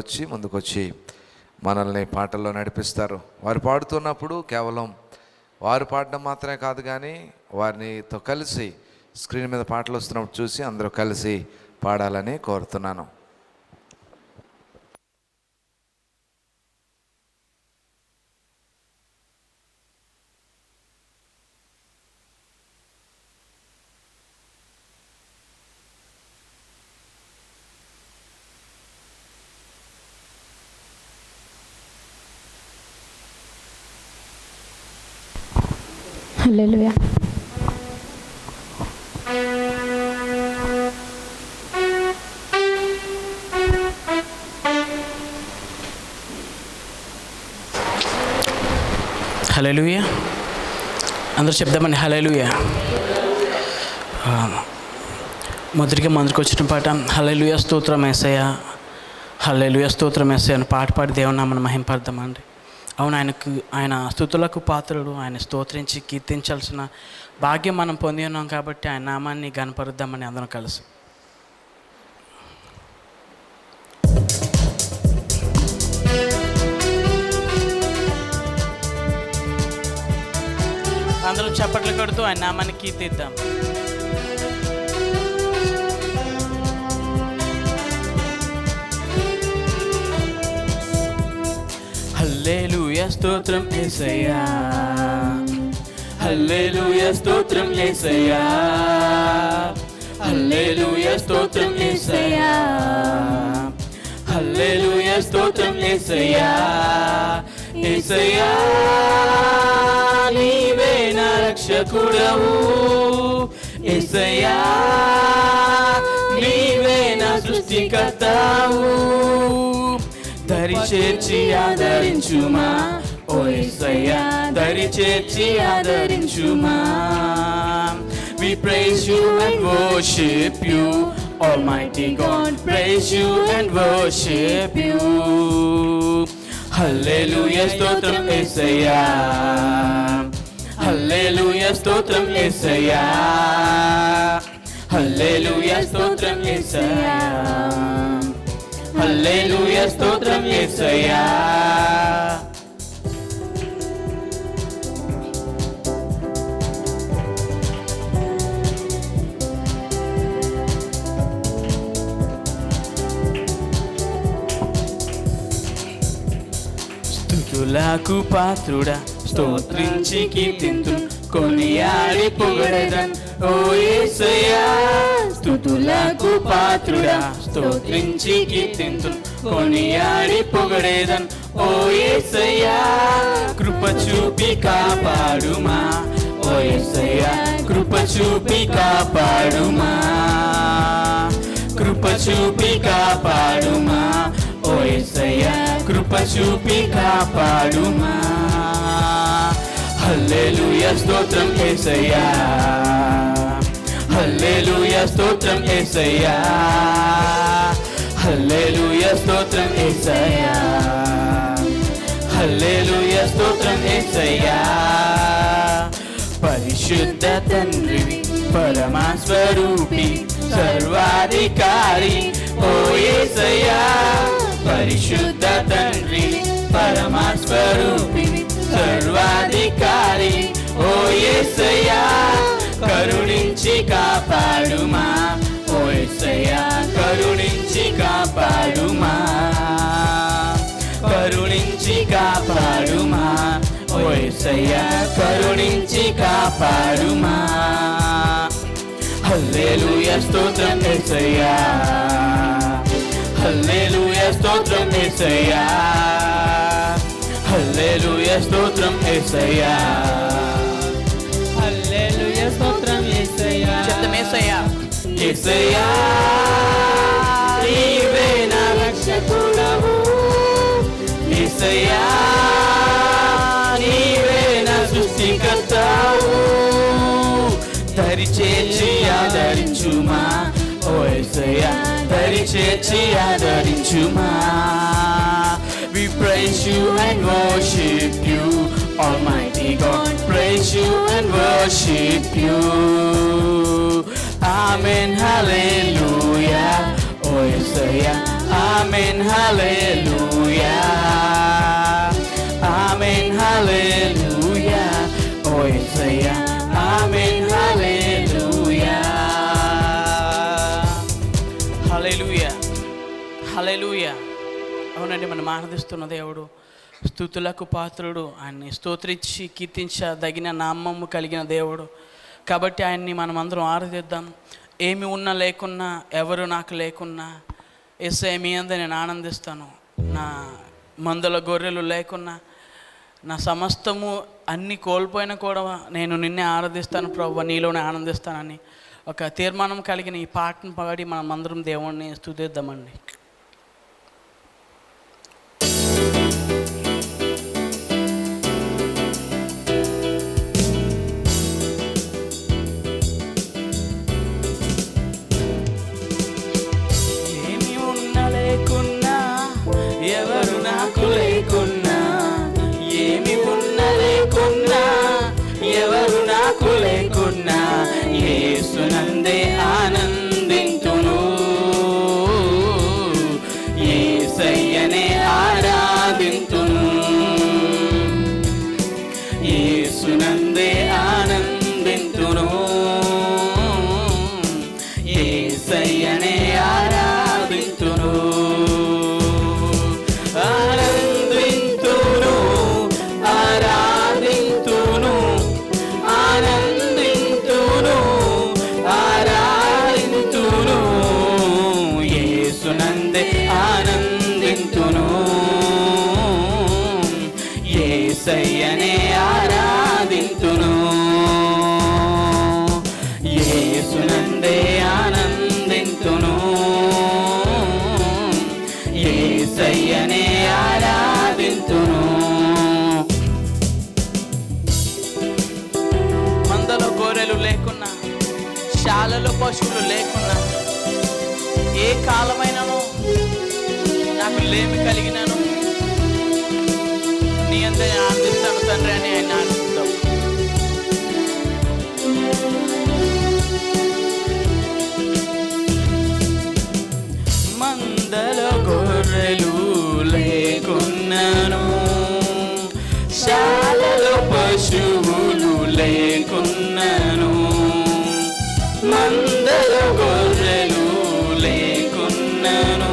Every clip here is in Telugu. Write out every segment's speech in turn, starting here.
వచ్చి ముందుకొచ్చి మనల్ని పాటల్లో నడిపిస్తారు. వారు పాడుతున్నప్పుడు కేవలం వారు పాడడం మాత్రమే కాదు, కానీ వారితో కలిసి స్క్రీన్ మీద పాటలు వస్తున్నప్పుడు చూసి అందరూ కలిసి పాడాలని కోరుతున్నాను. హల్లెలూయా. హల్లెలూయా. అందరూ చెప్దామండి హల్లెలూయా. మొదటిగా మందుకు వచ్చిన పాట హల్లెలూయా స్తోత్రం యేసయ్యా, హల్లెలూయా స్తోత్రం యేసయ్యా అని పాట పాడి దేవుని నామమును మహింపడదామండి. అవును, ఆయన స్తుతులకు పాత్రుడు. ఆయన స్తోత్రించి కీర్తించాల్సిన భాగ్యం మనం పొంది ఉన్నాం కాబట్టి ఆయన నామాన్ని గణపరుద్దామని అందరం కలిసి అందరం చప్పట్లు కొడుతూ ఆయన నామాన్ని కీర్తిద్దాం. హల్లెలూయా స్తోత్రం యేసయ్యా, హల్లెలూయా స్తోత్రం యేసయ్యా, హల్లెలూయా స్తోత్రం యేసయ్యా, హల్లెలూయా స్తోత్రం యేసయ్యా. యేసయ్యా నీవే నా రక్షకుడవు, యేసయ్యా నీవే నా సృష్టికర్తవు, దరి చేర్చి ఆదరించుమా ఓ యేసయ్యా, దరి చేర్చి ఆదరించుమా. We praise you and worship you, Almighty God, praise you and worship you. Hallelujah స్తోత్రం యేసయ్యా, హల్లెలూయా స్తోత్రం యేసయ్యా, హల్లెలూయా స్తోత్రం యేసయ్యా, హల్లెలూయా స్తోత్రం యేసయ్యా. స్తుతులకు పాత్రుడా స్తోత్రించి కీర్తింతును, కొనియాడి పొగడెదన్ ఓ యేసయ్యా. స్తుతులకు పాత్రుడా స్తోత్రించి కీర్తింతును, కొనియాడి పొగడెదన్ ఓ యేసయ్యా. కృప చూపి కాపాడుమా ఓ యేసయ్యా, కృప చూపి కాపాడుమా, కృప చూపి కాపాడుమా ఓ యేసయ్యా, కృప చూపి కాపాడుమా. హల్లెలూయా స్తోత్రం యేసయ్యా, హల్లెలూయా స్తోత్రం యేసయ్యా, హల్లెలూయా స్తోత్రం యేసయ్యా, హల్లెలూయా స్తోత్రం యేసయ్యా. పరిశుద్ధ తండ్రివి పరమా స్వరూపి సర్వాధికారి ఓ యేసయ్యా, పరిశుద్ధ తండ్రి పరమా స్వరూపి సర్వాధికారి ఓ యేసయ్యా. కరుణించి కాపాడుమా ఓ యేసయ్యా, కరుణించి కాపాడుమా, కరుణించి కాపాడుమా ఓ యేసయ్యా, కరుణించి కాపాడుమా. హల్లెలూయా స్తోత్రం యేసయ్యా, హల్లెలూయా స్తోత్రం యేసయ్యా, హల్లెలూయా స్తోత్రం యేసయ్యా, హల్లెలూయా స్తోత్రం యేసయ్యా. చెప్తాం యేసయ్యా, యేసయ్యా నీవే నా రక్షకుడవు, యేసయ్యా నీవే నా సృష్టికర్తవు, దరి చేర్చి ఆదరించుమా ఓ యేసయ్యా, దరి చేర్చి ఆదరించుమా. We praise you and worship you, Almighty God, praise you and worship you. Amen, hallelujah, oh Yesaya, amen hallelujah, amen hallelujah, oh యేసయ్యా ఆమెన్ హల్లెలూయా, హల్లెలూయా, హల్లెలూయా. అవునండి, మనం ఆరాధిస్తున్న దేవుడు స్తుతులకు పాత్రుడు, ఆయన్ని స్తోత్రించి కీర్తించదగిన నామము కలిగిన దేవుడు. కాబట్టి ఆయన్ని మనం అందరం ఆరాధిద్దాం. ఏమి ఉన్నా లేకున్నా, ఎవరు నాకు లేకున్నా, యేసయ్య మీ అందు నేను ఆనందిస్తాను. నా మందల గొర్రెలు లేకున్నా, నా సమస్తము అన్నీ కోల్పోయినా కూడా నేను నిన్నే ఆరాధిస్తాను ప్రభువా, నీలోనే ఆనందిస్తానని ఒక తీర్మానం కలిగిన ఈ పాటను పాడి మనం అందరం దేవుణ్ణి స్తుతిద్దామండి. ఎవరు నాకు లేకున్నా యేసునందే ఆనందింతును, యేసయ్యనే ఆరాధింతును, యేసునందే ఆనందింతును, యేసయ్యనే ఆరాధింతును, ఆనందింతును, ఆరాధింతును, ఆనందింతును, ఆరాధింతును, యేసునందే ఆనందింతును, యేసయ్యనే ఆరాధింతును, యేసునందే ఆనందింతును, యేసయ్యనే ఆరాధింతును. మందలో గొర్రెలు లేకున్నా, శాలలో పశువులు లేకున్నా, ఏ కాలమైనను నాకు లేమి కలిగినను నీ అందే ఆనందిస్తాను తండ్రి అని ఆయన ఆనందిస్తాం. మందలో గొర్రెలు లేకున్నను, శాలలో పశువులు లేకున్నను, మందలో గొర్రెలు లేకున్నను,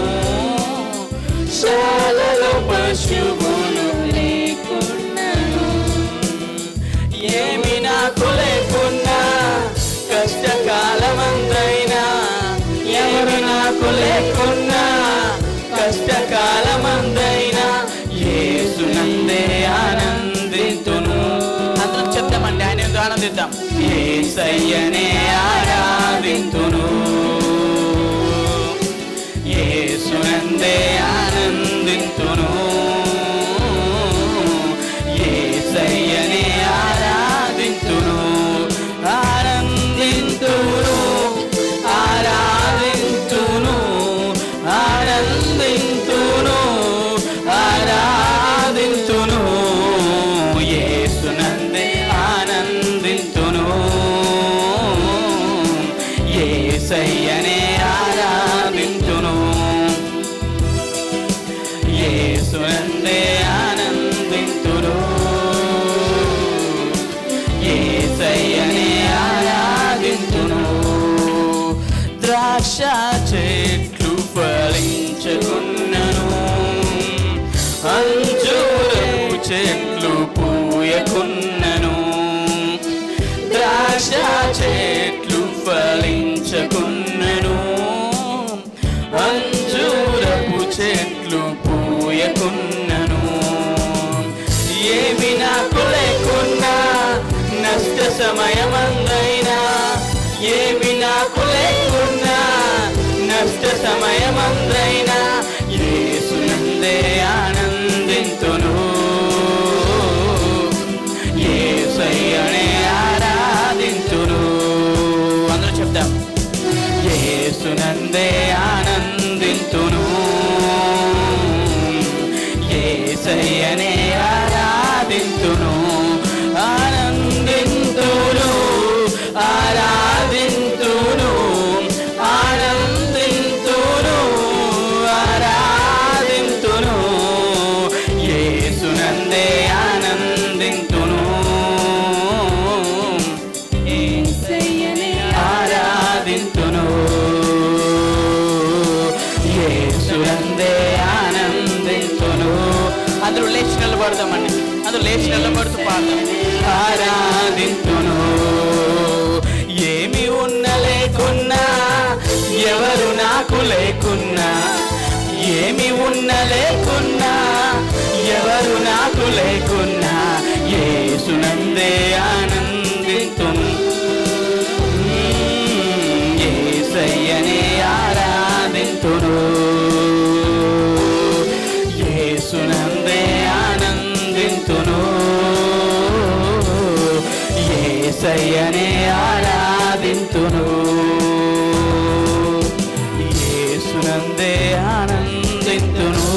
శాలలో పశువులు లేకున్నను, ఏమి నాకు లేకున్నా కష్టకాలమందైనా, ఎవరు నాకు లేకున్నా కష్టకాలమందైనా యేసునందే ఆనందింతును. అందరం చెప్తామండి, ఆయన ఎందుకు ఆనందిద్దాం. యేసయ్యనే ఆరాధింతును, యేసునందే ఆనందింతును, యేసయ్యనే ఆరాధింతును, ఆనందింతును, ఆరాధింతును, ఆనందింతును, ఆరాధింతును, యేసునందే ఆనందింతును, యేసయ్యనే ఆరాధింతును, యేసునందే ఆనందింతును, యేసయ్యనే ఆరాధింతును. ద్రాక్ష చెట్లు ఫలించకున్నను, అంజూరపు చెట్లు పూయకున్నను, ద్రాక్ష చెట్లు ఫలించకున్నను, అంజూరపు చెట్లు పూయకున్నను, ఏమి నాకు లేకున్నా నష్ట సమయమందైనా, ఏమి నాకు లేకున్నా నష్ట సమయమందైనా యేసునందే ఆనందింతును, యేసయ్యనే ఆరాధింతును. అందరూ చెప్తాం. యేసునందే ఆనందింతును, యేసయ్యనే ఆరాధింతును, ఆనందింతును, ఆరాధింతును, ఆనందింతును, ఆరాధింతును, అందరూ లేచి నిలబడదామండి. అందరూ లేచి నిలబడుతూ పాడదాం. ఆరాధింతును ఏమి ఉన్న లేకున్నా, ఎవరు నాకు లేకున్నా, ఏమి ఉన్న లేకున్నా, ఎవరు నాకు లేకున్నా, యేసునందే ఆనందింతును, యేసయ్యనే ఆరాధింతును, యేసునందే ఆనందింతును, యేసయ్యనే ఆరాధింతును, యేసునందే ఆనందింతును,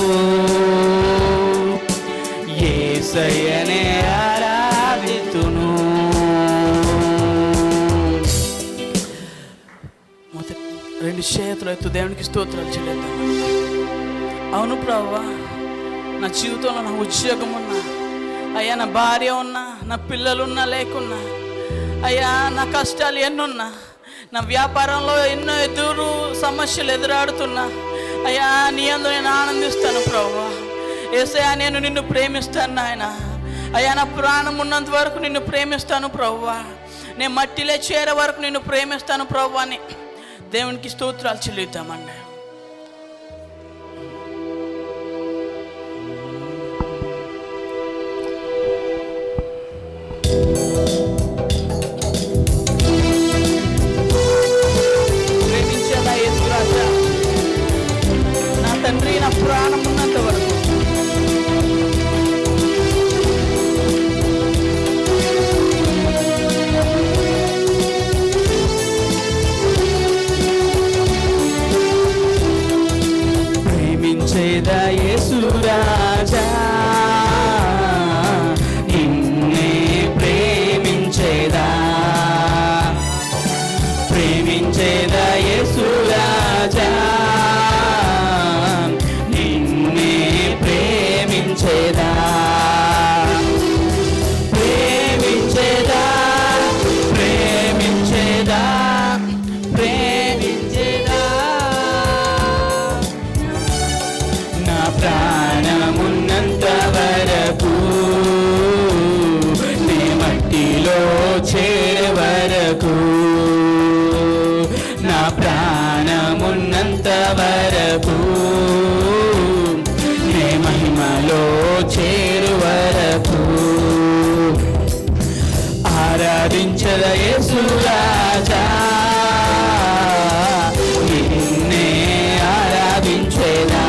యేసయ్యనే ఆరాధింతును. మొదటి రెండు చేతులు ఎత్తు దేవునికి స్తోత్రాలు చెల్లిద్దాం. అవును ప్రభువా, నా జీవితంలో నా ఉద్యోగం ఉన్నా, అయ్యా నా భార్య ఉన్నా, నా పిల్లలున్నా లేకున్నా, అయ్యా నా కష్టాలు ఎన్నున్నా, నా వ్యాపారంలో ఎన్నో సమస్యలు ఎదురాడుతున్నా, అయ్యా నీ యందు నేను ఆనందిస్తాను ప్రభువా. యేసయ్యా నేను నిన్ను ప్రేమిస్తాను నాయన. అయ్యా నా ప్రాణం ఉన్నంత వరకు నిన్ను ప్రేమిస్తాను ప్రభువా. నేను మట్టిలో చేరే వరకు నిన్ను ప్రేమిస్తాను ప్రభువా అని దేవునికి స్తోత్రాలు చెల్లిద్దామండి. ప్రేమించేదా యేసురాజా, నా తండ్రి, నా ప్రాణం ఉన్నంత వరకు ప్రేమించేదా యేసురాజా, నిన్నే ప్రేమించేదా, ప్రేమించేదా యేసురాజా, నిన్నే ప్రేమించేదా, ప్రేమించేదా, ప్రేమించేదా, ప్రేమించేదా, నా ప్రాణమున్నంత వరకు, నే మట్టిలో చేరే వరకు, నా ప్రాణమున్నంత వరకు, నే మహిమలో చేరు వరకు ఆరాధించద యేసురాజా, నిన్నే ఆరాధించేదా,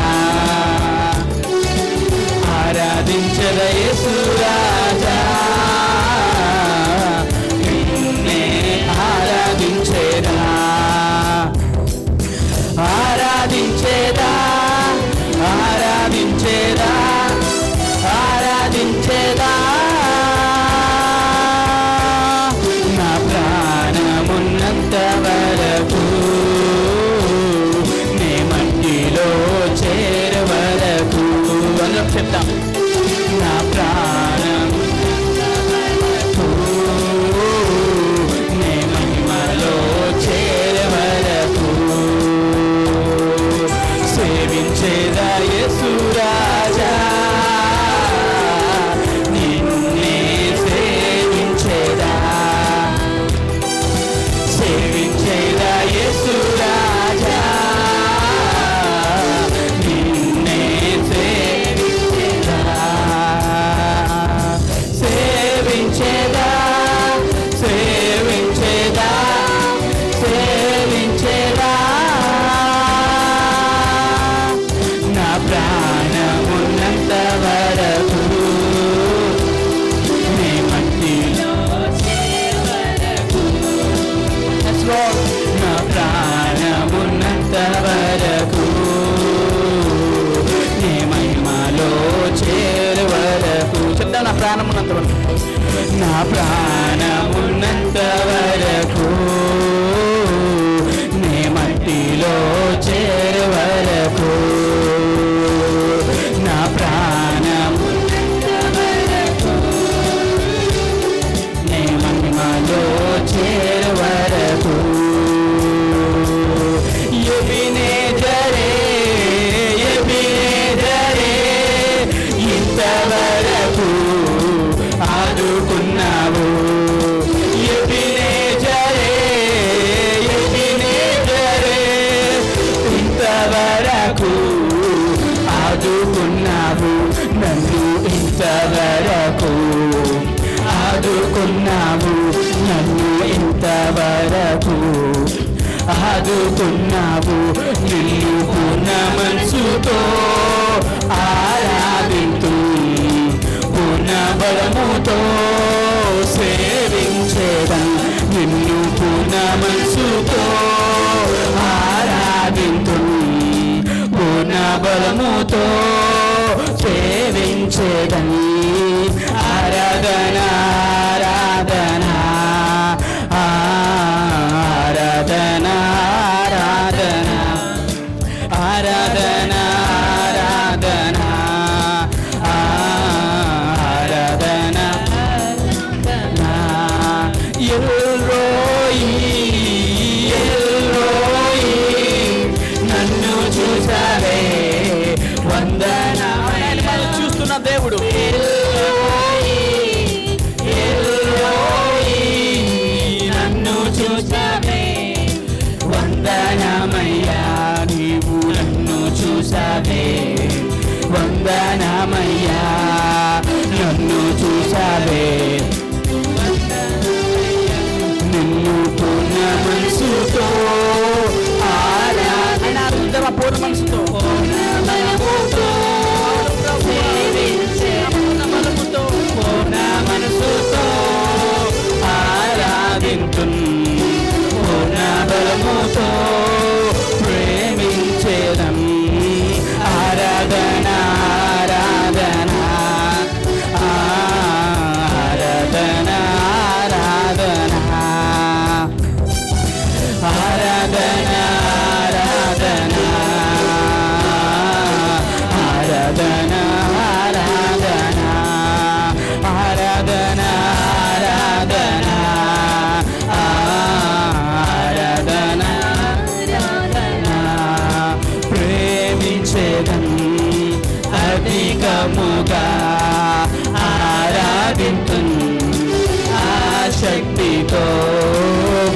ఆరాధించద యేసురాజా, నిన్నే ఆరాధించేదా, ఆరాధించేదా, ఆరాధించేదా, ఆరాధించేదా, నా ప్రాణమున్నంత వరకు, నే మట్టిలో చేరే వరకు, అందరం చెప్తాం. నా ప్రాణం నే మహిమలో చేరే వరకు సేవించేదా యేసురాజా, నిన్నే సేవించేదా, సేవించేదా యేసురాజా, నిన్నే సేవించేదా, సేవించేదా, సేవించేదా, సేవించేదా, నా ప్రాణమున్నంత వరకు, నే మట్టిలో చేరే వరకు, నా ప్రాణమున్నంత వరకు, నే మహిమలో చేరే వరకు చెప్తా. నా ప్రాణమున్నంత వరకు, నా ప్రాణమున్నంత వరకు, నే మట్టిలో చేరే వరకు, నా ప్రాణమున్నంత వరకు, నే మహిమలో చేరే వరకు, ఎబినేజరే, ఎబినేజరే, ఇంత ఆదుకున్నావు నన్ను ఇంతవరకు, ఆదుకున్నావు నన్ను ఇంతవరకు, ఆదుకున్నావు. నిన్ను పూర్ణ మనసుతో ఆరాధింతు, పూర్ణ బలముతో సేవించేదం. నిన్ను పూర్ణ మనసుతో ఆరాధింతు, పూర్ణ బలముతో సేవించేదం. ఆరాధన ఆరాధన ఆరాధన ఆరాధన ఆరాధన ఆరాధన ఆరాధన. ఎల్రోయి ఎల్రోయి నన్ను చూసావే వందనాలు. చూస్తున్న దేవుడు నన్ను చూసావే వందనమయ్యా, నీవు నన్ను చూసావే వందనమయ్యా, నన్ను చూసావే. నిన్ను పూర్ణ మనసుతో ఆరాధన, పూర్ణ మనసుతో పూర్ణ మనసుతో ఆరాధింతు, పూర్ణ బలముతో ప్రేమించేదం. ఆరాధన ఆరాధన ఆరాధన ఆరాధన ఆరాధన ఆరాధన ఆరాధన ఆరాధన ఆరాధన ఆరాధన ఆరాధన. ప్రేమించేదం అధికముగా ఆరాధింతు, ఆశక్తితో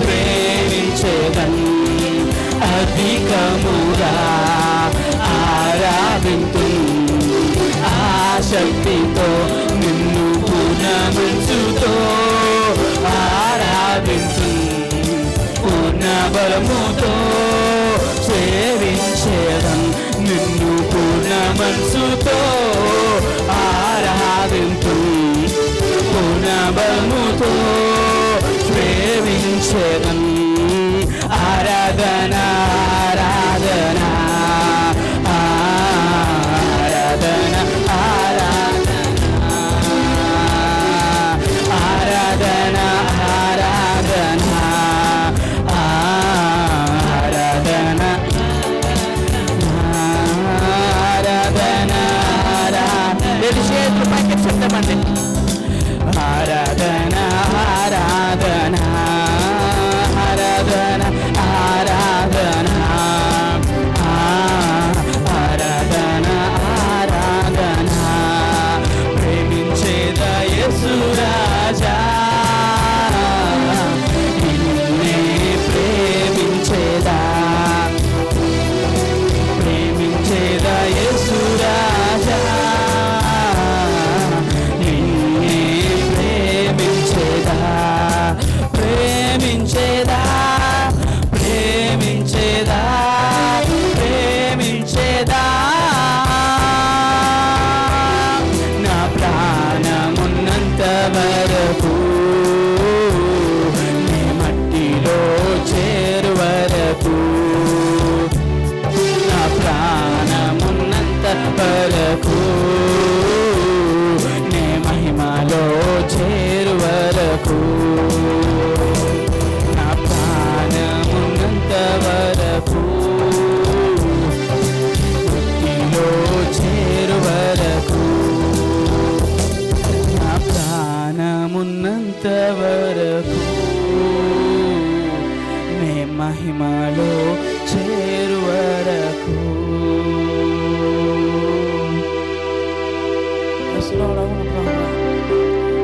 ప్రేమించేదం అధికముగా ఆరాధింతు, ఆశక్తితో. నిన్ను పూర్ణ మనసుతో ఆరాధింతు, పూర్ణ బలముతో సేవించేదం. నిన్ను పూర్ణ మనసుతో ఆరాధింతు, పూర్ణ బలముతో సేవించేదం. ఆరాధన ఆరాధన ఆరాధన ఆరాధన ఆరాధన ఆరాధన ఆరాధన ఆరాధన. చేతులు పైకి చెప్తామండి. ఆరాధన ఆరాధన ఆరాధన ఆరాధన ఆరాధన ఆరాధన. ప్రేమించేద యేసు రాజా, నిన్నే ప్రేమించేదా, ప్రేమించేద యేసు రాజా, నిన్నే ప్రేమించేదా, ప్రేమించేదా ప్రేమించేదా ప్రేమించేదా. నా ప్రాణమున్నంత వరకు, నీ మట్టిలో చేరు వరకు, నా ప్రాణమున్నంత వరకు, నీ మహిమలో చేరు వరకు, నా ప్రాణమున్నంత వరకు, మట్టిలో చేరు వరకు, నా ప్రాణమున్నంత వరకు, నే మహిమలో చేరు వరకు.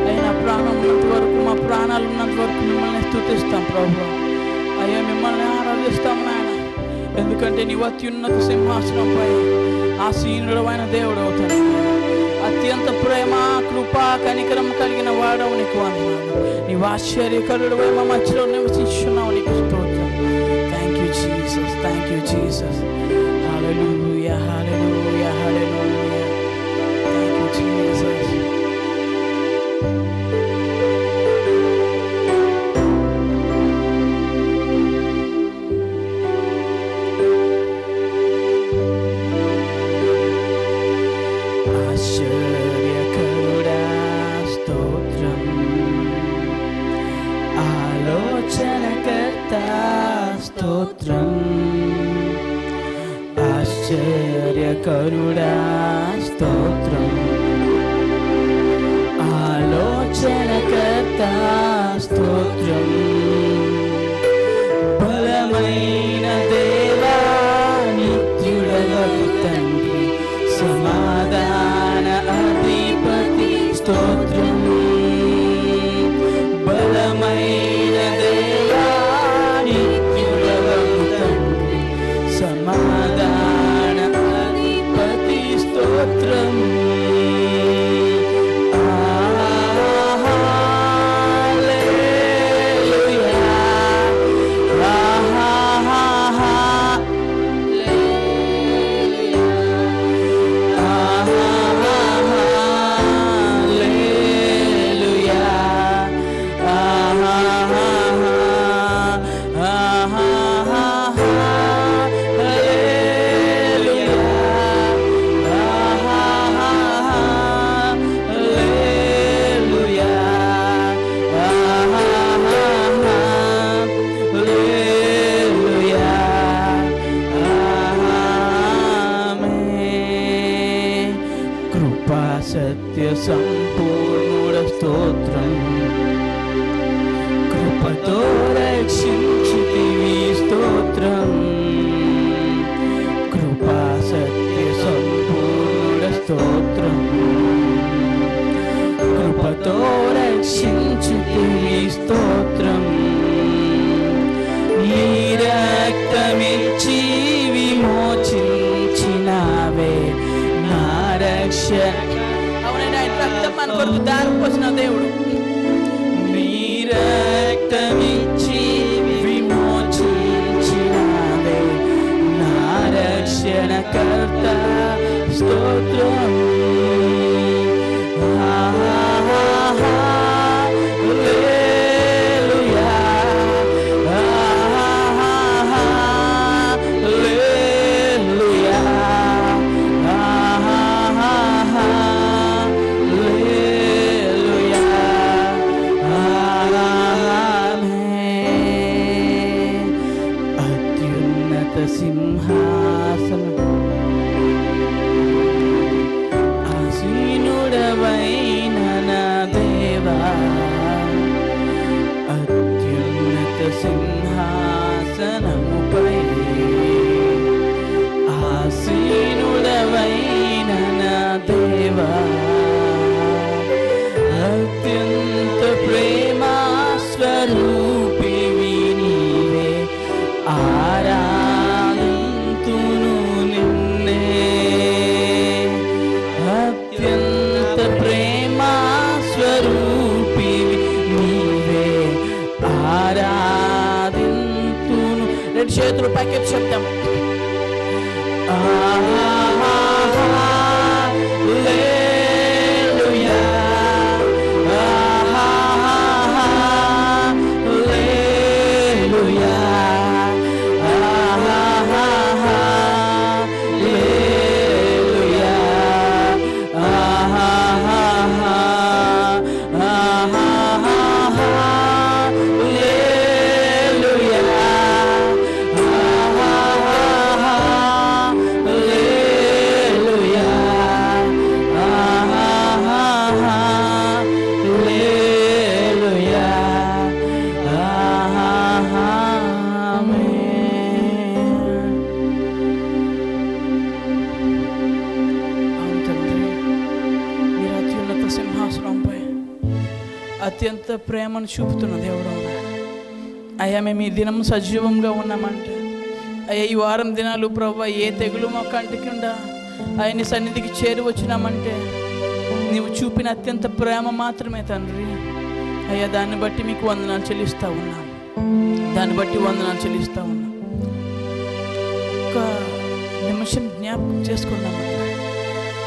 అయినా ప్రాణం ఉన్నంత వరకు, మా ప్రాణాలు ఉన్నంత వరకు మిమ్మల్ని స్తుతిస్తాం ప్రభు. అయ్యా మిమ్మల్ని ఆరాధిస్తాం నాయన. ఎందుకంటే నీవు అత్యున్నత సింహాసనంపై ఆసీనుడమైన దేవుడు అవుతాడు. అత్యంత ప్రేమ, కృప, కనికరం కలిగిన వాడవు, నీకు వందనాలు. నీవు ఆశ్చర్యకరుడు మా మధ్యలో నివసిస్తున్నావు, నీకు స్తోత్రం. Thank you Jesus, thank you Jesus. Hallelujah, hallelujah, hallelujah. Thank you Jesus. ఆశ్చర్యకరుడా స్తోత్రం, ఆలోచనకర్త స్తోత్రం. ఆశ్చర్యకరుడా స్తోత్రం, ఆలోచనకర్త స్తోత్రం. బలమైన దేవా, నిత్యుడవగు తండ్రి, సమాధాన అధిపతి స్తోత్రం. బలమైన దేవా, నిత్యుడవగు తండ్రి, సమాధాన అధిపతి స్తోత్రం. సత్య సంపూర్ణుడ స్తోత్రం. కృపతో రక్షించితివి స్తోత్రం. కృపా సత్య సంపూర్ణుడ స్తోత్రం. కృపతో రక్షించితివి స్తోత్రం. నీ రక్తమిచ్చి విమోచించినావే నా రక్షణ. అవునండి, ఆయన రక్తం మన కొరకు దారిపోసిన దేవుడు. నీ రక్తమిచ్చి విమోచించినావే నా రక్షణకర్త స్తోత్రం. సింహాసనం ఆసీనుడవైన నా దేవా, అత్యున్నత సింహాసనముపై ఆసీనుడవైన నా దేవా, అత్యంత ప్రేమా స్వరూపివి నీవే. ఆరాధింతును నిన్నే, అత్యంత ప్రేమా స్వరూపివి నీవే. ఆరాధింతును. రెండు చేతులు పైకెత్తి చెప్తాం. అత్యంత ప్రేమను చూపుతున్న దేవుడు అయ్యా, మేము ఈ దినం సజీవంగా ఉన్నామంటే అయ్యా ఈ వారం దినాలు ప్రభు ఏ తెగులు మా కంటికిండా ఆయన సన్నిధికి చేరి వచ్చినామంటే నీవు చూపిన అత్యంత ప్రేమ మాత్రమే తండ్రి. అయ్యా దాన్ని బట్టి మీకు వందనాలు చెల్లిస్తూ ఉన్నాం, దాన్ని బట్టి వందనాలు చెల్లిస్తూ ఉన్నాం. ఒక్క నిమిషం జ్ఞాపకం చేసుకున్నామన్నా,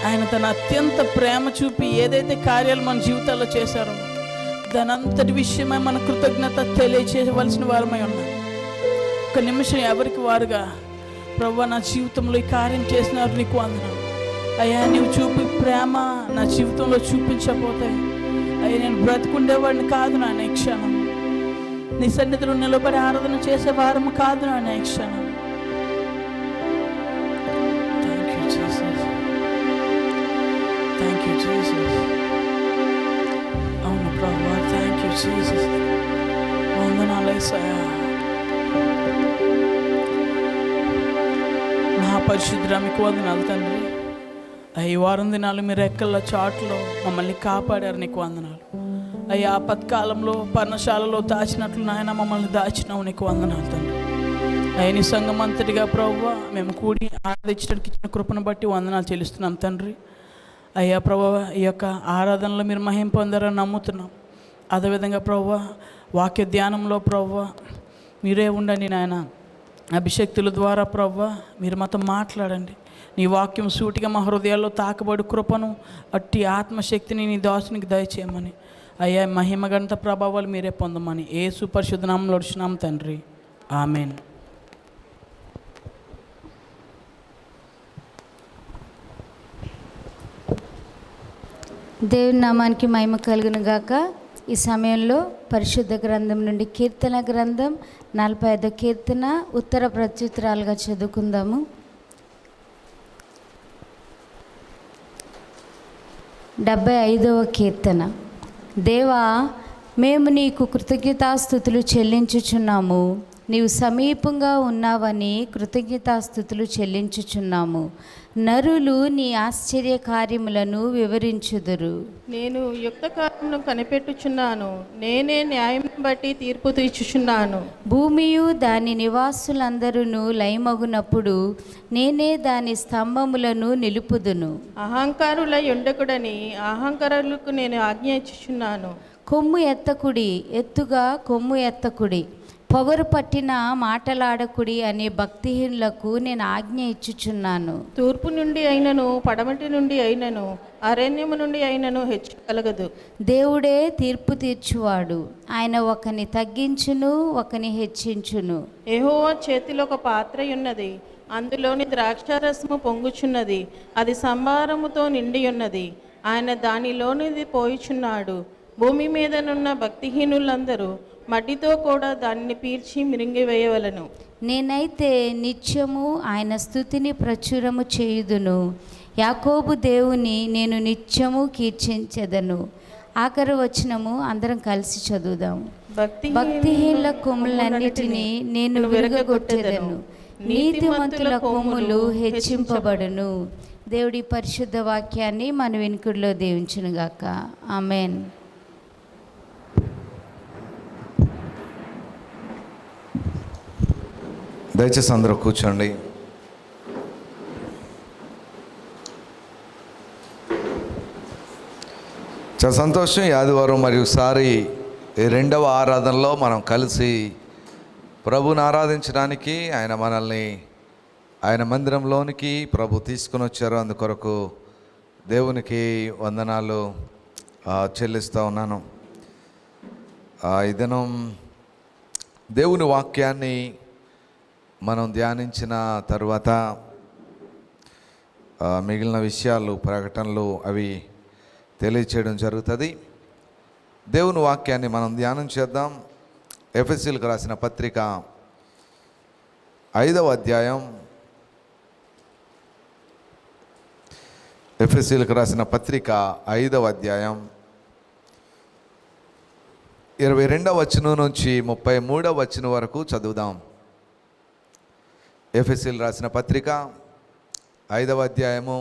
ఆయన తన అత్యంత ప్రేమ చూపి ఏదైతే కార్యాలు మన జీవితాల్లో చేశారో దాని అంతటి విషయమై మన కృతజ్ఞత తెలియచేయవలసిన వారమై ఉన్నాం. ఒక నిమిషం ఎవరికి వారుగా ప్రభువా నా జీవితంలో ఈ కార్యం చేసినారు నీకు వందనాలు అయ్యా, నీవు చూపి ప్రేమ నా జీవితంలో చూపించకపోతే అయ్యా నేను బ్రతుకుండేవాడిని కాదు నాన్న. ఈ క్షణం నీ సన్నిధిలో నిలబడి ఆరాధన చేసే వారము కాదు నాన్న. ఈ క్షణం థ్యాంక్ యూ జీసస్. అవును ప్రభువా, థ్యాంక్ యూ జీసస్. వందనాలు యేసయ్యా. మహాపరిశుద్ధుడా మీకు వందనాలు తండ్రి. ఈ వారం దినాలు మీరు ఎక్కల చాట్లో మమ్మల్ని కాపాడారు, నీకు వందనాలు అయ్యా. ఆపత్కాలంలో పర్ణశాలలో దాచినట్లు నాయన మమ్మల్ని దాచినావు, నీకు వందనాలు తండ్రి. అయ్యా నీ సంఘం అంతటిగా ప్రభువా మేము కూడి ఆరాధించడానికి ఇచ్చిన కృపను బట్టి వందనాలు చెల్లిస్తున్నాం తండ్రి. అయ్యా ప్రభువా ఈ యొక్క ఆరాధనలో మీరు మహిమ పొందారని నమ్ముతున్నాం. అదేవిధంగా ప్రభువా వాక్య ధ్యానంలో ప్రభువా మీరే ఉండండి నాయన. అభిషక్తుల ద్వారా ప్రభువా మీరు మాతో మాట్లాడండి. నీ వాక్యం సూటిగా మా హృదయాల్లో తాకబడి కృపను అట్టి ఆత్మశక్తిని నీ దాసునికి దయచేయమని అయ్యా మహిమగంత ప్రభావాలు మీరే పొందమని యేసు పరిశుద్ధ నామములో అడుగుచున్నాం తండ్రి, ఆమేన్. దేవుని నామానికి మహిమ కలుగును గాక. ఈ సమయంలో పరిశుద్ధ గ్రంథం నుండి కీర్తన గ్రంథం 45వ కీర్తన ఉత్తర ప్రత్యుత్తరాలుగా చదువుకుందాము. 75వ కీర్తన. దేవా మేము నీకు కృతజ్ఞతాస్తుతులు చెల్లించుచున్నాము, నీవు సమీపంగా ఉన్నావని కృతజ్ఞతాస్తుతులు చెల్లించుచున్నాము. నరులు నీ ఆశ్చర్య కార్యములను వివరించుదురు. నేను యుక్త కార్యమును కనిపెట్టుచున్నాను, నేనే న్యాయం బట్టి తీర్పు తీర్చుచున్నాను. భూమియు దాని నివాసులందరూ లయమగునప్పుడు నేనే దాని స్తంభములను నిలుపుదును. అహంకారుల యుండకుడని అహంకారులకు నేను ఆజ్ఞ ఇచ్చుచున్నాను. కొమ్ము ఎత్తకుడి, ఎత్తుగా కొమ్ము ఎత్తకుడి, పొగరు పట్టిన మాటలాడకుడి అనే భక్తిహీనులకు నేను ఆజ్ఞ ఇచ్చుచున్నాను. తూర్పు నుండి అయినను పడమటి నుండి అయినను అరణ్యము నుండి అయినను హెచ్చగలగదు. దేవుడే తీర్పు తీర్చువాడు, ఆయన ఒకని తగ్గించును ఒకని హెచ్చించును. యెహోవా చేతిలో ఒక పాత్ర ఉన్నది, అందులోని ద్రాక్షారసము పొంగుచున్నది, అది సంభారముతో నిండి ఉన్నది, ఆయన దానిలోనిది పోయిచున్నాడు. భూమి మీదనున్న భక్తిహీనులందరూ మట్టితో కూడా దానిని పీల్చి మిరింగివేయవలను. నేనైతే నిత్యము ఆయన స్తుతిని ప్రచురము చేయుదును, యాకోబు దేవుని నేను నిత్యము కీర్తించెదను. ఆఖరి వచనము అందరం కలిసి చదువుదాం. భక్తిహీనుల కొమ్ములన్నిటినీ నేను విరగగొట్టెదను, నీతిమంతుల కొమ్ములు హెచ్చింపబడును. దేవుడి పరిశుద్ధ వాక్యాన్ని మన వినికిడిలో దీవించునుగాక. ఆమేన్. దయచేసి అందరూ కూర్చోండి. చాలా సంతోషం. ఈ ఆదివారం మరొకసారి ఈ రెండవ ఆరాధనలో మనం కలిసి ప్రభుని ఆరాధించడానికి ఆయన మనల్ని ఆయన మందిరంలోనికి ప్రభు తీసుకుని వచ్చారు. అందుకొరకు దేవునికి వందనాలు చెల్లిస్తూ ఉన్నాను. ఈ దినం దేవుని వాక్యాన్ని మనం ధ్యానించిన తర్వాత మిగిలిన విషయాలు ప్రకటనలు అవి తెలియచేయడం జరుగుతుంది. దేవుని వాక్యాన్ని మనం ధ్యానం చేద్దాం. ఎఫెసీయులకు రాసిన పత్రిక 5వ అధ్యాయం, ఎఫెసీయులకు రాసిన పత్రిక 5వ అధ్యాయం 22వ వచనం నుంచి 33వ వచనం వరకు చదువుదాం. ఎఫెసీయులు రాసిన పత్రిక 5వ అధ్యాయము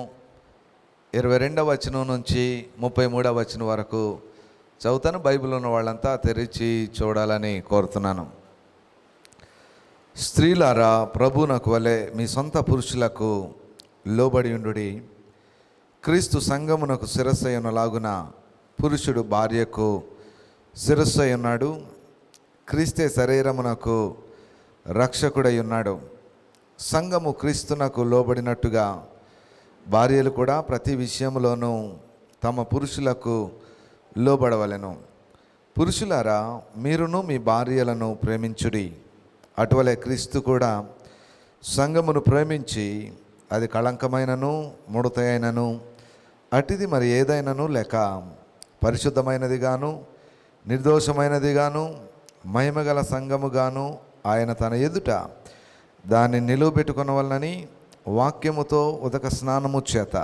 22వ వచనం నుంచి 33వ వచనం వరకు చదువుతాను. బైబిల్ ఉన్న వాళ్ళంతా తెరిచి చూడాలని కోరుతున్నాను. స్త్రీలారా ప్రభువునకు వలె మీ సొంత పురుషులకు లోబడి ఉండుడి. క్రీస్తు సంఘమునకు శిరస్సయునలాగున పురుషుడు భార్యకు శిరస్సై ఉన్నాడు. క్రీస్తే శరీరమునకు రక్షకుడై ఉన్నాడు. సంఘము క్రీస్తునకు లోబడినట్టుగా భార్యలు కూడా ప్రతి విషయంలోనూ తమ పురుషులకు లోబడవలెను. పురుషులారా మీరును మీ భార్యలను ప్రేమించుడి. అటువలే క్రీస్తు కూడా సంఘమును ప్రేమించి అది కళంకమైనను ముడతైనను అటిది మరి ఏదైనను లేక పరిశుద్ధమైనదిగాను నిర్దోషమైనదిగాను మహిమగల సంఘముగాను ఆయన తన ఎదుట దాన్ని నిలువబెట్టుకొనవలనని వాక్యముతో ఉదక స్నానము చేత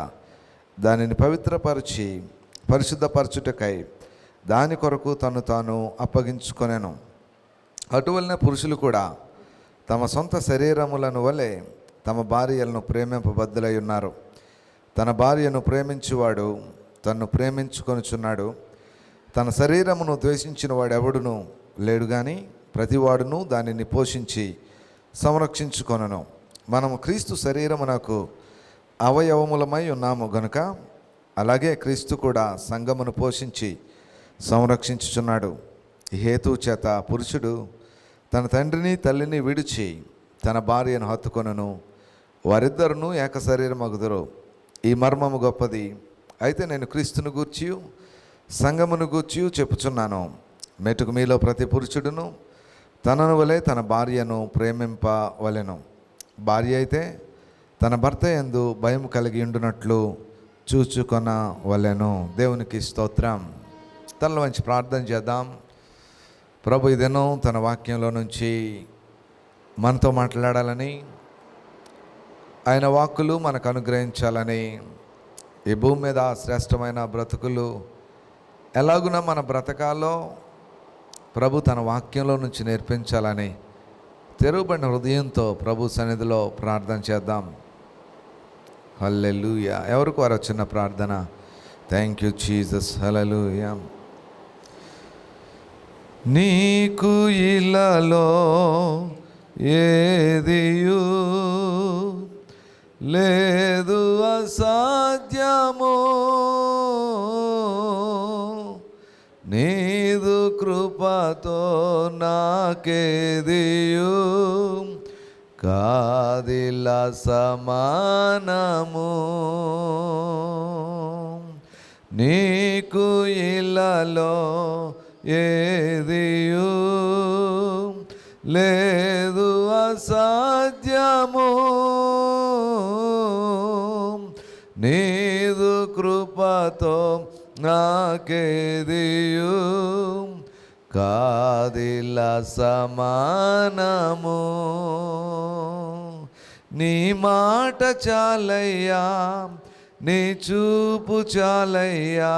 దానిని పవిత్రపరిచి పరిశుద్ధపరచుటకై దాని కొరకు తను తాను అప్పగించుకొనెను. అటువలన పురుషులు కూడా తమ సొంత శరీరములను వలె తమ భార్యలను ప్రేమింపబద్ధులై ఉన్నారు. తన భార్యను ప్రేమించువాడు తన్ను ప్రేమించుకొనుచున్నాడు. తన శరీరమును ద్వేషించిన వాడు ఎవడును లేడు, కానీ ప్రతివాడును దానిని పోషించి సంరక్షించుకొనను. మనము క్రీస్తు శరీరమునకు అవయవములమై ఉన్నాము గనుక అలాగే క్రీస్తు కూడా సంఘమును పోషించి సంరక్షించుచున్నాడు. ఈ హేతువు చేత పురుషుడు తన తండ్రిని తల్లిని విడిచి తన భార్యను హత్తుకొనును, వారిద్దరును ఏక శరీరమగుదురు. ఈ మర్మము గొప్పది. అయితే నేను క్రీస్తును గూర్చి సంఘమును గూర్చి చెప్పుచున్నాను. మెటుకు మీలో ప్రతి పురుషుడును తనను వలె తన భార్యను ప్రేమింపవలెను. భార్య అయితే తన భర్త యందు భయం కలిగి ఉండునట్లు చూచుకొనవలెను. దేవునికి స్తోత్రం. తనలో మంచి ప్రార్థన చేద్దాం. ప్రభు ఈ దినం తన వాక్యంలో నుంచి మనతో మాట్లాడాలని, ఆయన వాక్కులు మనకు అనుగ్రహించాలని, ఈ భూమి మీద శ్రేష్టమైన బ్రతుకులు ఎలాగున మన బ్రతకాలో ప్రభు తన వాక్యంలో నుంచి నేర్పించాలని తెరువబడిన హృదయంతో ప్రభు సన్నిధిలో ప్రార్థన చేద్దాం. హల్లెలూయా. ఎవరికి వారు చిన్న ప్రార్థన. Thank you Jesus. హల్లెలూయా. నీకు ఇలాలో ఏదియు లేదు అసాధ్యమో, నీదు కృపతో నాకేదియు కాదిల సమానము. నీకు ఇలాలో ఏదియు లేదు అసాధ్యము, నీదు కృపతో నాకేదియు కాదిల సమానము. నీ మాట చాలయ్యా, నీ చూపు చాలయ్యా,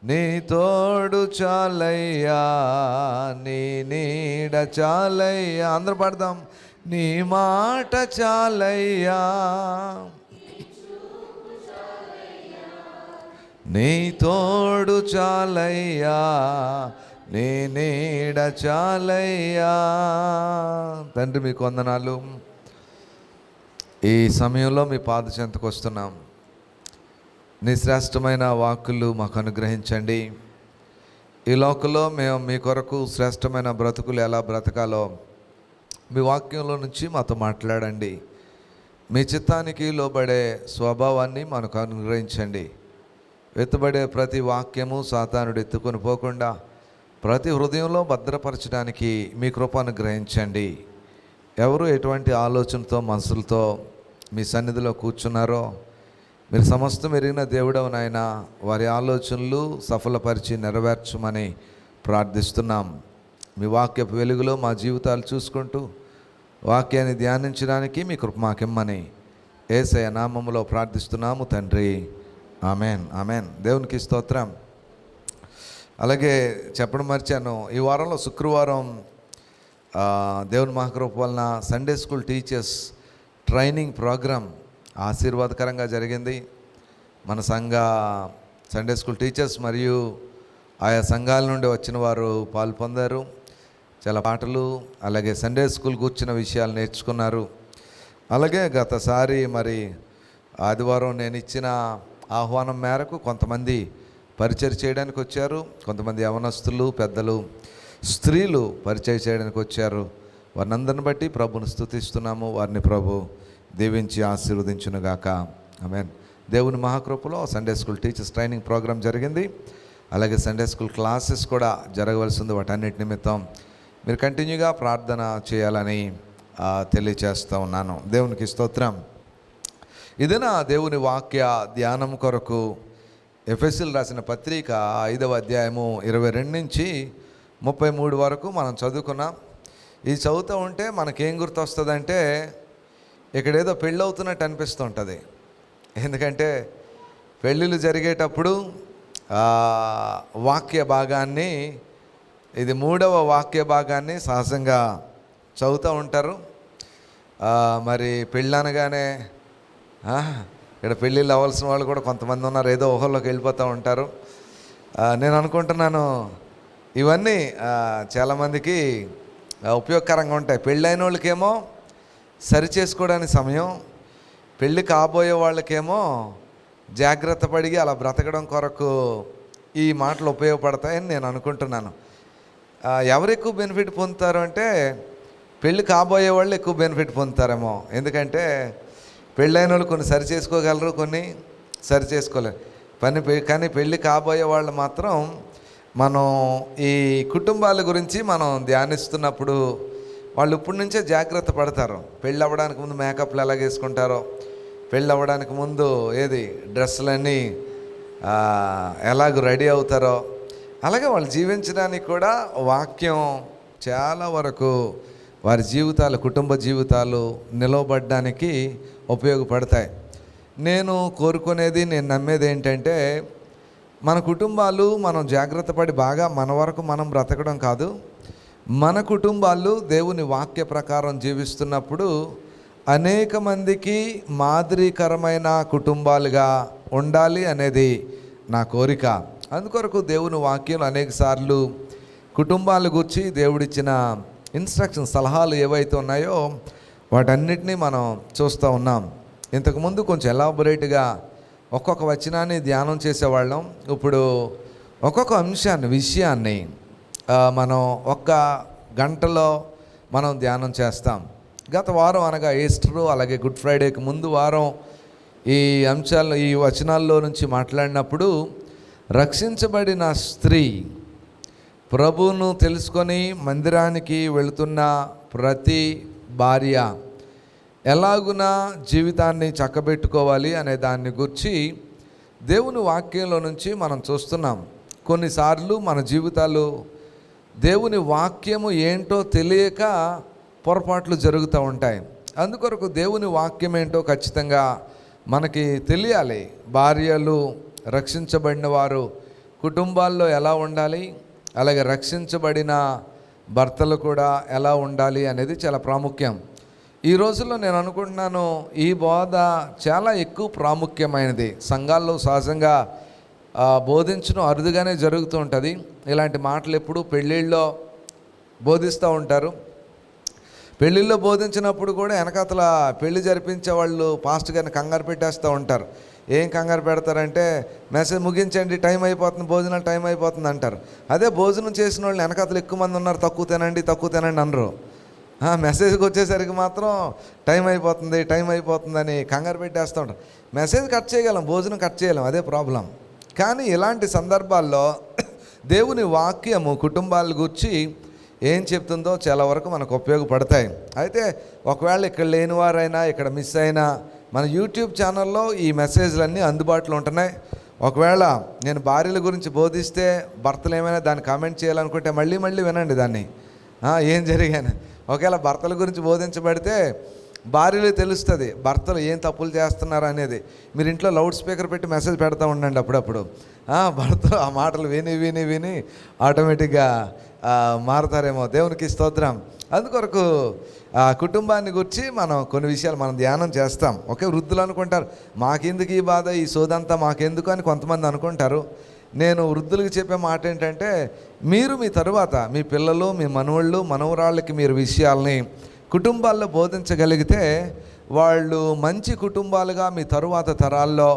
నీ తోడు చాలయ్యా, నీ నీడ చాలయ్యా. అందరూ పాడదాం. నీ మాట చాలయ్యా, నీ తోడు చాలయ్యా, నీ నీడ చాలయ్యా. తండ్రి మీకు వందనాలు. ఈ సమయంలో మీ పాద చెంతకు వస్తున్నాం. నీ శ్రేష్టమైన వాక్కులు మాకు అనుగ్రహించండి. ఈ లోకంలో మేము మీ కొరకు శ్రేష్టమైన బ్రతుకులు ఎలా బ్రతకాలో మీ వాక్యంలో నుంచి మాతో మాట్లాడండి. మీ చిత్తానికి లోబడే స్వభావాన్ని మనకు అనుగ్రహించండి. ఎత్తుబడే ప్రతి వాక్యము సాతానుడు ఎత్తుకొని పోకుండా ప్రతి హృదయంలో భద్రపరచడానికి మీ కృప అనుగ్రహించండి. ఎవరు ఎటువంటి ఆలోచనతో మనసులతో మీ సన్నిధిలో కూర్చున్నారో మీరు సమస్తం ఎరిగిన దేవుడవు నాయన, వారి ఆలోచనలు సఫలపరిచి నెరవేర్చమని ప్రార్థిస్తున్నాం. మీ వాక్యపు వెలుగులో మా జీవితాలు చూసుకుంటూ వాక్యాన్ని ధ్యానించడానికి మీ కృప మాకిమ్మని యేసయ్య నామములో ప్రార్థిస్తున్నాము తండ్రి. Amen, amen. దేవునికి స్తోత్రం. అలాగే చెప్పడం మర్చాను, ఈ వారంలో శుక్రవారం దేవుని మహాకృప వలన Sunday school teachers training program ఆశీర్వాదకరంగా జరిగింది. మన సంఘ సండే స్కూల్ టీచర్స్ మరియు ఆయా సంఘాల నుండి వచ్చిన వారు పాల్పొందారు. చాలా పాటలు అలాగే సండే స్కూల్ కూర్చున్న విషయాలు నేర్చుకున్నారు. అలాగే గతసారి మరి ఆదివారం నేను ఇచ్చిన ఆహ్వానం మేరకు కొంతమంది పరిచయం చేయడానికి వచ్చారు. కొంతమంది యవనస్తులు, పెద్దలు, స్త్రీలు పరిచయం చేయడానికి వచ్చారు. వారిని అందరిని బట్టి ప్రభుని స్తుతిస్తున్నాము. వారిని ప్రభు దీవించి ఆశీర్వదించునుగాక. ఆమేన్. దేవుని మహాకృపలో Sunday school teachers training programme జరిగింది. అలాగే సండే స్కూల్ క్లాసెస్ కూడా జరగవలసింది. వాటన్నిటి నిమిత్తం మీరు కంటిన్యూగా ప్రార్థన చేయాలని తెలియచేస్తూ ఉన్నాను. దేవునికి స్తోత్రం. ఇదేనా దేవుని వాక్య ధ్యానం కొరకు ఎఫెసీయులకు రాసిన పత్రిక 5వ అధ్యాయము 22 నుంచి 33 వరకు మనం చదువుకున్నాం. ఇది చదువుతూ ఉంటే మనకేం గుర్తొస్తుందంటే ఇక్కడ ఏదో పెళ్ళి అవుతున్నట్టు అనిపిస్తూ ఉంటుంది. ఎందుకంటే పెళ్ళిళ్ళు జరిగేటప్పుడు వాక్య భాగాన్ని, ఇది 3వ వాక్య భాగాన్ని సహజంగా చదువుతూ ఉంటారు. మరి పెళ్ళి అనగానే ఇక్కడ పెళ్ళిళ్ళు అవ్వాల్సిన వాళ్ళు కూడా కొంతమంది ఉన్నారు, ఏదో ఊహల్లోకి వెళ్ళిపోతూ ఉంటారు. నేను అనుకుంటున్నాను ఇవన్నీ చాలామందికి ఉపయోగకరంగా ఉంటాయి. పెళ్ళైన వాళ్ళకేమో సరి చేసుకోవడానికి సమయం, పెళ్ళి కాబోయే వాళ్ళకేమో జాగ్రత్త పడి అలా బ్రతకడం కొరకు ఈ మాటలు ఉపయోగపడతాయని నేను అనుకుంటున్నాను. ఎవరు ఎక్కువ బెనిఫిట్ పొందుతారు అంటే పెళ్ళి కాబోయే వాళ్ళు ఎక్కువ బెనిఫిట్ పొందుతారేమో. ఎందుకంటే పెళ్ళైన వాళ్ళు కొన్ని సరి చేసుకోగలరు, కొన్ని సరి చేసుకోలేరు. కానీ పెళ్ళి కాబోయే వాళ్ళు మాత్రం మనం ఈ కుటుంబాల గురించి మనం ధ్యానిస్తున్నప్పుడు వాళ్ళు ఇప్పటి నుంచే జాగ్రత్త పడతారు. పెళ్ళి అవ్వడానికి ముందు మేకప్లు ఎలాగ వేసుకుంటారో, పెళ్ళి అవ్వడానికి ముందు డ్రెస్సులన్నీ ఎలాగ రెడీ అవుతారో, అలాగే వాళ్ళు జీవించడానికి కూడా వాక్యం చాలా వరకు వారి జీవితాలు, కుటుంబ జీవితాలు నిలవబడడానికి ఉపయోగపడతాయి. నేను కోరుకునేది, నేను నమ్మేది ఏంటంటే మన కుటుంబాలు మనం జాగ్రత్త పడి బాగా మన వరకు మనం బ్రతకడం కాదు, మన కుటుంబాలు దేవుని వాక్య ప్రకారం జీవిస్తున్నప్పుడు అనేక మందికి మాదిరికరమైన కుటుంబాలుగా ఉండాలి అనేది నా కోరిక. అందుకొరకు దేవుని వాక్యం అనేకసార్లు కుటుంబాల గురించి దేవుడిచ్చిన ఇన్స్ట్రక్షన్స్, సలహాలు ఏవైతే ఉన్నాయో వాటన్నిటినీ మనం చూస్తూ ఉన్నాం. ఇంతకుముందు కొంచెం ఎలాబొరేట్గా ఒక్కొక్క వచనాన్ని ధ్యానం చేసేవాళ్ళం. ఇప్పుడు ఒక్కొక్క విషయాన్ని మనం ఒక్క గంటలో మనం ధ్యానం చేస్తాం. గత వారం అనగా ఈస్టరు, అలాగే గుడ్ ఫ్రైడేకి ముందు వారం ఈ అంశాలు, ఈ వచనాల్లో నుంచి మాట్లాడినప్పుడు రక్షించబడిన స్త్రీ ప్రభువును తెలుసుకొని మందిరానికి వెళుతున్న ప్రతి భార్య ఎలాగున జీవితాన్ని చక్కబెట్టుకోవాలి అనే దాన్ని గురించి దేవుని వాక్యంలో నుంచి మనం చూస్తున్నాం. కొన్నిసార్లు మన జీవితాలు దేవుని వాక్యము ఏంటో తెలియక పొరపాట్లు జరుగుతూ ఉంటాయి. అందుకొరకు దేవుని వాక్యం ఏంటో ఖచ్చితంగా మనకి తెలియాలి. భార్యలు, రక్షించబడిన వారు కుటుంబాల్లో ఎలా ఉండాలి, అలాగే రక్షించబడిన భర్తలు కూడా ఎలా ఉండాలి అనేది చాలా ప్రాముఖ్యం. ఈ రోజుల్లో నేను అనుకుంటున్నాను ఈ బోధ చాలా ఎక్కువ ప్రాముఖ్యమైనది. సంఘాల్లో సహజంగా బోధించడం అరుదుగానే జరుగుతూ ఉంటుంది. ఇలాంటి మాటలు ఎప్పుడు పెళ్ళిళ్ళలో బోధిస్తూ ఉంటారు. పెళ్ళిళ్ళలో బోధించినప్పుడు కూడా వెనకాతల పెళ్లి జరిపించే వాళ్ళు పాస్ట్ గారిని కంగారు పెట్టేస్తూ ఉంటారు. ఏం కంగారు పెడతారంటే మెసేజ్ ముగించండి, టైం అయిపోతుంది, భోజనాలు టైం అయిపోతుంది అంటారు. అదే భోజనం చేసిన వాళ్ళు వెనకాతలు ఎక్కువ మంది ఉన్నారు, తక్కువ తినండి అనరు. మెసేజ్కి వచ్చేసరికి మాత్రం టైం అయిపోతుందని కంగారు పెట్టేస్తూ ఉంటారు. మెసేజ్ కట్ చేయగలం, భోజనం కట్ చేయలేం, అదే ప్రాబ్లం. కానీ ఇలాంటి సందర్భాల్లో దేవుని వాక్యము కుటుంబాల గురించి ఏం చెప్తుందో చాలా వరకు మనకు ఉపయోగపడతాయి. అయితే ఒకవేళ ఇక్కడ లేని వారైనా, ఇక్కడ మిస్ అయినా మన యూట్యూబ్ ఛానల్లో ఈ మెసేజ్లన్నీ అందుబాటులో ఉంటున్నాయి. ఒకవేళ నేను భార్యల గురించి బోధిస్తే భర్తలు ఏమైనా దాన్ని కామెంట్ చేయాలనుకుంటే మళ్ళీ వినండి దాన్ని, ఏం జరిగాను. ఒకవేళ భర్తల గురించి బోధించబడితే భార్యలు తెలుస్తుంది భర్తలు ఏం తప్పులు చేస్తున్నారు అనేది. మీరు ఇంట్లో లౌడ్ స్పీకర్ పెట్టి మెసేజ్ పెడతా ఉండండి అప్పుడప్పుడు. భర్తలు ఆ మాటలు విని ఆటోమేటిక్గా మారుతారేమో. దేవునికి స్తోత్రం. అందుకొరకు కుటుంబాన్ని గురించి మనం కొన్ని విషయాలు మనం ధ్యానం చేస్తాం. ఒకే వృద్ధులు అనుకుంటారు మాకెందుకు ఈ బాధ, ఈ సోదంతా మాకెందుకు అని కొంతమంది అనుకుంటారు. నేను వృద్ధులకు చెప్పే మాట ఏంటంటే, మీరు మీ తరువాత మీ పిల్లలు, మీ మనవళ్ళు, మనవరాళ్ళకి మీరు విషయాల్ని కుటుంబాల్లో బోధించగలిగితే వాళ్ళు మంచి కుటుంబాలుగా మీ తరువాత తరాల్లో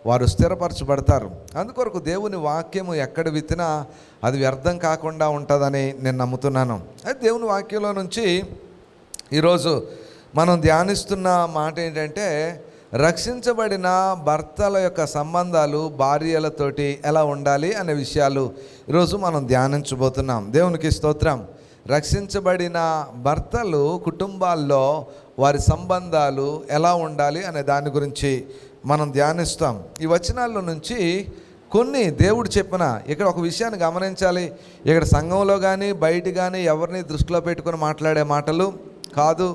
వారు స్థిరపరచబడతారు. అందుకొరకు దేవుని వాక్యము ఎక్కడ విత్తినా అది వ్యర్థం కాకుండా ఉంటుందని నేను నమ్ముతున్నాను. అయితే దేవుని వాక్యంలో నుంచి ఈరోజు మనం ధ్యానిస్తున్న మాట ఏంటంటే, రక్షించబడిన భర్తల యొక్క సంబంధాలు భార్యలతోటి ఎలా ఉండాలి అనే విషయాలు ఈరోజు మనం ధ్యానించబోతున్నాం. దేవునికి స్తోత్రం. రక్షించబడిన భర్తలు కుటుంబాల్లో వారి సంబంధాలు ఎలా ఉండాలి అనే దాని గురించి మనం ధ్యానిస్తాం. ఈ వచనాల్లో నుంచి కొన్ని దేవుడు చెప్పిన, ఇక్కడ ఒక విషయాన్ని గమనించాలి. ఇక్కడ సంఘంలో కానీ బయట కానీ ఎవరిని దృష్టిలో పెట్టుకొని మాట్లాడే మాటలు కాదు.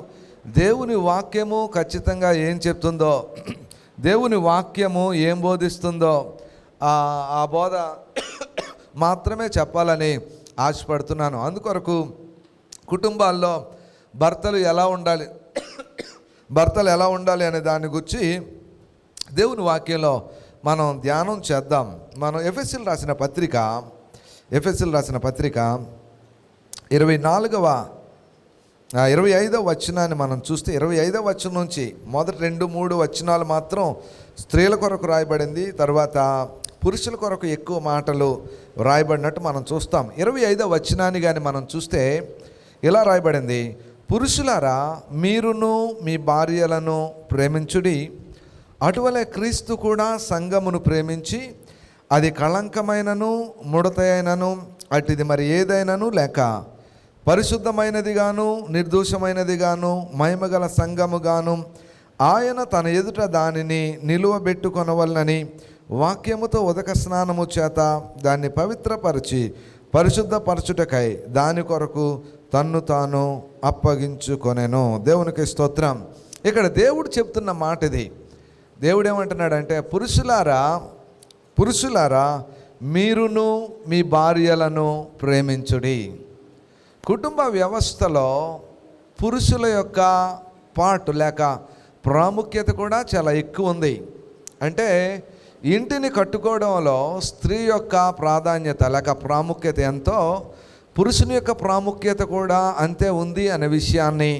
దేవుని వాక్యము ఖచ్చితంగా ఏం చెప్తుందో, దేవుని వాక్యము ఏం బోధిస్తుందో ఆ బోధ మాత్రమే చెప్పాలని ఆశపడుతున్నాను. అందుకొరకు కుటుంబాల్లో భర్తలు ఎలా ఉండాలి అనే దాని గురించి దేవుని వాక్యంలో మనం ధ్యానం చేద్దాం. మనం ఎఫెసీయులకు రాసిన పత్రిక 25వ వచనాన్ని మనం చూస్తే, 25వ వచనం నుంచి మొదటి 2-3 వచనాలు మాత్రం స్త్రీల కొరకు రాయబడింది, తర్వాత పురుషుల కొరకు ఎక్కువ మాటలు రాయబడినట్టు మనం చూస్తాం. 25వ వచనాన్ని కానీ మనం చూస్తే ఇలా రాయబడింది, పురుషులారా మీరును మీ భార్యలను ప్రేమించుడి, అటువలే క్రీస్తు కూడా సంఘమును ప్రేమించి అది కళంకమైనను ముడతైనను అటుది మరి ఏదైనను లేక పరిశుద్ధమైనదిగాను నిర్దోషమైనదిగాను మహిమగల సంఘముగాను ఆయన తన ఎదుట దానిని నిలువబెట్టుకొనవలనని వాక్యముతో ఉదక స్నానము చేత దాన్ని పవిత్రపరిచి పరిశుద్ధపరచుటకై దాని కొరకు తన్ను తాను అప్పగించుకొనెను. దేవునికి స్తోత్రం. ఇక్కడ దేవుడు చెప్తున్న మాట ఇది. దేవుడు ఏమంటున్నాడంటే, పురుషులారా మీరును మీ భార్యలను ప్రేమించుడి. కుటుంబ వ్యవస్థలో పురుషుల యొక్క పాటు లేక ప్రాముఖ్యత కూడా చాలా ఎక్కువ ఉంది. అంటే ఇంటిని కట్టుకోవడంలో స్త్రీ యొక్క ప్రాధాన్యత లేక ప్రాముఖ్యత ఎంతో, పురుషుని యొక్క ప్రాముఖ్యత కూడా అంతే ఉంది అనే విషయాన్ని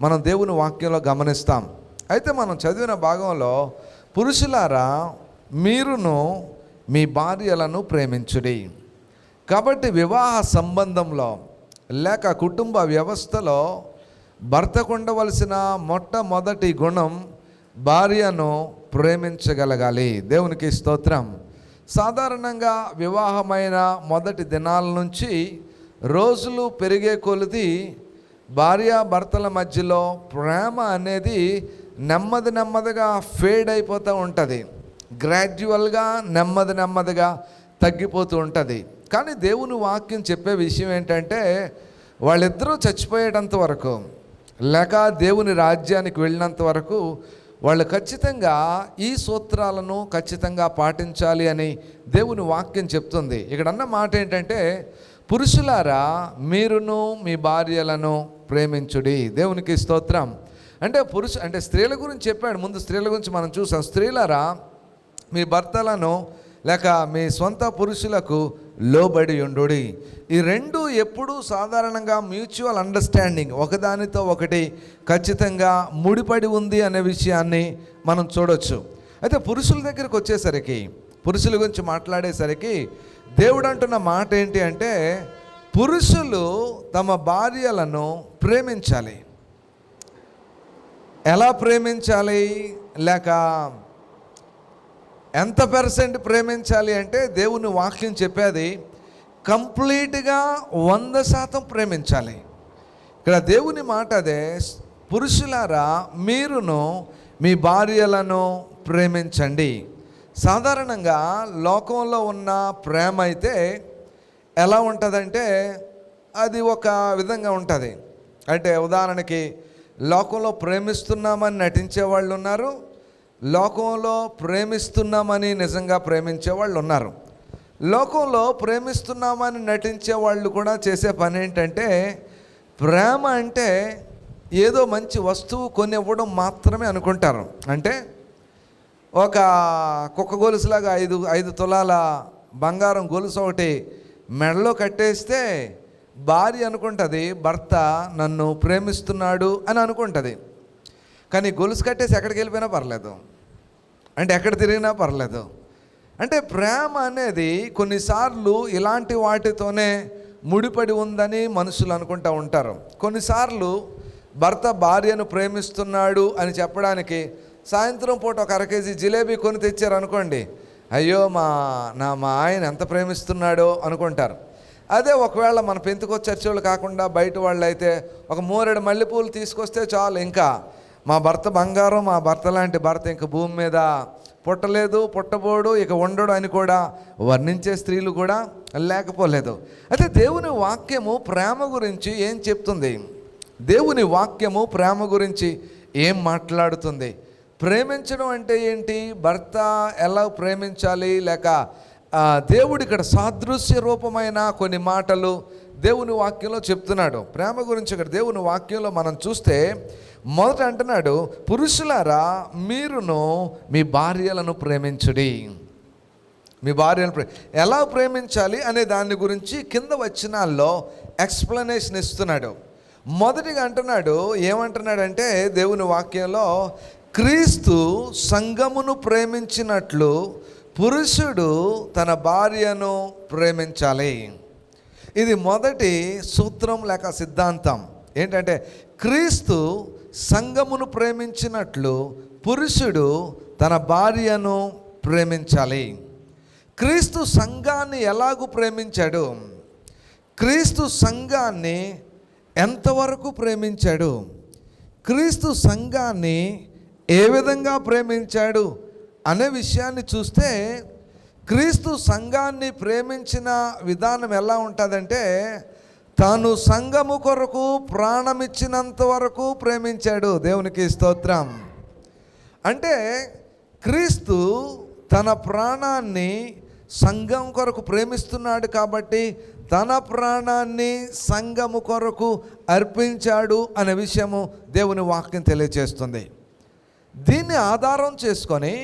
మనం దేవుని వాక్యంలో గమనిస్తాం. అయితే మనం చదివిన భాగంలో పురుషులారా మీరును మీ భార్యలను ప్రేమించుడి. కాబట్టి వివాహ సంబంధంలో లేక కుటుంబ వ్యవస్థలో భర్తకు ఉండవలసిన మొట్టమొదటి గుణం భార్యను ప్రేమించగలగాలి. దేవునికి స్తోత్రం. సాధారణంగా వివాహమైన మొదటి దినాల నుంచి రోజులు పెరిగే కొలది భార్యాభర్తల మధ్యలో ప్రేమ అనేది నెమ్మదిగా ఫేడ్ అయిపోతూ ఉంటుంది. గ్రాడ్యువల్గా నెమ్మదిగా తగ్గిపోతూ ఉంటుంది. కానీ దేవుని వాక్యం చెప్పే విషయం ఏంటంటే, వాళ్ళిద్దరూ చచ్చిపోయేటంత వరకు లేక దేవుని రాజ్యానికి వెళ్ళినంత వరకు వాళ్ళు ఖచ్చితంగా ఈ సూత్రాలను ఖచ్చితంగా పాటించాలి అని దేవుని వాక్యం చెప్తుంది. ఇక్కడ అన్న మాట ఏంటంటే, పురుషులారా మీరును మీ భార్యలను ప్రేమించుడి. దేవునికి స్తోత్రం. అంటే స్త్రీల గురించి చెప్పాడు. ముందు స్త్రీల గురించి మనం చూసాం. స్త్రీలారా మీ భర్తలను లేక మీ సొంత పురుషులకు లోబడి ఉండుడి. ఈ రెండు ఎప్పుడూ సాధారణంగా మ్యూచువల్ అండర్స్టాండింగ్, ఒకదానితో ఒకటి ఖచ్చితంగా ముడిపడి ఉంది అనే విషయాన్ని మనం చూడొచ్చు. అయితే పురుషుల దగ్గరికి వచ్చేసరికి, పురుషుల గురించి మాట్లాడేసరికి దేవుడు అంటున్న మాట ఏంటి అంటే, పురుషులు తమ భార్యలను ప్రేమించాలి. ఎలా ప్రేమించాలి లేక ఎంత % ప్రేమించాలి అంటే, దేవుని వాక్యం చెప్పేది కంప్లీట్గా 100% ప్రేమించాలి. ఇక్కడ దేవుని మాట అదే, పురుషులారా మీరును మీ భార్యలను ప్రేమించండి. సాధారణంగా లోకంలో ఉన్న ప్రేమ అయితే ఎలా ఉంటుందంటే, అది ఒక విధంగా ఉంటుంది. అంటే ఉదాహరణకి లోకంలో ప్రేమిస్తున్నామని నటించే వాళ్ళు ఉన్నారు, లోకంలో ప్రేమిస్తున్నామని నిజంగా ప్రేమించే వాళ్ళు ఉన్నారు. లోకంలో ప్రేమిస్తున్నామని నటించే వాళ్ళు కూడా చేసే పని ఏంటంటే, ప్రేమ అంటే ఏదో మంచి వస్తువు కొనివ్వడం మాత్రమే అనుకుంటారు. అంటే ఒక కుక్క గొలుసులాగా 5 తులాల బంగారం గొలుసు ఒకటి మెడలో కట్టేస్తే భార్య అనుకుంటుంది భర్త నన్ను ప్రేమిస్తున్నాడు అని అనుకుంటుంది. కానీ గొలుసు కట్టేసి ఎక్కడికి వెళ్ళిపోయినా పర్లేదు, అంటే ఎక్కడ తిరిగినా పర్లేదు. అంటే ప్రేమ అనేది కొన్నిసార్లు ఇలాంటి వాటితోనే ముడిపడి ఉందని మనుషులు అనుకుంటూ ఉంటారు. కొన్నిసార్లు భర్త భార్యను ప్రేమిస్తున్నాడు అని చెప్పడానికి సాయంత్రం పూట ఒక 1 కేజీ జిలేబీ కొని తెచ్చారు అనుకోండి, అయ్యో మా ఆయన ఎంత ప్రేమిస్తున్నాడో అనుకుంటారు. అదే ఒకవేళ మన పెంతుకొచ్చి చర్చోళ్ళు కాకుండా బయట వాళ్ళు అయితే ఒక 3 మల్లెపూలు తీసుకొస్తే చాలు, ఇంకా మా భర్త బంగారం, మా భర్త లాంటి భర్త ఇంక భూమి మీద పుట్టలేదు, పుట్టబోడు, ఇక ఉండడు అని కూడా వర్ణించే స్త్రీలు కూడా లేకపోలేదు. అయితే దేవుని వాక్యము ప్రేమ గురించి ఏం చెప్తుంది? దేవుని వాక్యము ప్రేమ గురించి ఏం మాట్లాడుతుంది? ప్రేమించడం అంటే ఏంటి? భర్త ఎలా ప్రేమించాలి? లేక దేవుడు ఇక్కడ సాదృశ్య రూపమైన కొన్ని మాటలు దేవుని వాక్యంలో చెప్తున్నాడు. ప్రేమ గురించి ఇక్కడ దేవుని వాక్యంలో మనం చూస్తే మొదట అంటున్నాడు, పురుషులారా మీరును మీ భార్యలను ప్రేమించుడి. మీ భార్యను ఎలా ప్రేమించాలి అనే దాని గురించి కింద వచనాల్లో ఎక్స్ప్లెనేషన్ ఇస్తున్నాడు. మొదటిగా అంటున్నాడు, ఏమంటున్నాడంటే దేవుని వాక్యంలో, క్రీస్తు సంఘమును ప్రేమించినట్లు పురుషుడు తన భార్యను ప్రేమించాలి. ఇది మొదటి సూత్రం లేక సిద్ధాంతం. ఏంటంటే క్రీస్తు సంఘమును ప్రేమించినట్లు పురుషుడు తన భార్యను ప్రేమించాలి. క్రీస్తు సంఘాన్ని ఎలాగూ ప్రేమించాడు? క్రీస్తు సంఘాన్ని ఎంతవరకు ప్రేమించాడు? క్రీస్తు సంఘాన్ని ఏ విధంగా ప్రేమించాడు అనే విషయాన్ని చూస్తే, క్రీస్తు సంఘాన్ని ప్రేమించిన విధానం ఎలా ఉంటుందంటే, తాను సంఘము కొరకు ప్రాణమిచ్చినంత వరకు ప్రేమించాడు. దేవునికి స్తోత్రం. అంటే క్రీస్తు తన ప్రాణాన్ని సంఘం కొరకు ప్రేమిస్తున్నాడు కాబట్టి తన ప్రాణాన్ని సంఘము కొరకు అర్పించాడు అనే విషయము దేవుని వాక్యం తెలియజేస్తుంది. దీన్ని ఆధారం చేసుకొని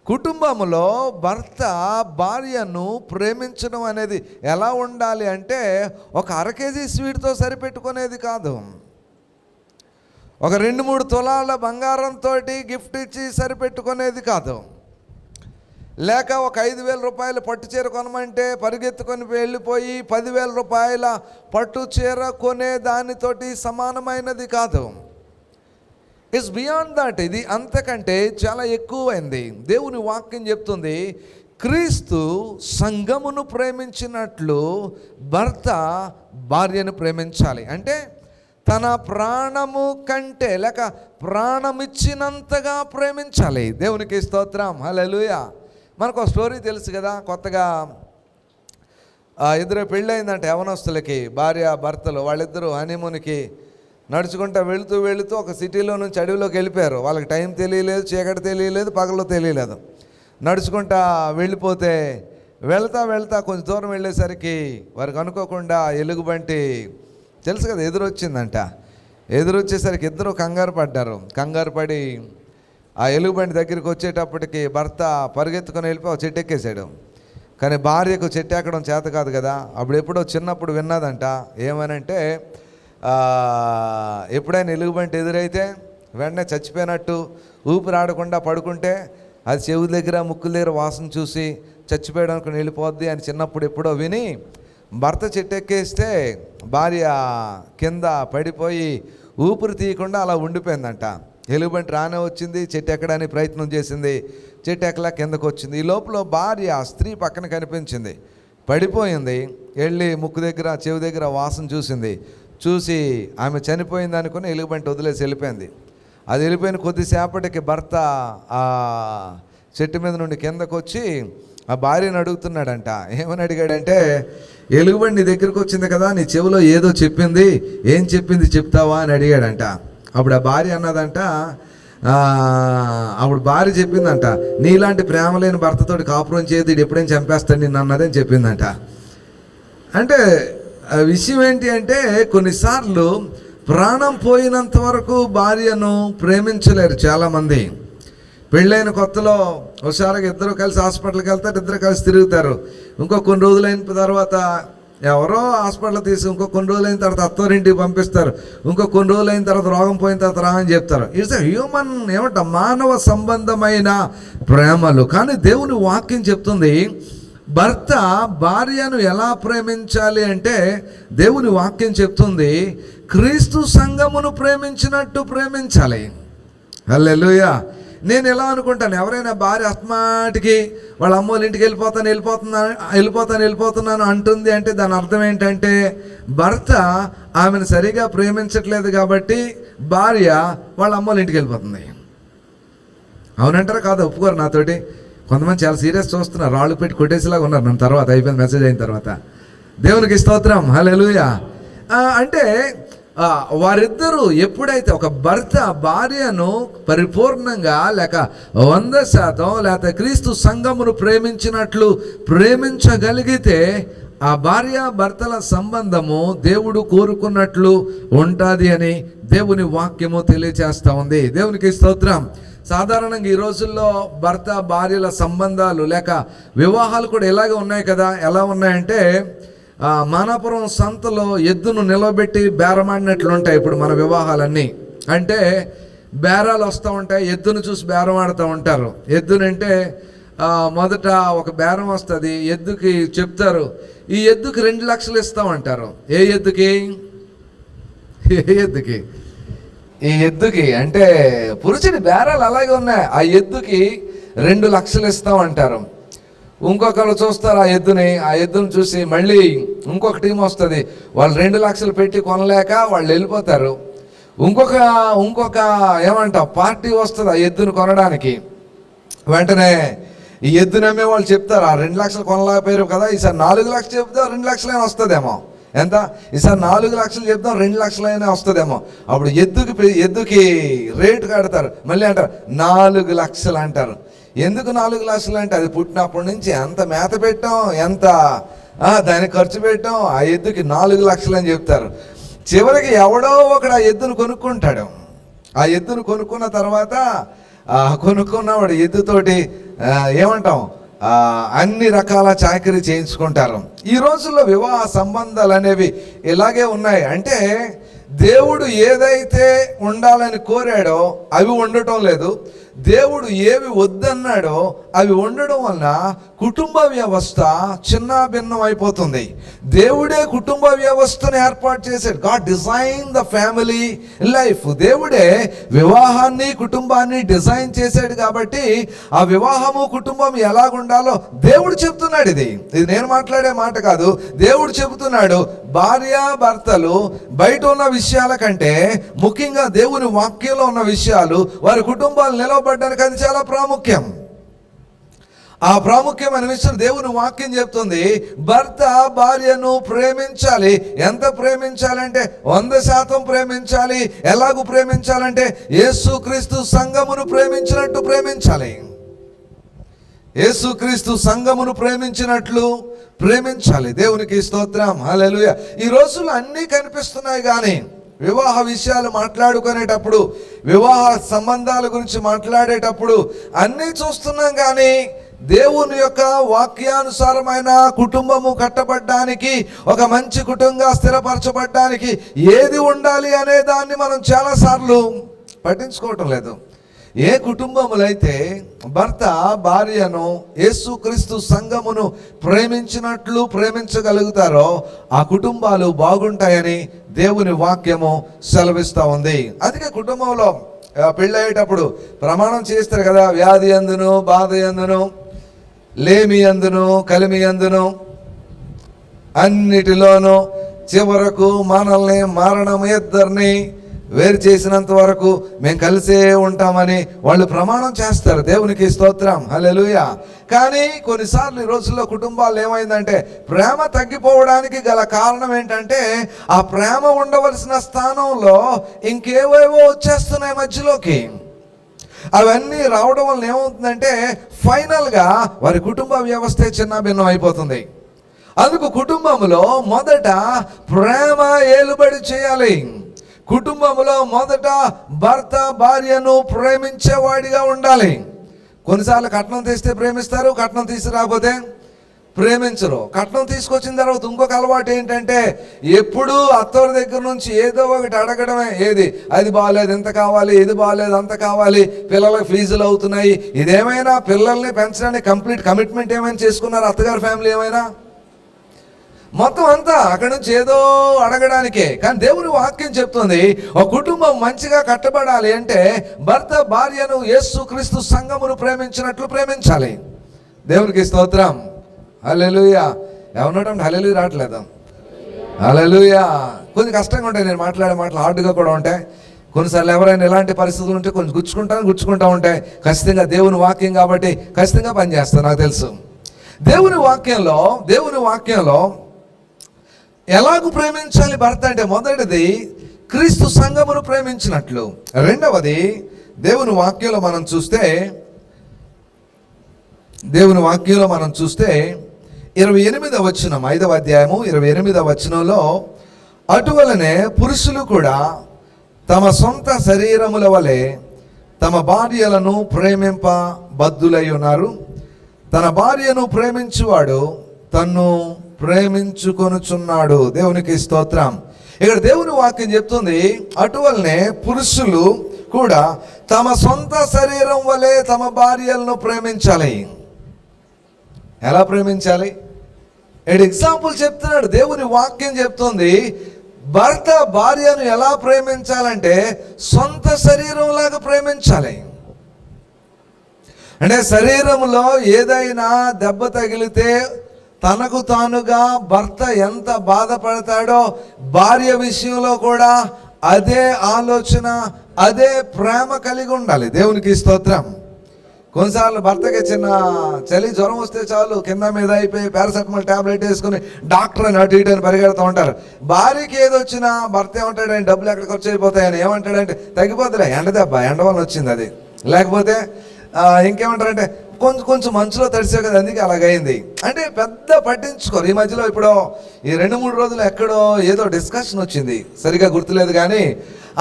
కుటుంబంలో భర్త భార్యను ప్రేమించడం అనేది ఎలా ఉండాలి అంటే, ఒక 1 కేజీ స్వీట్తో సరిపెట్టుకునేది కాదు, ఒక 2-3 తులాల బంగారంతో గిఫ్ట్ ఇచ్చి సరిపెట్టుకునేది కాదు, లేక ఒక 5,000 రూపాయల పట్టు చీర కొనమంటే పరిగెత్తుకొని వెళ్ళిపోయి 10,000 రూపాయల పట్టు చీర కొనే దానితోటి సమానమైనది కాదు. It's beyond that. ఇది అంతకంటే చాలా ఎక్కువైంది. దేవుని వాక్యం చెప్తుంది, క్రీస్తు సంఘమును ప్రేమించినట్లు భర్త భార్యను ప్రేమించాలి. అంటే తన ప్రాణము కంటే లేక ప్రాణమిచ్చినంతగా ప్రేమించాలి. దేవునికి స్తోత్రం, హల్లెలూయా. మనకు ఒక స్టోరీ తెలుసు కదా, కొత్తగా 2 పెళ్ళయిందంట యవనస్తులకి, భార్య భర్తలు. వాళ్ళిద్దరూ హనీమూన్కి నడుచుకుంటూ వెళుతూ ఒక సిటీలో నుంచి అడవిలోకి వెళ్ళిపోయారు. వాళ్ళకి టైం తెలియలేదు, చీకటి తెలియలేదు, పగలు తెలియలేదు. నడుచుకుంటా వెళ్ళిపోతే వెళ్తా కొంచెం దూరం వెళ్ళేసరికి వారికి అనుకోకుండా ఎలుగుబంటి తెలుసు కదా ఎదురొచ్చిందంట. ఎదురొచ్చేసరికి ఇద్దరు కంగారు పడి ఆ ఎలుగుబంటి దగ్గరికి వచ్చేటప్పటికి భర్త పరిగెత్తుకొని వెళ్ళిపోయి ఒక చెట్టు ఎక్కేసాడు. కానీ భార్యకు చెట్టు ఎక్కడం చేత కాదు కదా. అప్పుడు ఎప్పుడో చిన్నప్పుడు విన్నదంట, ఏమనంటే ఎప్పుడైనా ఎలుగుబంటి ఎదురైతే వెంటనే చచ్చిపోయినట్టు ఊపిరాడకుండా పడుకుంటే అది చెవు దగ్గర ముక్కుల దగ్గర వాసన చూసి చచ్చిపోయడానికి వెళ్ళిపోద్ది అని చిన్నప్పుడు ఎప్పుడో విని భర్త చెట్టు ఎక్కేస్తే భార్య కింద పడిపోయి ఊపిరి తీయకుండా అలా ఉండిపోయిందంట. ఎలుగుబంటి రానే వచ్చింది, చెట్టు ఎక్కడానికి ప్రయత్నం చేసింది, చెట్టు ఎక్కలా కిందకు వచ్చింది. ఈ లోపల భార్య స్త్రీ పక్కన కనిపించింది, పడిపోయింది. వెళ్ళి ముక్కు దగ్గర చెవి దగ్గర వాసన చూసి ఆమె చనిపోయింది అనుకుని ఎలుగుబంటి వదిలేసి వెళ్ళిపోయింది. అది వెళ్ళిపోయిన కొద్దిసేపటికి భర్త ఆ చెట్టు మీద నుండి కిందకు వచ్చి ఆ భార్యను అడుగుతున్నాడంట. ఏమని అడిగాడంటే, ఎలుగుబంటి నీ దగ్గరికి వచ్చింది కదా, నీ చెవిలో ఏదో చెప్పింది, ఏం చెప్పింది చెప్తావా అని అడిగాడంట. అప్పుడు ఆ భార్య అన్నదంట, అప్పుడు భార్య చెప్పిందంట, నీలాంటి ప్రేమ లేని భర్తతోటి కాపురం చేయదు, ఇది ఎప్పుడైనా చంపేస్తాడు నిన్ను అన్నదని చెప్పిందంట. అంటే విషయం ఏంటి అంటే, కొన్నిసార్లు ప్రాణం పోయినంత వరకు భార్యను ప్రేమించలేరు చాలామంది. పెళ్ళైన కొత్తలో హుషారుగా ఇద్దరు కలిసి హాస్పిటల్కి వెళ్తారు, ఇద్దరు కలిసి తిరుగుతారు. ఇంకో కొన్ని రోజులైన తర్వాత ఎవరో హాస్పిటల్ తీసి ఇంకో కొన్ని రోజులైన తర్వాత అత్తవారింటికి పంపిస్తారు. ఇంకో కొన్ని రోజులైన తర్వాత రోగం పోయిన తర్వాత రా అని చెప్తారు. ఇట్స్ హ్యూమన్ మానవ సంబంధమైన ప్రేమలు. కానీ దేవుని వాక్యం చెప్తుంది భర్త భార్యను ఎలా ప్రేమించాలి అంటే, దేవుని వాక్యం చెప్తుంది క్రీస్తు సంఘమును ప్రేమించినట్టు ప్రేమించాలి. హల్లెలూయా. నేను ఎలా అనుకుంటాను, ఎవరైనా భార్య అస్మాటికి వాళ్ళ అమ్మోళ్ళ ఇంటికి వెళ్ళిపోతున్నాను అంటుంది అంటే దాని అర్థం ఏంటంటే భర్త ఆమెను సరిగా ప్రేమించట్లేదు కాబట్టి భార్య వాళ్ళ అమ్మోళ్ళ ఇంటికి వెళ్ళిపోతుంది. అవునంటారా కాదా? ఒప్పుకోరు నాతోటి. కొంతమంది చాలా సీరియస్ చూస్తున్నారు, రాళ్ళు పెట్టి కొట్టేసేలాగా ఉన్నారు నన్ను తర్వాత అయిపోయింది మెసేజ్ అయిన తర్వాత. దేవునికి స్తోత్రం, హల్లెలూయా. అంటే వారిద్దరూ ఎప్పుడైతే ఒక భర్త భార్యను పరిపూర్ణంగా లేక 100% లేక క్రీస్తు సంఘమును ప్రేమించినట్లు ప్రేమించగలిగితే ఆ భార్య భర్తల సంబంధము దేవుడు కోరుకున్నట్లు ఉంటుంది అని దేవుని వాక్యము తెలియజేస్తూ ఉంది. దేవునికి స్తోత్రం. సాధారణంగా ఈ రోజుల్లో భర్త భార్యల సంబంధాలు లేక వివాహాలు కూడా ఇలాగే ఉన్నాయి కదా. ఎలా ఉన్నాయంటే మానాపురం సంతలో ఎద్దును నిలబెట్టి బేరమాడినట్లు ఉంటాయి ఇప్పుడు మన వివాహాలన్నీ. అంటే బేరాలు వస్తూ ఉంటాయి, ఎద్దును చూసి బేరం ఆడుతూ ఉంటారు. ఎద్దునంటే మొదట ఒక బేరం వస్తుంది, ఎద్దుకి చెప్తారు ఈ ఎద్దుకి 2 లక్షలు ఇస్తామంటారు. ఏ ఎద్దుకి? ఈ ఎద్దుకి అంటే పురుషుడి బేరాలు అలాగే ఉన్నాయి. ఆ ఎద్దుకి 2 లక్షలు ఇస్తామంటారు. ఇంకొకరు చూస్తారు ఆ ఎద్దును చూసి మళ్ళీ ఇంకొక టీం వస్తుంది, వాళ్ళు 2 లక్షలు పెట్టి కొనలేక వాళ్ళు వెళ్ళిపోతారు. ఇంకొక పార్టీ వస్తుంది ఆ ఎద్దును కొనడానికి. వెంటనే ఈ ఎద్దును అమ్మే వాళ్ళు చెప్తారు ఆ 2 లక్షలు కొనలేకపోయారు కదా, ఈసారి 4 లక్షలు చెప్తాం 2 లక్షలైనా వస్తుందేమో. ఎంత? ఈసారి 4 లక్షలు చెప్తాం 2 లక్షలైనా వస్తుందేమో. అప్పుడు ఎద్దుకి రేటు కడతారు, మళ్ళీ అంటారు 4 లక్షలు అంటారు. ఎందుకు 4 లక్షలు అంటే అది పుట్టినప్పటి నుంచి ఎంత మేత పెట్టాం, ఎంత దానికి ఖర్చు పెట్టాం, ఆ ఎద్దుకి 4 లక్షలు అని చెప్తారు. చివరికి ఎవడో ఒకడు ఆ ఎద్దును కొనుక్కుంటాడు. ఆ ఎద్దును కొనుక్కున్న తర్వాత కొనుక్కున్నవాడు ఎద్దుతోటి అన్ని రకాల చాకరీ చేయించుకుంటారు. ఈ రోజుల్లో వివాహ సంబంధాలు అనేవి ఇలాగే ఉన్నాయి. అంటే దేవుడు ఏదైతే ఉండాలని కోరాడో అవి ఉండటం లేదు, దేవుడు ఏవి వద్దన్నాడో అవి ఉండడం వలన కుటుంబ వ్యవస్థ చిన్నాభిన్నం అయిపోతుంది. దేవుడే కుటుంబ వ్యవస్థను ఏర్పాటు చేశాడు. God design the family life. దేవుడే వివాహాన్ని కుటుంబాన్ని డిజైన్ చేశాడు కాబట్టి ఆ వివాహము కుటుంబం ఎలాగుండాలో దేవుడు చెప్తున్నాడు. ఇది నేను మాట్లాడే మాట కాదు, దేవుడు చెబుతున్నాడు. భార్య భర్తలు బయట ఉన్న విషయాల కంటే ముఖ్యంగా దేవుని వాక్యంలో ఉన్న విషయాలు వారి కుటుంబాలు నిలవబడ్డానికి అది చాలా ప్రాముఖ్యం. ఆ ప్రాముఖ్యమైన విషయం దేవుని వాక్యం చెప్తుంది. భర్త భార్యను ప్రేమించాలి. ఎంత ప్రేమించాలంటే 100% ప్రేమించాలి. ఎలాగూ ప్రేమించాలంటే యేసుక్రీస్తు సంఘమును ప్రేమించినట్టు ప్రేమించాలి. యేసుక్రీస్తు సంఘమును ప్రేమించినట్లు ప్రేమించాలి. దేవునికి స్తోత్రం, హల్లెలూయా. ఈ రోజుల్లో అన్నీ కనిపిస్తున్నాయి కానీ వివాహ విషయాలు మాట్లాడుకునేటప్పుడు, వివాహ సంబంధాల గురించి మాట్లాడేటప్పుడు అన్నీ చూస్తున్నాం కానీ దేవుని యొక్క వాక్యానుసారమైన కుటుంబము కట్టబడ్డానికి, ఒక మంచి కుటుంబంగా స్థిరపరచబడ్డానికి ఏది ఉండాలి అనే దాన్ని మనం చాలాసార్లు పట్టించుకోవటం లేదు. ఏ కుటుంబములైతే భర్త భార్యను యేసుక్రీస్తు సంఘమును ప్రేమించినట్లు ప్రేమించగలుగుతారో ఆ కుటుంబాలు బాగుంటాయని దేవుని వాక్యము సెలవిస్తూ ఉంది. అందుకే కుటుంబంలో పెళ్ళయ్యేటప్పుడు ప్రమాణం చేస్తారు కదా, వ్యాధి అందును బాధ అందును లేమి అందును కలిమి అందును అన్నిటిలోనూ చివరకు మనల్ని మరణం ఇద్దరిని వేరు చేసినంత వరకు మేము కలిసే ఉంటామని వాళ్ళు ప్రమాణం చేస్తారు. దేవునికి స్తోత్రం, హల్లెలూయా. కానీ కొన్నిసార్లు ఈ రోజుల్లో కుటుంబాలు ఏమైందంటే ప్రేమ తగ్గిపోవడానికి గల కారణం ఏంటంటే ఆ ప్రేమ ఉండవలసిన స్థానంలో ఇంకేవేవో వచ్చేస్తున్నాయి మధ్యలోకి. అవన్నీ రావడం వల్ల ఏమవుతుందంటే ఫైనల్గా వారి కుటుంబ వ్యవస్థే చిన్నాభిన్నం అయిపోతుంది. అందుకు కుటుంబంలో మొదట ప్రేమ ఏలుబడి చేయాలి. కుటుంబంలో మొదట భర్త భార్యను ప్రేమించేవాడిగా ఉండాలి. కొన్నిసార్లు కట్నం తెస్తే ప్రేమిస్తారు, కట్నం తీసుకురాకపోతే ప్రేమించరు. కట్నం తీసుకొచ్చిన తర్వాత ఇంకొక అలవాటు ఏంటంటే ఎప్పుడూ అత్తవారి దగ్గర నుంచి ఏదో ఒకటి అడగడమే. ఏది అది బాగాలేదు, ఎంత కావాలి, ఇది బాగాలేదు, అంత కావాలి, పిల్లలకు ఫీజులు అవుతున్నాయి. ఇదేమైనా పిల్లల్ని పెంచడానికి కంప్లీట్ కమిట్మెంట్ ఏమైనా చేసుకున్నారు అత్తగారి ఫ్యామిలీ ఏమైనా? మొత్తం అంతా అక్కడి నుంచి ఏదో అడగడానికే. కానీ దేవుని వాక్యం చెప్తుంది, ఒక కుటుంబం మంచిగా కట్టబడాలి అంటే భర్త భార్యను యేసుక్రీస్తు సంఘమును ప్రేమించినట్లు ప్రేమించాలి. దేవునికి స్తోత్రం. హల్లెలూయా. ఎవరినోటండి హల్లెలూయా రావట్లేదు. హల్లెలూయా. కొంచెం కష్టంగా ఉంటాయి, నేను మాట్లాడే మాటలు హార్డ్గా కూడా ఉంటాయి. కొన్నిసార్లు ఎవరైనా ఎలాంటి పరిస్థితులు ఉంటే కొంచెం గుచ్చుకుంటూ ఉంటాయి. ఖచ్చితంగా దేవుని వాక్యం కాబట్టి ఖచ్చితంగా పనిచేస్తాను, నాకు తెలుసు. దేవుని వాక్యంలో ఎలాగూ ప్రేమించాలి భర్త అంటే, మొదటిది క్రీస్తు సంఘమును ప్రేమించినట్లు. రెండవది దేవుని వాక్యంలో మనం చూస్తే 28వ వచనం, 5వ అధ్యాయము 28వ వచనంలో, అటువలనే పురుషులు కూడా తమ సొంత శరీరముల వలె తమ భార్యలను ప్రేమింప బద్ధులై ఉన్నారు. తన భార్యను ప్రేమించువాడు తన్ను ప్రేమించుకొనుచున్నాడు. దేవునికి స్తోత్రం. ఇక్కడ దేవుని వాక్యం చెప్తుంది, అటువలనే పురుషులు కూడా తమ సొంత శరీరం వలె తమ భార్యలను ప్రేమించాలి. ఎలా ప్రేమించాలి? ఎగ్జాంపుల్ చెప్తున్నాడు. దేవుని వాక్యం చెప్తుంది, భర్త భార్యను ఎలా ప్రేమించాలంటే సొంత శరీరంలాగా ప్రేమించాలి. అంటే శరీరంలో ఏదైనా దెబ్బ తగిలితే తనకు తానుగా భర్త ఎంత బాధపడతాడో భార్య విషయంలో కూడా అదే ఆలోచన, అదే ప్రేమ కలిగి ఉండాలి. దేవునికి స్తోత్రం. కొన్నిసార్లు భర్తకి చిన్న చలి జ్వరం వస్తే చాలు కింద మీద అయిపోయి పారాసెటమాల్ ట్యాబ్లెట్ వేసుకుని డాక్టర్ అని అటు ఇటు అని పరిగెడుతూ ఉంటారు. భార్యకి ఏదొచ్చినా భర్త ఏమంటాడంటే, డబ్బులు ఎక్కడ ఖర్చు అయిపోతాయని. ఏమంటాడంటే, తగ్గిపోతులే, ఎండ వల్ల వచ్చింది అది. లేకపోతే ఇంకేమంటారంటే, కొంచెం మంచులో తడిసే కదా, అందుకే అలాగైంది అంటే పెద్ద పట్టించుకోరు. ఈ మధ్యలో ఇప్పుడు ఈ 2-3 రోజులు ఎక్కడో ఏదో డిస్కషన్ వచ్చింది, సరిగా గుర్తులేదు. కానీ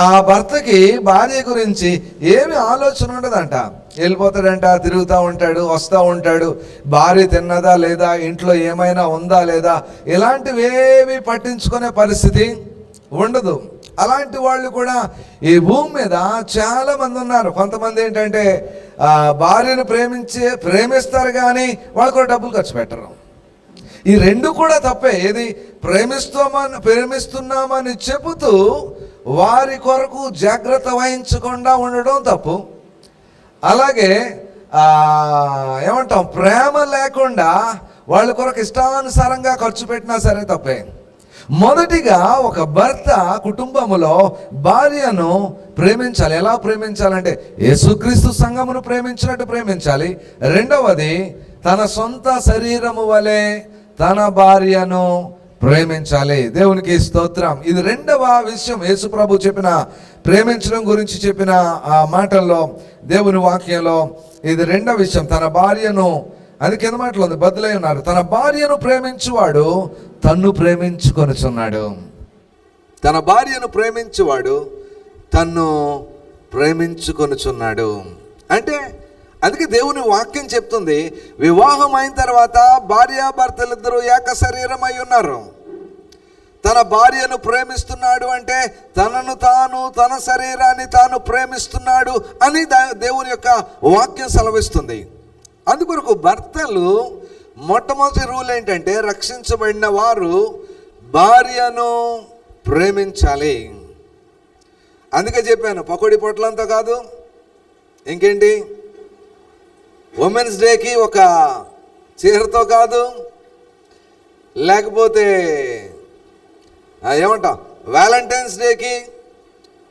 ఆ భర్తకి భార్య గురించి ఏమి ఆలోచన ఉండదంట. వెళ్ళిపోతాడంట, తిరుగుతూ ఉంటాడు, వస్తూ ఉంటాడు. భార్య తిన్నదా లేదా, ఇంట్లో ఏమైనా ఉందా లేదా, ఇలాంటివేవి పట్టించుకునే పరిస్థితి ఉండదు. అలాంటి వాళ్ళు కూడా ఈ భూమి మీద చాలా మంది ఉన్నారు. కొంతమంది ఏంటంటే భార్యను ప్రేమిస్తారు కానీ వాళ్ళు కూడా డబ్బులు ఖర్చు పెట్టరు. ఈ రెండు కూడా తప్పే. ఏది ప్రేమిస్తున్నామని చెబుతూ వారి కొరకు జాగ్రత్త వహించకుండా ఉండడం తప్పు. అలాగే ఏమంటాం, ప్రేమ లేకుండా వాళ్ళ కొరకు ఇష్టానుసారంగా ఖర్చు పెట్టినా సరే తప్పే. మొదటిగా ఒక భర్త కుటుంబములో భార్యను ప్రేమించాలి. ఎలా ప్రేమించాలంటే యేసుక్రీస్తు సంఘమును ప్రేమించినట్టు ప్రేమించాలి. రెండవది తన సొంత శరీరము వలె తన భార్యను ప్రేమించాలి. దేవునికి స్తోత్రం. ఇది రెండవ విషయం. యేసు ప్రభు చెప్పిన ప్రేమించడం గురించి చెప్పిన ఆ మాటల్లో దేవుని వాక్యంలో ఇది రెండవ విషయం. తన భార్యను, అది కింద మాటలో ఉంది, బదులై ఉన్నారు. తన భార్యను ప్రేమించువాడు తన్ను ప్రేమించుకొనుచున్నాడు. తన భార్యను ప్రేమించువాడు తన్ను ప్రేమించుకొనుచున్నాడు. అంటే అందుకే దేవుని వాక్యం చెప్తుంది, వివాహం అయిన తర్వాత భార్యాభర్తలిద్దరూ ఏక శరీరం అయి ఉన్నారు. తన భార్యను ప్రేమిస్తున్నాడు అంటే తనను తాను, తన శరీరాన్ని తాను ప్రేమిస్తున్నాడు అని దేవుని యొక్క వాక్యం సెలవిస్తుంది. అందుకొరకు భర్తలు మొట్టమొదటి రూల్ ఏంటంటే, రక్షించబడిన వారు భార్యను ప్రేమించాలి. అందుకే చెప్పాను, పకోడీ పొట్లంతా కాదు, ఇంకేంటి, ఉమెన్స్ డేకి ఒక చీరతో కాదు, లేకపోతే ఏమంటాం వ్యాలంటైన్స్ డేకి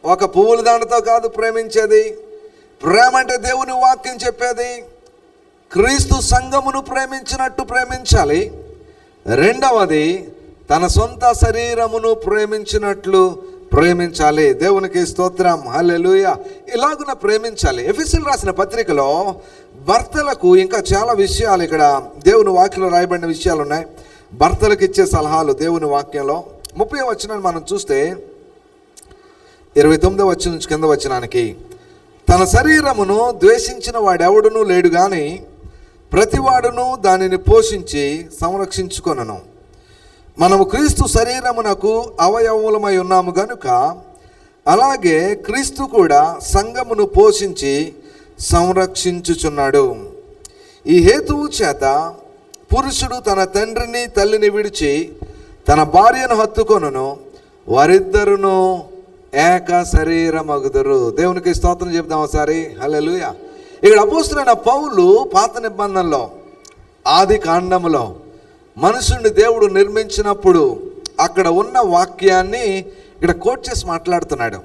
ఒక పువ్వుల దండతో కాదు ప్రేమించేది. ప్రేమ అంటే దేవుని వాక్యం చెప్పేది క్రీస్తు సంఘమును ప్రేమించినట్టు ప్రేమించాలి. రెండవది తన సొంత శరీరమును ప్రేమించినట్లు ప్రేమించాలి. దేవునికి స్తోత్రం. హల్లెలూయా. ఇలాగున ప్రేమించాలి. ఎఫెసీయులకు రాసిన పత్రికలో భర్తలకు ఇంకా చాలా విషయాలు, ఇక్కడ దేవుని వాక్యంలో రాయబడిన విషయాలు ఉన్నాయి. భర్తలకు ఇచ్చే సలహాలు దేవుని వాక్యంలో 30వ వచనాన్ని మనం చూస్తే 29వ వచనం నుంచి కింద వచనానికి, తన శరీరమును ద్వేషించిన వాడెవడునూ లేడు గాని ప్రతివాడును దానిని పోషించి సంరక్షించుకొనను. మనము క్రీస్తు శరీరమునకు అవయవములమై ఉన్నాము గనుక అలాగే క్రీస్తు కూడా సంఘమును పోషించి సంరక్షించుచున్నాడు. ఈ హేతువు చేత పురుషుడు తన తండ్రిని తల్లిని విడిచి తన భార్యను హత్తుకొనును, వారిద్దరును ఏక శరీరమగుదురు. దేవునికి స్తోత్రం చెప్దాం ఒకసారి. హల్లెలూయా. ఇక్కడ అపోస్తలుడైన పౌలు పాత నిబంధనలో ఆది కాండములో మనుషుని దేవుడు నిర్మించినప్పుడు అక్కడ ఉన్న వాక్యాన్ని ఇక్కడ కోట్ చేసి మాట్లాడుతున్నాడు.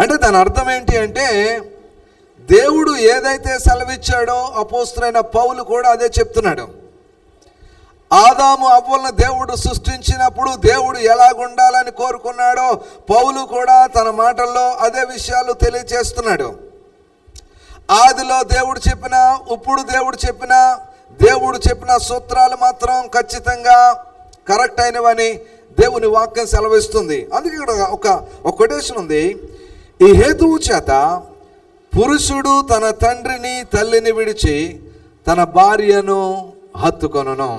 అంటే దాని అర్థం ఏంటి అంటే, దేవుడు ఏదైతే సెలవిచ్చాడో అపోస్తలుడైన పౌలు కూడా అదే చెప్తున్నాడు. ఆదాము అవ్వలను దేవుడు సృష్టించినప్పుడు దేవుడు ఎలాగుండాలని కోరుకున్నాడో పౌలు కూడా తన మాటల్లో అదే విషయాలు తెలియజేస్తున్నాడు. ఆదిలో దేవుడు చెప్పిన, ఇప్పుడు దేవుడు చెప్పిన సూత్రాలు మాత్రం ఖచ్చితంగా కరెక్ట్ అయినవని దేవుని వాక్యం సెలవిస్తుంది. అందుకే ఇక్కడ ఒక కొటేషన్ ఉంది. ఈ హేతువు చేత పురుషుడు తన తండ్రిని తల్లిని విడిచి తన భార్యను హత్తుకొనును.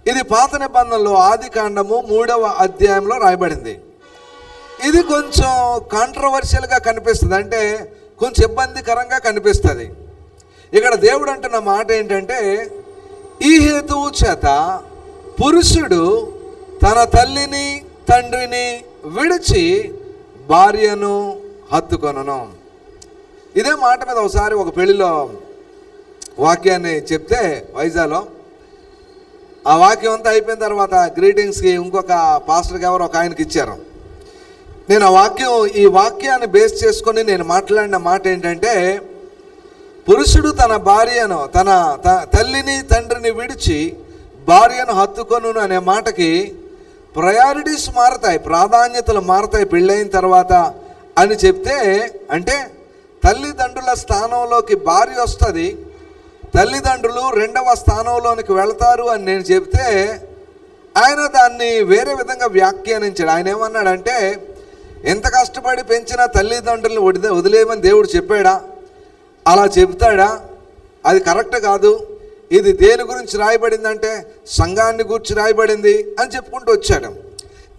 ఇది పాత నిబంధనలో ఆది కాండము 3వ అధ్యాయంలో రాయబడింది. ఇది కొంచెం కాంట్రవర్షియల్గా కనిపిస్తుంది, అంటే కొంచెం ఇబ్బందికరంగా కనిపిస్తుంది. ఇక్కడ దేవుడు అంటున్న మాట ఏంటంటే, ఈ హేతువు చేత పురుషుడు తన తల్లిని తండ్రిని విడిచి భార్యను హత్తుకొనును. ఇదే మాట మీద ఒకసారి ఒక పెళ్లిలో వాక్యాన్ని చెప్తే వైజాగ్లో, ఆ వాక్యం అంతా అయిపోయిన తర్వాత గ్రీటింగ్స్కి ఇంకొక పాస్టర్కి ఎవరు ఒక ఆయనకి ఇచ్చారు. నేను ఈ వాక్యాన్ని బేస్ చేసుకొని నేను మాట్లాడిన మాట ఏంటంటే, పురుషుడు తన భార్యను తన తల్లిని తండ్రిని విడిచి భార్యను హత్తుకొనును అనే మాటకి ప్రయారిటీస్ మారతాయి, ప్రాధాన్యతలు మారతాయి పెళ్ళైన తర్వాత అని చెప్తే, అంటే తల్లిదండ్రుల స్థానంలోకి భార్య వస్తుంది, తల్లిదండ్రులు 2వ స్థానంలోనికి వెళతారు అని నేను చెప్తే ఆయన దాన్ని వేరే విధంగా వ్యాఖ్యానించాడు. ఆయన ఏమన్నాడంటే, ఎంత కష్టపడి పెంచిన తల్లిదండ్రులను వదిలేయమని దేవుడు చెప్పాడా? అలా చెబుతాడా? అది కరెక్ట్ కాదు. ఇది దేని గురించి రాయబడిందంటే సంఘాన్ని గురించి రాయబడింది అని చెప్పుకుంటూ వచ్చాడు.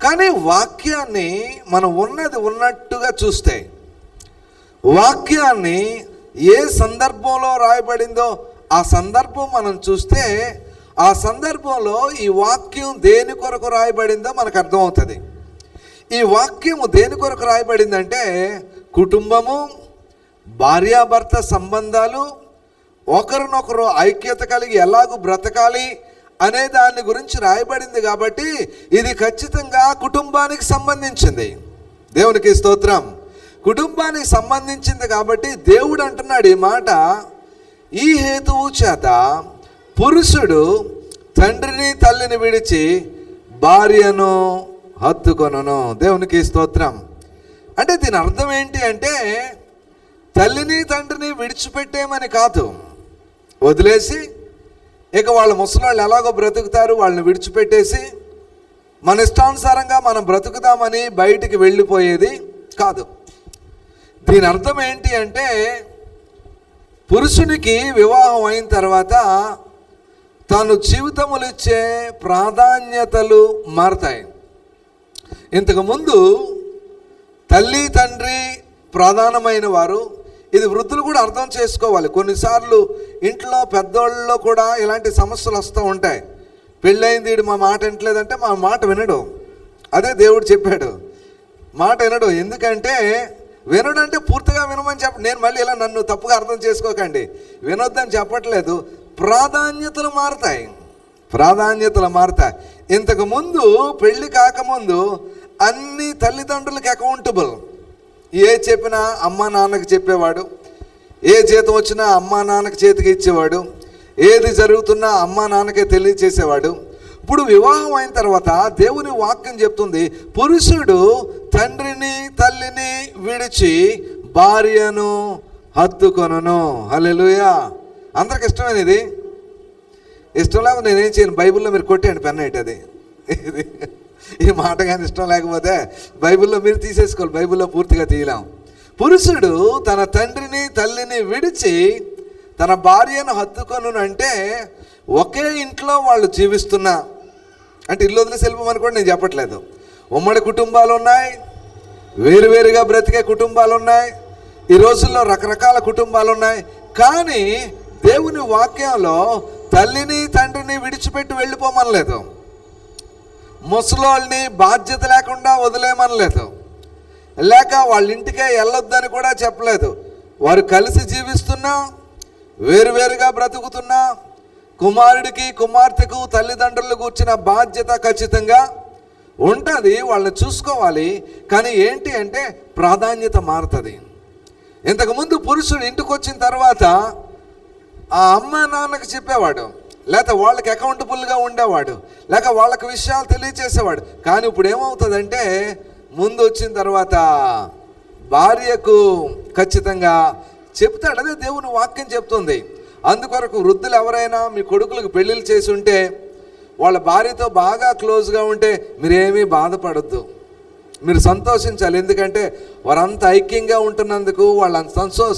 కానీ వాక్యాన్ని మనం ఉన్నది ఉన్నట్టుగా చూస్తే, వాక్యాన్ని ఏ సందర్భంలో రాయబడిందో ఆ సందర్భం మనం చూస్తే, ఆ సందర్భంలో ఈ వాక్యం దేని కొరకు రాయబడిందో మనకు అర్థమవుతుంది. ఈ వాక్యము దేని కొరకు రాయబడిందంటే, కుటుంబము, భార్యాభర్త సంబంధాలు, ఒకరినొకరు ఐక్యత కలిగి ఎలాగూ బ్రతకాలి అనే దాని గురించి రాయబడింది. కాబట్టి ఇది ఖచ్చితంగా కుటుంబానికి సంబంధించింది. దేవునికి స్తోత్రం. కుటుంబానికి సంబంధించింది కాబట్టి దేవుడు అంటున్నాడు ఈ మాట, ఈ హేతువు చేత పురుషుడు తండ్రిని తల్లిని విడిచి భార్యను హత్తుకొనును. దేవునికి స్తోత్రం. అంటే దీని అర్థం ఏంటి అంటే, తల్లిని తండ్రిని విడిచిపెట్టేమని కాదు, వదిలేసి ఇక వాళ్ళ ముసలాళ్ళు ఎలాగో బ్రతుకుతారు వాళ్ళని విడిచిపెట్టేసి మన ఇష్టానుసారంగా మనం బ్రతుకుదామని బయటికి వెళ్ళిపోయేది కాదు. దీని అర్థం ఏంటి అంటే, పురుషునికి వివాహం అయిన తర్వాత తను జీవితములు ఇచ్చే ప్రాధాన్యతలు మారతాయి. ఇంతకుముందు తల్లి తండ్రి ప్రధానమైన వారు. ఇది వృద్ధులు కూడా అర్థం చేసుకోవాలి. కొన్నిసార్లు ఇంట్లో పెద్దోళ్ళలో కూడా ఇలాంటి సమస్యలు వస్తూ ఉంటాయి. పెళ్ళయింది, వీడు మా మాట వినట్లేదంటే మా మాట వినడు. అదే దేవుడు చెప్పాడు, మాట వినడు. ఎందుకంటే వినడంటే పూర్తిగా వినమని నేను మళ్ళీ ఇలా నన్ను తప్పుగా అర్థం చేసుకోకండి, వినొద్దని చెప్పట్లేదు. ప్రాధాన్యతలు మారతాయి. ఇంతకుముందు పెళ్ళి కాకముందు అన్ని తల్లిదండ్రులకి అకౌంటబుల్. ఏ చెప్పినా అమ్మా నాన్నకి చెప్పేవాడు, ఏ జీతం వచ్చినా అమ్మా నాన్నకి చేతికి ఇచ్చేవాడు, ఏది జరుగుతున్నా అమ్మా నాన్నకే తెలియచేసేవాడు. ఇప్పుడు వివాహం అయిన తర్వాత దేవుని వాక్యం చెప్తుంది, పురుషుడు తండ్రిని తల్లిని విడిచి భార్యను హత్తుకొనును. హల్లెలూయా. అందరికి ఇష్టమైన ఇది? ఇష్టం లేకపోతే నేనేం చేయను, బైబిల్లో మీరు కొట్టేయండి పెన్ అది. ఈ మాట కానీ ఇష్టం లేకపోతే బైబిల్లో మీరు తీసేసుకోవాలి, బైబిల్లో పూర్తిగా తీయలేం. పురుషుడు తన తండ్రిని తల్లిని విడిచి తన భార్యను హత్తుకొనునంటే ఒకే ఇంట్లో వాళ్ళు జీవిస్తున్నా, అంటే ఇల్లు వదిలేసి వెళ్ళిపోమని కూడా నేను చెప్పట్లేదు. ఉమ్మడి కుటుంబాలు ఉన్నాయి, వేరువేరుగా బ్రతికే కుటుంబాలు ఉన్నాయి, ఈ రోజుల్లో రకరకాల కుటుంబాలు ఉన్నాయి. కానీ దేవుని వాక్యంలో తల్లిని తండ్రిని విడిచిపెట్టి వెళ్ళిపోమనలేదు, ముసలోళ్ళని బాధ్యత లేకుండా వదిలేమనలేదు, లేక వాళ్ళ ఇంటికే వెళ్ళొద్దని కూడా చెప్పలేదు. వారు కలిసి జీవిస్తున్నా, వేరువేరుగా బ్రతుకుతున్నా, కుమారుడికి కుమార్తెకు తల్లిదండ్రులు కూర్చిన బాధ్యత ఖచ్చితంగా ఉంటుంది, వాళ్ళని చూసుకోవాలి. కానీ ఏంటి అంటే ప్రాధాన్యత మారుతుంది. ఇంతకుముందు పురుషుడు ఇంటికి వచ్చిన తర్వాత ఆ అమ్మ నాన్నకి చెప్పేవాడు, లేక వాళ్ళకి అకౌంటబుల్గా ఉండేవాడు, లేక వాళ్ళకి విషయాలు తెలియచేసేవాడు. కానీ ఇప్పుడు ఏమవుతుందంటే ముందు వచ్చిన తర్వాత భార్యకు ఖచ్చితంగా చెప్తాడు. అదే దేవుని వాక్యం చెప్తుంది. అందుకొరకు వృద్ధులు ఎవరైనా మీ కొడుకులకు పెళ్ళిళ్ళు చేసి ఉంటే, వాళ్ళ భార్యతో బాగా క్లోజ్గా ఉంటే మీరేమీ బాధపడద్దు, మీరు సంతోషించాలి. ఎందుకంటే వారంతా ఐక్యంగా ఉంటున్నందుకు, వాళ్ళంత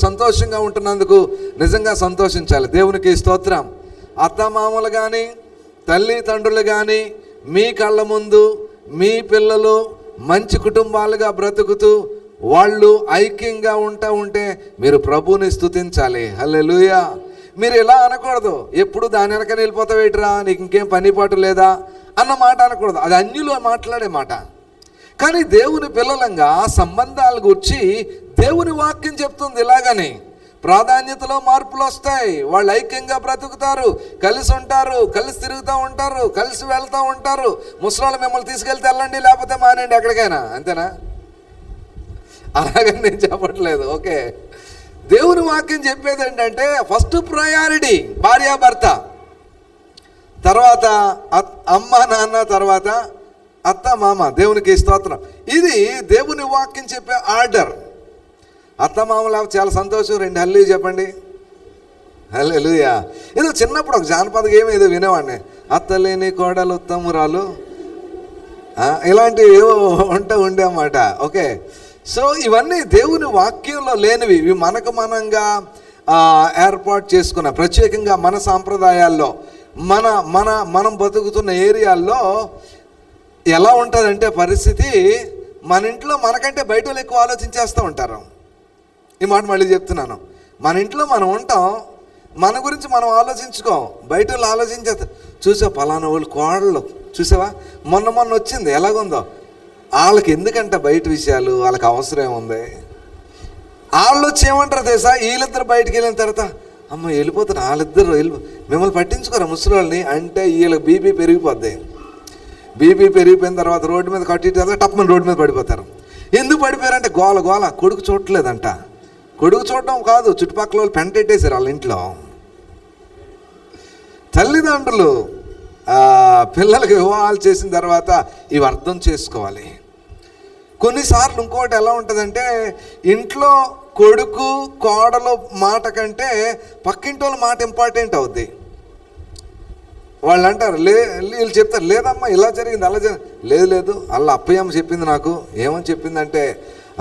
సంతోషంగా ఉంటున్నందుకు నిజంగా సంతోషించాలి. దేవునికి స్తోత్రం. అత్తమామలు కానీ తల్లి తండ్రులు కానీ మీ కళ్ళ ముందు మీ పిల్లలు మంచి కుటుంబాలుగా బ్రతుకుతూ వాళ్ళు ఐక్యంగా ఉంటే మీరు ప్రభువుని స్తుతించాలి. హల్లెలూయా. మీరు ఇలా అనకూడదు, ఎప్పుడు దాని వెనక వెళ్ళిపోతావేట్రా, నీకు ఇంకేం పని పాటు లేదా అన్న మాట అనకూడదు. అది అన్యులు మాట్లాడే మాట. కానీ దేవుని పిల్లలంగా సంబంధాల గురించి దేవుని వాక్యం చెప్తుంది ఇలాగని. ప్రాధాన్యతలో మార్పులు వస్తాయి, వాళ్ళు ఐక్యంగా బ్రతుకుతారు, కలిసి ఉంటారు, కలిసి తిరుగుతూ ఉంటారు, కలిసి వెళ్తూ ఉంటారు. ముసలోళ్ళు మిమ్మల్ని తీసుకెళ్తే వెళ్ళండి, లేకపోతే మానేయండి ఎక్కడికైనా, అంతేనా? అలాగని నేను చెప్పట్లేదు. ఓకే, దేవుని వాక్యం చెప్పేది ఏంటంటే ఫస్ట్ ప్రయారిటీ భార్యాభర్త, తర్వాత అమ్మ నాన్న, తర్వాత అత్త మామ. దేవునికి స్తోత్రం. ఇది దేవుని వాక్యం చెప్పే ఆర్డర్. అత్త మామలా చాలా సంతోషం, 2 హల్లెలూయా చెప్పండి. హల్లెలూయా. ఏదో చిన్నప్పుడు ఒక జానపద గేమ్ ఏదో వినేవాడిని, అత్తలేని కోడలు ఉత్తమురాలు, ఇలాంటివి ఏవో ఉండేమాట. ఓకే, సో ఇవన్నీ దేవుని వాక్యంలో లేనివి, ఇవి మనకు మనంగా ఏర్పాటు చేసుకున్న, ప్రత్యేకంగా మన సాంప్రదాయాల్లో మనం బతుకుతున్న ఏరియాల్లో ఎలా ఉంటుందంటే పరిస్థితి, మన ఇంట్లో మనకంటే బయట వాళ్ళు ఎక్కువ ఆలోచించేస్తూ ఉంటారు. ఈ మాట మళ్ళీ చెప్తున్నాను, మన ఇంట్లో మనం ఉంటాం, మన గురించి మనం ఆలోచించుకోం, బయట వాళ్ళు ఆలోచించేస్తారు. చూసావా పలానా వాళ్ళు కోడళ్ళు చూసావా, మొన్న వచ్చింది ఎలాగుందో, వాళ్ళకి ఎందుకంటే బయట విషయాలు, వాళ్ళకి అవసరం ఏముంది. వాళ్ళు వచ్చి ఏమంటారు తెలుసా, వీళ్ళిద్దరు బయటికి వెళ్ళిన తర్వాత అమ్మ వెళ్ళిపోతారు, వాళ్ళిద్దరు మిమ్మల్ని పట్టించుకోరా ముసలి వాళ్ళని అంటే వీళ్ళకి బీపీ పెరిగిపోద్ది. బీపీ పెరిగిపోయిన తర్వాత రోడ్డు మీద కట్టి టప్మని రోడ్డు మీద పడిపోతారు. ఎందుకు పడిపోయారంటే గోల కొడుకు చూడలేదంట. కొడుకు చూడటం కాదు, చుట్టుపక్కల వాళ్ళు పెంటెట్టేశారు వాళ్ళ ఇంట్లో. తల్లిదండ్రులు పిల్లలకి వివాహాలు చేసిన తర్వాత ఇవి అర్థం చేసుకోవాలి. కొన్నిసార్లు ఇంకోటి ఎలా ఉంటుందంటే, ఇంట్లో కొడుకు కోడలు మాట కంటే పక్కింటి వాళ్ళ మాట ఇంపార్టెంట్ అవుద్ది. వాళ్ళు అంటారు, వీళ్ళు చెప్తారు, లేదమ్మా ఇలా జరిగింది అలా జరిగింది, లేదు అలా అప్పయ్యమ్మ చెప్పింది నాకు. ఏమని చెప్పిందంటే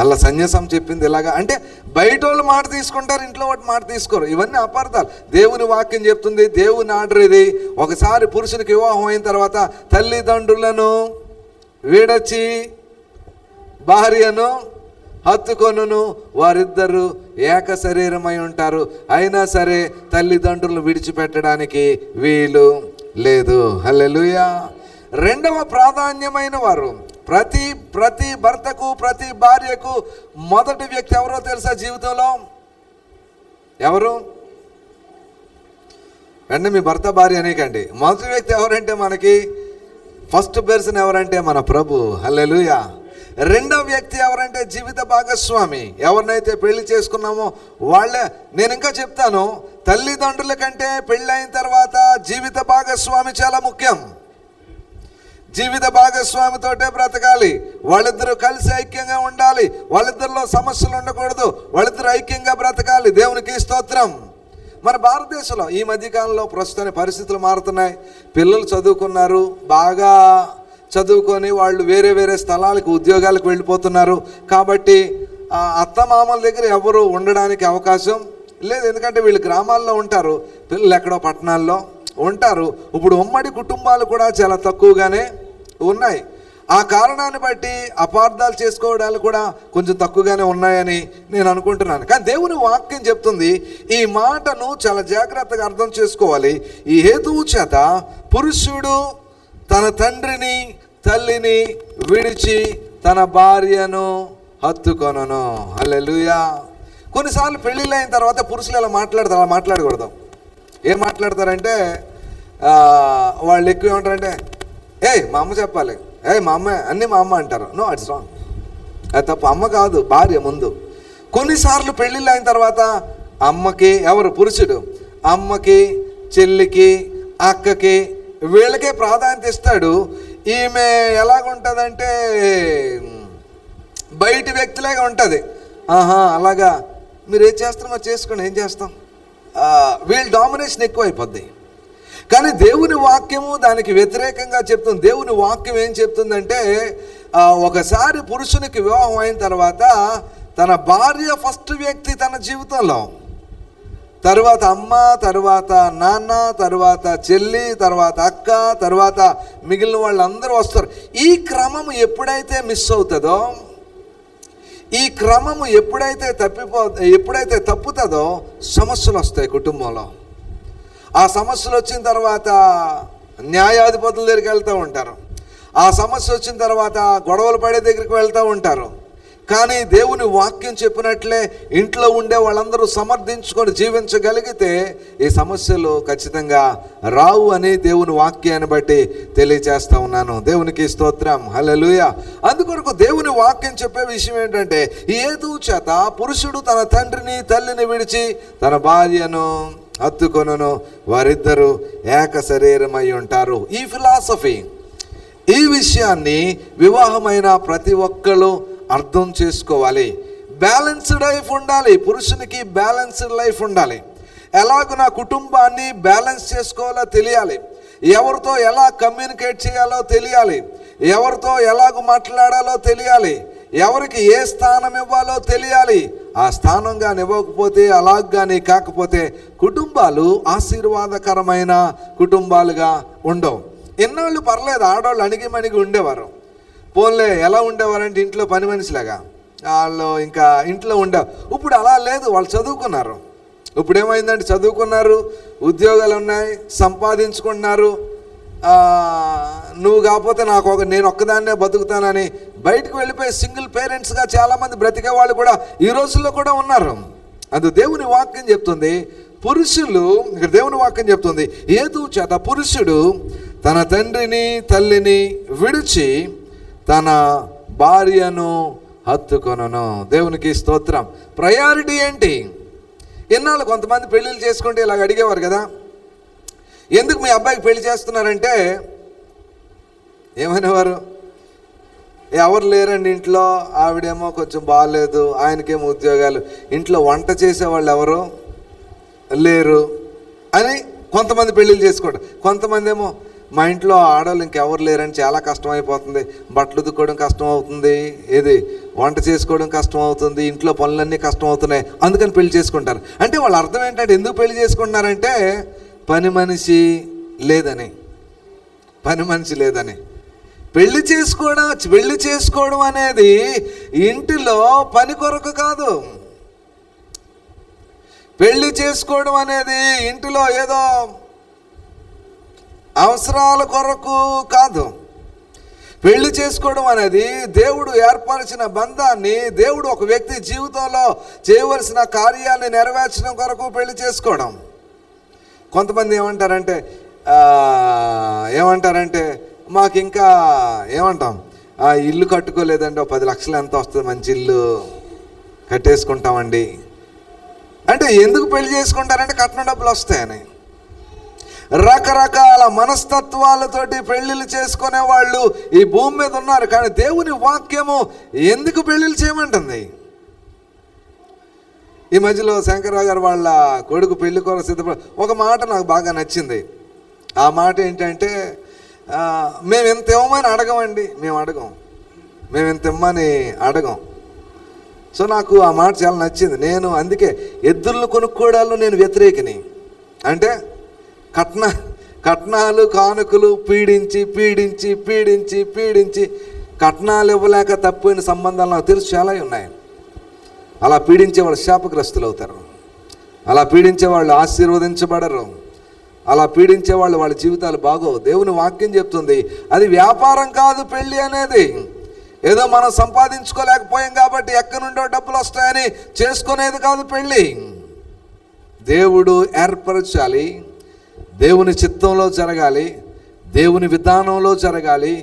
అలా సన్యాసం చెప్పింది ఇలాగా. అంటే బయట వాళ్ళు మాట తీసుకుంటారు, ఇంట్లో వాటి మాట తీసుకోరు. ఇవన్నీ అపార్థాలు. దేవుని వాక్యం చెప్తుంది, దేవుని ఆర్డర్ ఇది. ఒకసారి పురుషునికి వివాహం అయిన తర్వాత తల్లిదండ్రులను వీడచి భార్యను హత్తుకొనును, వారిద్దరూ ఏక శరీరమై ఉంటారు. అయినా సరే తల్లిదండ్రులు విడిచిపెట్టడానికి వీలు లేదు. హల్లెలూయా. రెండవ ప్రాధాన్యమైన వారు, ప్రతి భర్తకు ప్రతి భార్యకు మొదటి వ్యక్తి ఎవరో తెలుసా జీవితంలో? ఎవరు? అంటే మీ భర్త భార్య అనేకండి. మొదటి వ్యక్తి ఎవరంటే మనకి ఫస్ట్ పర్సన్ ఎవరంటే మన ప్రభు. హల్లెలూయా. రెండవ వ్యక్తి ఎవరంటే జీవిత భాగస్వామి. ఎవరినైతే పెళ్లి చేసుకున్నామో వాళ్ళే. నేను ఇంకా చెప్తాను, తల్లిదండ్రుల కంటే పెళ్ళైన తర్వాత జీవిత భాగస్వామి చాలా ముఖ్యం. జీవిత భాగస్వామితోటే బ్రతకాలి. వాళ్ళిద్దరూ కలిసి ఐక్యంగా ఉండాలి. వాళ్ళిద్దరిలో సమస్యలు ఉండకూడదు. వాళ్ళిద్దరూ ఐక్యంగా బ్రతకాలి. దేవునికి స్తోత్రం. మన భారతదేశంలో ఈ మధ్యకాలంలో ప్రస్తుతానికి పరిస్థితులు మారుతున్నాయి. పిల్లలు చదువుకున్నారు, బాగా చదువుకొని వాళ్ళు వేరే స్థలాలకు ఉద్యోగాలకు వెళ్ళిపోతున్నారు. కాబట్టి అత్తమామల దగ్గర ఎవరు ఉండడానికి అవకాశం లేదు. ఎందుకంటే వీళ్ళు గ్రామాల్లో ఉంటారు, పిల్లలు ఎక్కడో పట్టణాల్లో ఉంటారు. ఇప్పుడు ఉమ్మడి కుటుంబాలు కూడా చాలా తక్కువగానే ఉన్నాయి. ఆ కారణాన్ని బట్టి అపార్థాలు చేసుకోవడాలు కూడా కొంచెం తక్కువగానే ఉన్నాయని నేను అనుకుంటున్నాను. కానీ దేవుని వాక్యం చెప్తుంది, ఈ మాటను చాలా జాగ్రత్తగా అర్థం చేసుకోవాలి. ఈ హేతువు చేత పురుషుడు తన తండ్రిని తల్లిని విడిచి తన భార్యను హత్తుకొనును. హల్లెలూయా. కొన్నిసార్లు పెళ్ళిళ్ళు అయిన తర్వాత పురుషులు అలా మాట్లాడతారు. అలా మాట్లాడకూడదు. ఏం మాట్లాడతారంటే వాళ్ళు ఎక్కువ ఏమంటారంటే, మా అమ్మ చెప్పాలి, మా అమ్మ అన్నీ మా అమ్మ అంటారు. No, it's wrong. అది తప్పు. అమ్మ కాదు, భార్య ముందు. కొన్నిసార్లు పెళ్ళిళ్ళు అయిన తర్వాత అమ్మకి, ఎవరు పురుషుడు అమ్మకి, చెల్లికి, అక్కకి, వీళ్ళకే ప్రాధాన్యత ఇస్తాడు. ఈమె ఎలాగుంటుందంటే బయటి వ్యక్తిలాగా ఉంటుంది. అలాగా మీరు ఏం చేస్తారో చేసుకోండి, ఏం చేస్తాం, వీళ్ళ డామినేషన్ ఎక్కువైపోద్ది. కానీ దేవుని వాక్యము దానికి వ్యతిరేకంగా చెప్తుంది. దేవుని వాక్యం ఏం చెప్తుందంటే, ఒకసారి పురుషునికి వివాహం అయిన తర్వాత తన భార్య ఫస్ట్ వ్యక్తి తన జీవితంలో, తర్వాత అమ్మ, తర్వాత నాన్న, తర్వాత చెల్లి, తర్వాత అక్క, తర్వాత మిగిలిన వాళ్ళందరూ వస్తారు. ఈ క్రమం ఎప్పుడైతే మిస్ అవుతుందో, ఈ క్రమము ఎప్పుడైతే తప్పుతుందో సమస్యలు వస్తాయి కుటుంబంలో. ఆ సమస్యలు వచ్చిన తర్వాత న్యాయాధిపతుల దగ్గరికి వెళ్తూ ఉంటారు. ఆ సమస్య వచ్చిన తర్వాత గొడవలు పడే దగ్గరికి వెళ్తూ ఉంటారు. కానీ దేవుని వాక్యం చెప్పినట్లే ఇంట్లో ఉండే వాళ్ళందరూ సమర్థించుకొని జీవించగలిగితే ఈ సమస్యలు ఖచ్చితంగా రావు అని దేవుని వాక్యాన్ని బట్టి తెలియచేస్తా ఉన్నాను. దేవునికి స్తోత్రం. హల్లెలూయా. అందుకొరకు దేవుని వాక్యం చెప్పే విషయం ఏంటంటే, ఈ హేతువు చేత పురుషుడు తన తండ్రిని తల్లిని విడిచి తన భార్యను హత్తుకొనును, వారిద్దరూ ఏక శరీరమై ఉంటారు. ఈ ఫిలాసఫీ, ఈ విషయాన్ని వివాహమైన ప్రతి ఒక్కరు అర్థం చేసుకోవాలి. బ్యాలెన్స్డ్ లైఫ్ ఉండాలి. పురుషునికి బ్యాలెన్స్డ్ లైఫ్ ఉండాలి. ఎలాగో నా కుటుంబాన్ని బ్యాలెన్స్ చేసుకోవాలో తెలియాలి. ఎవరితో ఎలా కమ్యూనికేట్ చేయాలో తెలియాలి. ఎవరితో ఎలాగ మాట్లాడాలో తెలియాలి. ఎవరికి ఏ స్థానం ఇవ్వాలో తెలియాలి. ఆ స్థానం కానీ ఇవ్వకపోతే, అలాగని కాకపోతే కుటుంబాలు ఆశీర్వాదకరమైన కుటుంబాలుగా ఉండవు. ఎన్నాళ్ళు పర్లేదు, ఆడవాళ్ళు అణిగిమణిగి ఉండేవారు. పోన్లే, ఎలా ఉండేవారంటే ఇంట్లో పని మనిషిలాగా వాళ్ళు ఇంకా ఇంట్లో ఉండేవారు. ఇప్పుడు అలా లేదు, వాళ్ళు చదువుకున్నారు. ఇప్పుడు ఏమైందంటే చదువుకున్నారు, ఉద్యోగాలు ఉన్నాయి, సంపాదించుకుంటున్నారు. నువ్వు కాకపోతే నేను ఒక్కదాన్నే బతుకుతానని బయటకు వెళ్ళిపోయి సింగిల్ పేరెంట్స్గా చాలామంది బ్రతికే వాళ్ళు కూడా ఈ రోజుల్లో కూడా ఉన్నారు. అది దేవుని వాక్యం చెప్తుంది. పురుషులు, ఇక్కడ దేవుని వాక్యం చెప్తుంది, హేతువు చేత పురుషుడు తన తండ్రిని తల్లిని విడిచి తన భార్యను హత్తుకొనును. దేవునికి స్తోత్రం. ప్రయారిటీ ఏంటి? ఎన్నాళ్ళు కొంతమంది పెళ్ళిళ్ళు చేసుకుంటే ఇలాగ అడిగేవారు కదా, ఎందుకు మీ అబ్బాయికి పెళ్లి చేస్తున్నారంటే ఏమనేవారు? ఎవరు లేరండి ఇంట్లో, ఆవిడేమో కొంచెం బాగాలేదు, ఆయనకేమో ఉద్యోగాలు, ఇంట్లో వంట చేసేవాళ్ళు ఎవరు లేరు అని కొంతమంది పెళ్ళిళ్ళు చేసుకోవడం. కొంతమంది ఏమో మా ఇంట్లో ఆడవాళ్ళు ఇంకెవరు లేరని చాలా కష్టమైపోతుంది, బట్టలు ఉతుక్కోవడం కష్టం అవుతుంది, వంట చేసుకోవడం కష్టం అవుతుంది, ఇంట్లో పనులన్నీ కష్టం అవుతున్నాయి, అందుకని పెళ్లి చేసుకుంటారు. అంటే వాళ్ళ అర్థం ఏంటంటే, ఎందుకు పెళ్లి చేసుకుంటున్నారంటే పని మనిషి లేదని. పెళ్లి చేసుకోవడం అనేది ఇంటిలో పని కొరకు కాదు. పెళ్లి చేసుకోవడం అనేది ఇంటిలో ఏదో అవసరాల కొరకు కాదు. పెళ్లి చేసుకోవడం అనేది దేవుడు ఏర్పరిచిన బంధాన్ని, దేవుడు ఒక వ్యక్తి జీవితంలో చేయవలసిన కార్యాన్ని నెరవేర్చడం కొరకు పెళ్లి చేసుకోవడం. కొంతమంది ఏమంటారంటే మాకు ఇంకా ఇల్లు కట్టుకోలేదండి, 10 లక్షలు ఎంత వస్తుంది, మంచి ఇల్లు కట్టేసుకుంటామండి అంటే. ఎందుకు పెళ్లి చేసుకుంటారంటే కట్నం డబ్బులు వస్తాయని. రకరకాల మనస్తత్వాలతోటి పెళ్ళిళ్ళు చేసుకునే వాళ్ళు ఈ భూమి మీద ఉన్నారు. కానీ దేవుని వాక్యము ఎందుకు పెళ్ళిళ్ళు చేయమంటుంది? ఈ మధ్యలో శంకర్రావు గారు వాళ్ళ కొడుకు పెళ్లి కొరకు సిద్ధపడ ఒక మాట నాకు బాగా నచ్చింది. ఆ మాట ఏంటంటే, మేము ఎంత ఇవ్వమని అడగమండి, మేము ఇంత ఇమ్మని అడగం, సో నాకు ఆ మాట చాలా నచ్చింది. నేను అందుకే ఎద్దులను కొనుక్కోవడాల్లో నేను వ్యతిరేకిని. అంటే కట్నాలు కానుకలు పీడించి కట్నాలు ఇవ్వలేక తప్పిన సంబంధాలు నాకు తెలుసు చాలా ఉన్నాయి. అలా పీడించే వాళ్ళు శాపగ్రస్తులు అవుతారు, అలా పీడించే వాళ్ళు ఆశీర్వదించబడరు, అలా పీడించే వాళ్ళు వాళ్ళ జీవితాలు బాగోవు. దేవుని వాక్యం చెప్తుంది అది వ్యాపారం కాదు పెళ్ళి అనేది. ఏదో మనం సంపాదించుకోలేకపోయాం కాబట్టి ఎక్కడి నుండో డబ్బులు వస్తాయని చేసుకునేది కాదు పెళ్ళి. దేవుడు ఏర్పరచాలి, దేవుని చిత్తంలో జరగాలి, దేవుని విధానంలో జరగాలి,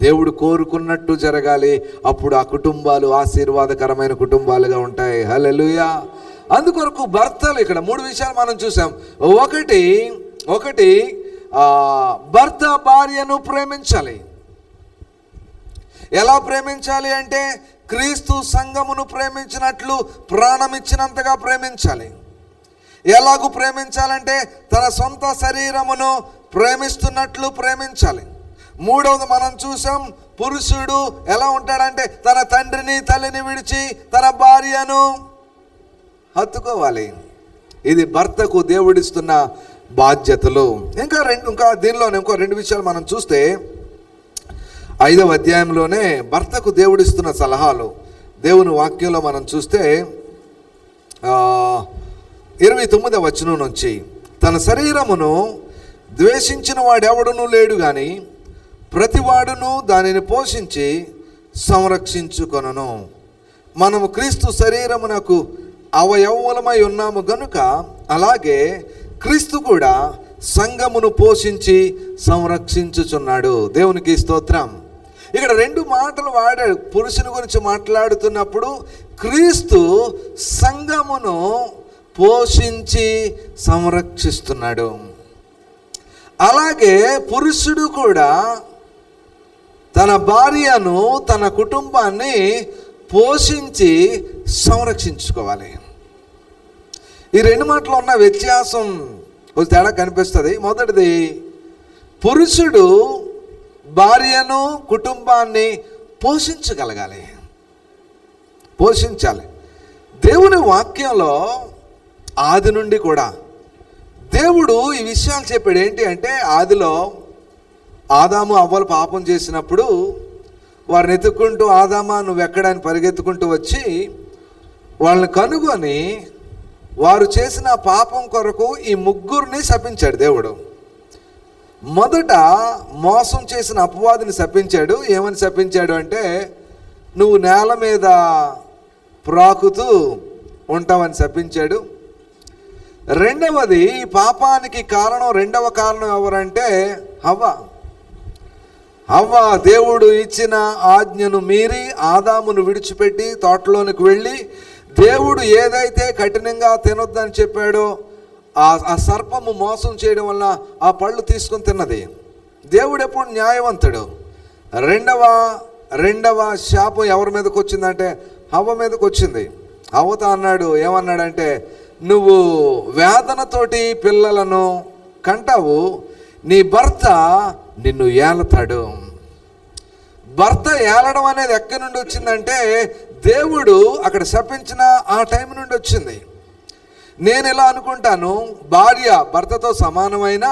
దేవుడు కోరుకున్నట్టు జరగాలి. అప్పుడు ఆ కుటుంబాలు ఆశీర్వాదకరమైన కుటుంబాలుగా ఉంటాయి. హల్లెలూయా. అందుకొరకు భర్తలు ఇక్కడ 3 విషయాలు మనం చూసాం. ఒకటి భర్త భార్యను ప్రేమించాలి. ఎలా ప్రేమించాలి అంటే క్రీస్తు సంఘమును ప్రేమించినట్లు ప్రాణం ఇచ్చినంతగా ప్రేమించాలి. ఎలాగూ ప్రేమించాలంటే తన సొంత శరీరమును ప్రేమిస్తున్నట్లు ప్రేమించాలి. 3వది మనం చూసాం, పురుషుడు ఎలా ఉంటాడంటే తన తండ్రిని తల్లిని విడిచి తన భార్యను హత్తుకోవాలి. ఇది భర్తకు దేవుడిస్తున్న బాధ్యతలు. ఇంకా దీనిలోనే ఇంకో 2 విషయాలు మనం చూస్తే 5వ అధ్యాయంలోనే భర్తకు దేవుడిస్తున్న సలహాలు దేవుని వాక్యంలో మనం చూస్తే 29వ వచనం నుంచి, తన శరీరమును ద్వేషించిన వాడెవడునూ లేడు గాని ప్రతివాడును దానిని పోషించి సంరక్షించుకొనును. మనము క్రీస్తు శరీరమునకు అవయవములమై ఉన్నాము గనుక అలాగే క్రీస్తు కూడా సంఘమును పోషించి సంరక్షించుచున్నాడు. దేవునికి స్తోత్రం. ఇక్కడ 2 మాటలు వాడాడు. పురుషుని గురించి మాట్లాడుతున్నప్పుడు క్రీస్తు సంఘమును పోషించి సంరక్షిస్తున్నాడు. అలాగే పురుషుడు కూడా తన భార్యను తన కుటుంబాన్ని పోషించి సంరక్షించుకోవాలి. ఈ 2 మాటలు ఉన్న వ్యత్యాసం ఒక తేడా కనిపిస్తుంది. మొదటిది, పురుషుడు భార్యను కుటుంబాన్ని పోషించాలి. దేవుని వాక్యంలో ఆది నుండి కూడా దేవుడు ఈ విషయాలు చెప్పాడు. ఏంటి అంటే ఆదిలో ఆదాము అవ్వలు పాపం చేసినప్పుడు వారిని ఎత్తుక్కుంటూ ఆదామా నువ్వెక్కడని పరిగెత్తుకుంటూ వచ్చి వాళ్ళని కనుగొని వారు చేసిన పాపం కొరకు ఈ 3 శపించాడు దేవుడు. మొదట మోసం చేసిన అపవాదిని శపించాడు. ఏమని శపించాడు అంటే నువ్వు నేల మీద ప్రాకుతూ ఉంటావని శపించాడు. రెండవది, ఈ పాపానికి రెండవ కారణం ఎవరంటే హవ్వ దేవుడు ఇచ్చిన ఆజ్ఞను మీరి ఆదామును విడిచిపెట్టి తోటలోనికి వెళ్ళి దేవుడు ఏదైతే కఠినంగా తినొద్దని చెప్పాడో ఆ సర్పము మోసం చేయడం వల్ల ఆ పళ్ళు తీసుకొని తిన్నది. దేవుడు ఎప్పుడు న్యాయవంతుడు. రెండవ శాపం ఎవరి మీదకి వచ్చిందంటే హవ్వ మీదకి వచ్చింది. హవ్వతో అన్నాడు, ఏమన్నాడంటే నువ్వు వేదనతోటి పిల్లలను కంటావు, నీ భర్త నిన్ను ఏలతాడు. భర్త ఏలడం అనేది ఎక్కడి నుండి వచ్చిందంటే దేవుడు అక్కడ శపించిన ఆ టైం నుండి వచ్చింది. నేను ఎలా అనుకుంటాను, భార్య భర్తతో సమానమైన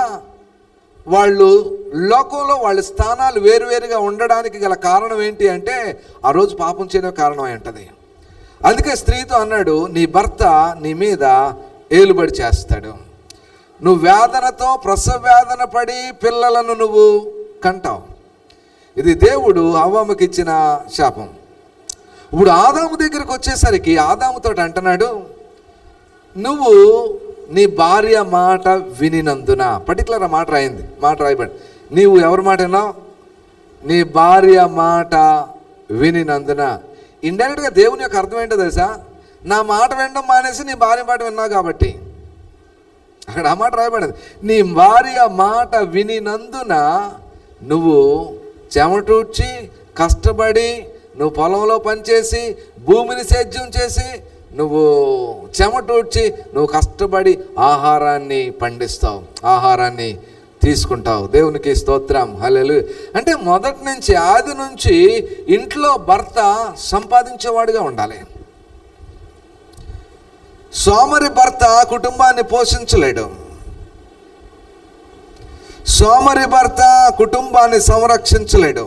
వాళ్ళు లోకంలో వాళ్ళ స్థానాలు వేరువేరుగా ఉండడానికి గల కారణం ఏంటి అంటే ఆ రోజు పాపం చేయడం కారణమై ఉంటుంది. అందుకే స్త్రీతో అన్నాడు, నీ భర్త నీ మీద ఏలుబడి చేస్తాడు, నువ్వు వేదనతో ప్రసవ వేదన పడి పిల్లలను నువ్వు కంటావు. ఇది దేవుడు హవ్వకి ఇచ్చిన శాపం. ఇప్పుడు ఆదాము దగ్గరికి వచ్చేసరికి ఆదాముతో అంటున్నాడు, నువ్వు నీ భార్య మాట వినినందున, పర్టికులర్ మాట రాయబడి, నీవు ఎవరి మాట విన్నావు? నీ భార్య మాట వినినందున. ఇండైరెక్ట్గా దేవుని యొక్క అర్థం ఏంటో తెలుసా? నా మాట వినడం మానేసి నీ భార్య మాట విన్నావు కాబట్టి. అక్కడ ఆ మాట రాయబడింది, నీ భార్య మాట వినినందున నువ్వు చెమటూడ్చి కష్టపడి నువ్వు పొలంలో పనిచేసి భూమిని సేద్యం చేసి నువ్వు చెమటూడ్చి నువ్వు కష్టపడి ఆహారాన్ని పండిస్తావు, ఆహారాన్ని తీసుకుంటావు. దేవునికి స్తోత్రం, హల్లెలూయా. అంటే మొదటి నుంచి ఆది నుంచి ఇంట్లో భర్త సంపాదించేవాడుగా ఉండాలి. సోమరి భర్త కుటుంబాన్ని పోషించలేడు. సోమరి భర్త కుటుంబాన్ని సంరక్షించలేడు.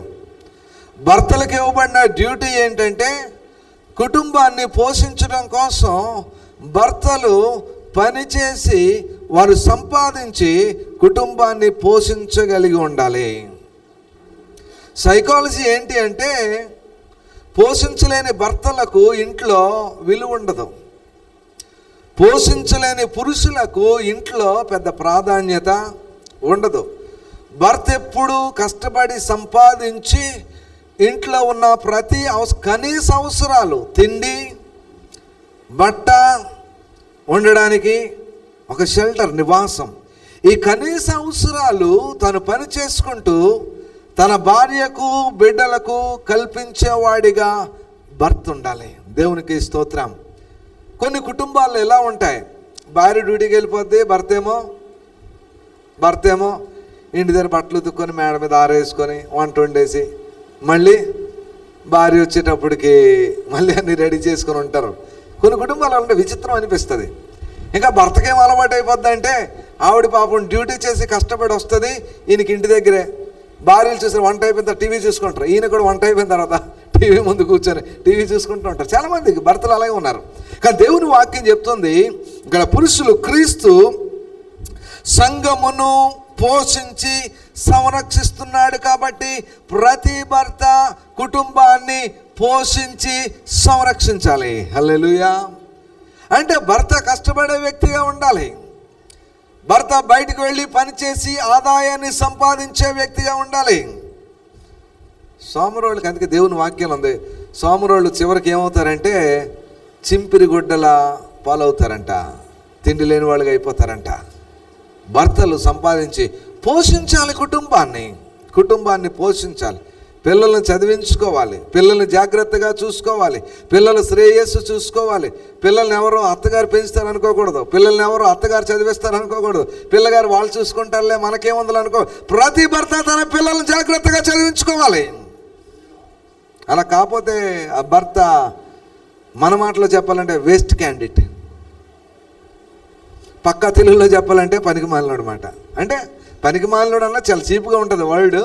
భర్తలకు ఇవ్వబడిన డ్యూటీ ఏంటంటే కుటుంబాన్ని పోషించడం కోసం భర్తలు పనిచేసి వారు సంపాదించి కుటుంబాన్ని పోషించగలిగి ఉండాలి. సైకాలజీ ఏంటి అంటే పోషించలేని భర్తలకు ఇంట్లో విలువ ఉండదు. పోషించలేని పురుషులకు ఇంట్లో పెద్ద ప్రాధాన్యత ఉండదు. భర్త ఎప్పుడు కష్టపడి సంపాదించి ఇంట్లో ఉన్న ప్రతి కనీస అవసరాలు, తిండి, బట్ట, ఉండడానికి ఒక షెల్టర్, నివాసం, ఈ కనీస అవసరాలు తను పని చేసుకుంటూ తన భార్యకు బిడ్డలకు కల్పించేవాడిగా భర్త ఉండాలి. దేవునికి స్తోత్రం. కొన్ని కుటుంబాల్లో ఎలా ఉంటాయి, భార్య డ్యూటీకి వెళ్ళిపోద్ది, భర్త ఏమో ఇంటి దగ్గర బట్టలు ఉతుక్కొని మేడ మీద ఆరేసుకొని వంట వండేసి మళ్ళీ భార్య వచ్చేటప్పటికి మళ్ళీ అన్నీ రెడీ చేసుకొని ఉంటారు. కొన్ని కుటుంబాలు ఉంటే విచిత్రం అనిపిస్తుంది. ఇంకా భర్తకేం అలవాటు అయిపోద్ది అంటే ఆవిడ పాపం డ్యూటీ చేసి కష్టపడి వస్తుంది, ఈయనకి ఇంటి దగ్గరే భార్యలు చూసిన వంట అయిపోయిన తర్వాత టీవీ చూసుకుంటారు, ఈయన కూడా వంట అయిపోయిన తర్వాత టీవీ ముందు కూర్చొని టీవీ చూసుకుంటూ ఉంటారు. చాలామంది భర్తలు అలాగే ఉన్నారు. కానీ దేవుని వాక్యం చెప్తుంది ఇక్కడ పురుషులు క్రీస్తు సంఘమును పోషించి సంరక్షిస్తున్నాడు కాబట్టి ప్రతి భర్త కుటుంబాన్ని పోషించి సంరక్షించాలి. హల్లెలూయా. అంటే భర్త కష్టపడే వ్యక్తిగా ఉండాలి. భర్త బయటకు వెళ్ళి పనిచేసి ఆదాయాన్ని సంపాదించే వ్యక్తిగా ఉండాలి. సోమరోళ్ళకి అందుకే దేవుని వాక్యం ఉంది, సోమరోళ్ళు చివరికి ఏమవుతారంటే చింపిరి గుడ్డల పాలవుతారంట, తిండి లేని వాళ్ళుగా అయిపోతారంట. భర్తలు సంపాదించి పోషించాలి, కుటుంబాన్ని పోషించాలి. పిల్లల్ని చదివించుకోవాలి, పిల్లల్ని జాగ్రత్తగా చూసుకోవాలి, పిల్లల శ్రేయస్సు చూసుకోవాలి. పిల్లల్ని ఎవరో అత్తగారు పెంచుతారు అనుకోకూడదు, పిల్లల్ని ఎవరో అత్తగారు చదివిస్తారు అనుకోకూడదు, పిల్లగారు వాళ్ళు చూసుకుంటారులే మనకేముందని అనుకో. ప్రతి భర్త తన పిల్లల్ని జాగ్రత్తగా చదివించుకోవాలి. అలా కాకపోతే ఆ భర్త మన మాటలో చెప్పాలంటే వేస్ట్ క్యాండిడేట్, పక్కా తెలుగులో చెప్పాలంటే పనికి మాలినోడు మాట. అంటే పనికి మాలినోడు అన్న చాలా చీప్గా ఉంటుంది వర్డ్.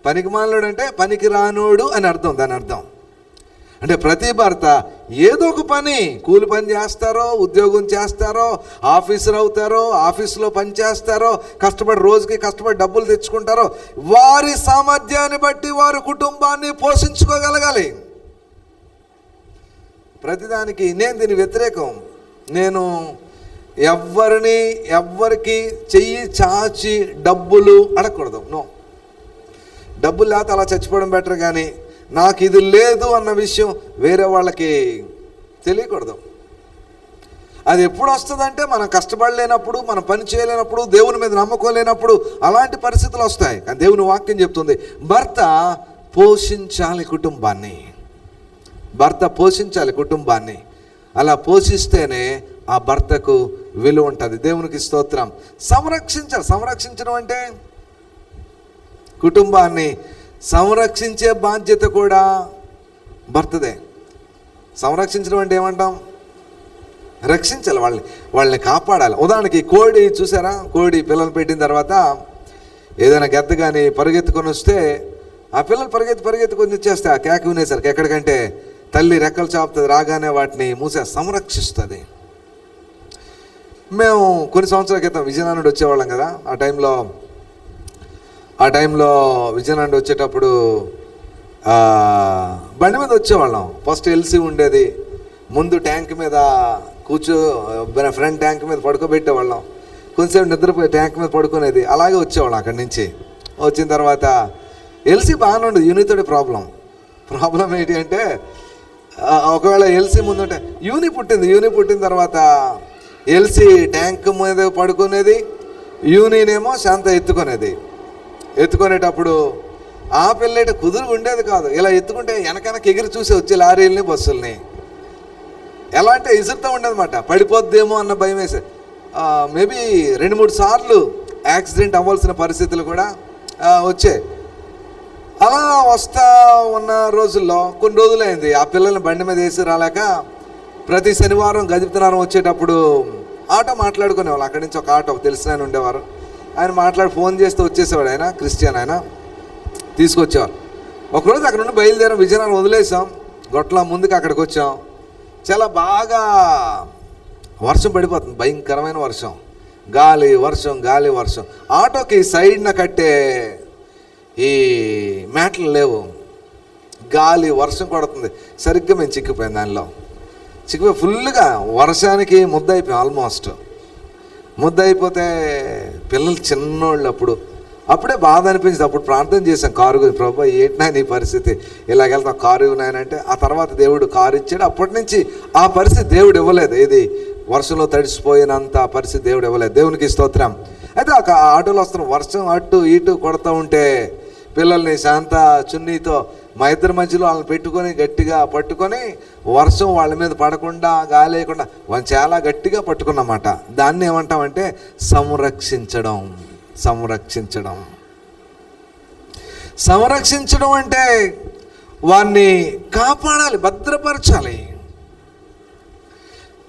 పనికి మాలినోడు అంటే పనికి రానోడు అని అర్థం. దాని అర్థం అంటే ప్రతి భర్త ఏదో ఒక పని, కూలి పని చేస్తారో, ఉద్యోగం చేస్తారో, ఆఫీసర్ అవుతారో, ఆఫీసులో పని చేస్తారో, కష్టపడి రోజుకి కష్టపడి డబ్బులు తెచ్చుకుంటారో, వారి సామర్థ్యాన్ని బట్టి వారు కుటుంబాన్ని పోషించుకోగలగాలి. ప్రతిదానికి నేను దీని వ్యతిరేకం. నేను ఎవ్వరికి చెయ్యి చాచి డబ్బులు అడగకూడదు. నో, డబ్బులు లేకపోతే అలా చచ్చిపోవడం బెటర్. కానీ నాకు ఇది లేదు అన్న విషయం వేరే వాళ్ళకి తెలియకూడదు. అది ఎప్పుడు వస్తుందంటే మనం కష్టపడలేనప్పుడు, మనం పని చేయలేనప్పుడు, దేవుని మీద నమ్మకం లేనప్పుడు అలాంటి పరిస్థితులు వస్తాయి. కానీ దేవుని వాక్యం చెప్తుంది భర్త పోషించాలి కుటుంబాన్ని. అలా పోషిస్తేనే ఆ భర్తకు విలువ ఉంటుంది. దేవునికి స్తోత్రం. సంరక్షించడం అంటే కుటుంబాన్ని సంరక్షించే బాధ్యత కూడా భర్తదే. సంరక్షించడం అంటే ఏమంటాం? రక్షించాలి, వాళ్ళని కాపాడాలి. ఉదాహరణకి కోడి చూసారా, కోడి పిల్లలు పెట్టిన తర్వాత ఏదైనా గద్ద కానీ పరిగెత్తుకొని వస్తే ఆ పిల్లలు పరిగెత్తుకొని వచ్చేస్తే ఆ కేక వినేసరికి ఎక్కడికంటే తల్లి రెక్కలు చాపుతుంది, రాగానే వాటిని సంరక్షిస్తుంది. మేము కొన్ని సంవత్సరాల క్రితం విజయనగరం నుండి వచ్చేవాళ్ళం కదా. ఆ టైంలో విజయనగరం నుండి వచ్చేటప్పుడు బండి మీద వచ్చేవాళ్ళం. ఫస్ట్ ఎల్సీ ఉండేది, ముందు ట్యాంక్ మీద ఫ్రంట్ ట్యాంక్ మీద పడుకోబెట్టేవాళ్ళం. కొంచెంసేపు నిద్రపోయి ట్యాంక్ మీద పడుకునేది. అలాగే వచ్చేవాళ్ళం. అక్కడి నుంచి వచ్చిన తర్వాత ఎల్సీ బాగానే ఉండదు. యూనితోటి ప్రాబ్లం ఏంటి అంటే ఒకవేళ ఎల్సీ ముందుంటే యూని పుట్టిన తర్వాత ఎల్సీ ట్యాంక్ మీద పడుకునేది, యూనినేమో శాంత ఎత్తుకునేటప్పుడు ఆ పిల్లట కుదురు ఉండేది కాదు. ఇలా ఎత్తుకుంటే వెనకనక ఎగిరి చూసి వచ్చే లారీలని, బస్సుల్ని ఎలా అంటే ఇసురుతూ ఉండేదన్నమాట. పడిపోద్దేమో అన్న భయం వేసే. మేబీ 2-3 సార్లు యాక్సిడెంట్ అవ్వాల్సిన పరిస్థితులు కూడా వచ్చాయి. అలా వస్తూ ఉన్న రోజుల్లో కొన్ని రోజులైంది ఆ పిల్లల్ని బండి మీద వేసి రాలేక ప్రతి శనివారం గదిపితనారం వచ్చేటప్పుడు ఆటో మాట్లాడుకునేవాళ్ళు. అక్కడి నుంచి ఒక ఆటో తెలిసిన ఆయన ఉండేవారు. ఆయన మాట్లాడి ఫోన్ చేస్తే వచ్చేసేవాడు. ఆయన క్రిస్టియన్, ఆయన తీసుకొచ్చేవారు. ఒకరోజు అక్కడ నుండి బయలుదేరాం, విజయనగరం వదిలేసాం, గొట్ల ముందుకు అక్కడికి వచ్చాం. చాలా బాగా వర్షం పడిపోతుంది, భయంకరమైన వర్షం, గాలి వర్షం గాలి వర్షం. ఆటోకి సైడ్న కట్టే ఈ మ్యాట్లు లేవు, గాలి వర్షం కొడుతుంది. సరిగ్గా మేము చిక్కిపోయాం, దానిలో చిక్కిపోయి ఫుల్గా వర్షానికి ముద్ద అయిపోయాం. ఆల్మోస్ట్ ముద్ద అయిపోతే పిల్లలు చిన్నోళ్ళు అప్పుడే బాధ అనిపించింది. అప్పుడు ప్రార్థన చేశాం కారు గురించి, ప్రభు ఏంటినా నీ పరిస్థితి, ఇలాగెళ్తాం కారు ఇవ్వనాయనంటే ఆ తర్వాత దేవుడు కారు ఇచ్చాడు. అప్పటి నుంచి ఆ పరిస్థితి దేవుడు ఇవ్వలేదు, ఏది వర్షంలో తడిసిపోయినంత పరిస్థితి దేవుడు ఇవ్వలేదు. దేవునికి స్తోత్రం. అయితే ఆ ఆటోలో వస్తున్నాం, వర్షం అటు ఇటు కొడుతూ ఉంటే పిల్లల్ని శాంత చున్నీతో మా ఇద్దరి మధ్యలో వాళ్ళని పెట్టుకొని గట్టిగా పట్టుకొని వర్షం వాళ్ళ మీద పడకుండా గాలి లేకుండా వాళ్ళు చాలా గట్టిగా పట్టుకున్నమాట. దాన్ని ఏమంటామంటే సంరక్షించడం. సంరక్షించడం సంరక్షించడం అంటే వారిని కాపాడాలి, భద్రపరచాలి.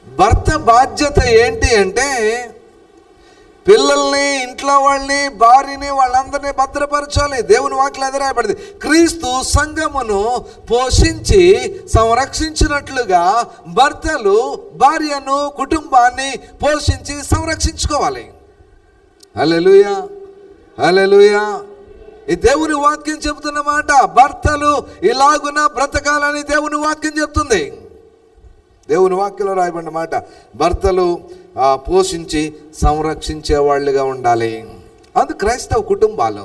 భర్త బాధ్యత ఏంటి అంటే పిల్లల్ని, ఇంట్లో వాళ్ళని, భార్యని, వాళ్ళందరినీ భద్రపరచాలి. దేవుని వాక్యం ఎదురాయబడింది, క్రీస్తు సంఘమును పోషించి సంరక్షించినట్లుగా భర్తలు భార్యను, కుటుంబాన్ని పోషించి సంరక్షించుకోవాలి. హల్లెలూయా, హల్లెలూయా. ఈ దేవుని వాక్యం చెబుతున్న మాట. భర్తలు ఇలాగున బ్రతకాలని దేవుని వాక్యం చెప్తుంది. దేవుని వాక్యంలో రాయబడిన మాట, భర్తలు పోషించి సంరక్షించే వాళ్ళుగా ఉండాలి. అది క్రైస్తవ కుటుంబాలు,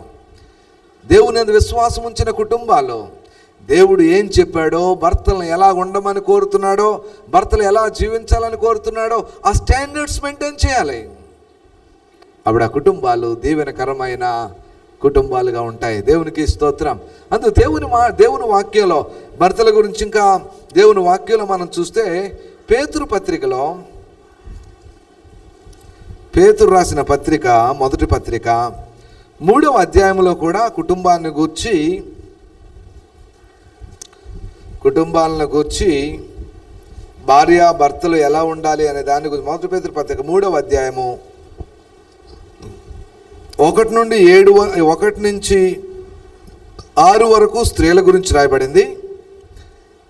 దేవుని యందు విశ్వాసం ఉంచిన కుటుంబాలు, దేవుడు ఏం చెప్పాడో, భర్తలను ఎలా ఉండమని కోరుతున్నాడో, భర్తలు ఎలా జీవించాలని కోరుతున్నాడో ఆ స్టాండర్డ్స్ మెయింటైన్ చేయాలి. అప్పుడు ఆ కుటుంబాలు దీవెనకరమైన కుటుంబాలుగా ఉంటాయి. దేవునికి స్తోత్రం. అందుకు దేవుని వాక్యంలో భర్తల గురించి ఇంకా దేవుని వాక్యంలో మనం చూస్తే పేతురు పత్రికలో, పేతురు రాసిన పత్రిక, మొదటి పత్రిక 3వ అధ్యాయంలో కూడా కుటుంబాలను గూర్చి భార్య భర్తలు ఎలా ఉండాలి అనే దాని గురించి మొదటి పేతురు పత్రిక 3వ అధ్యాయము 1 నుండి 6 వరకు స్త్రీల గురించి రాయబడింది.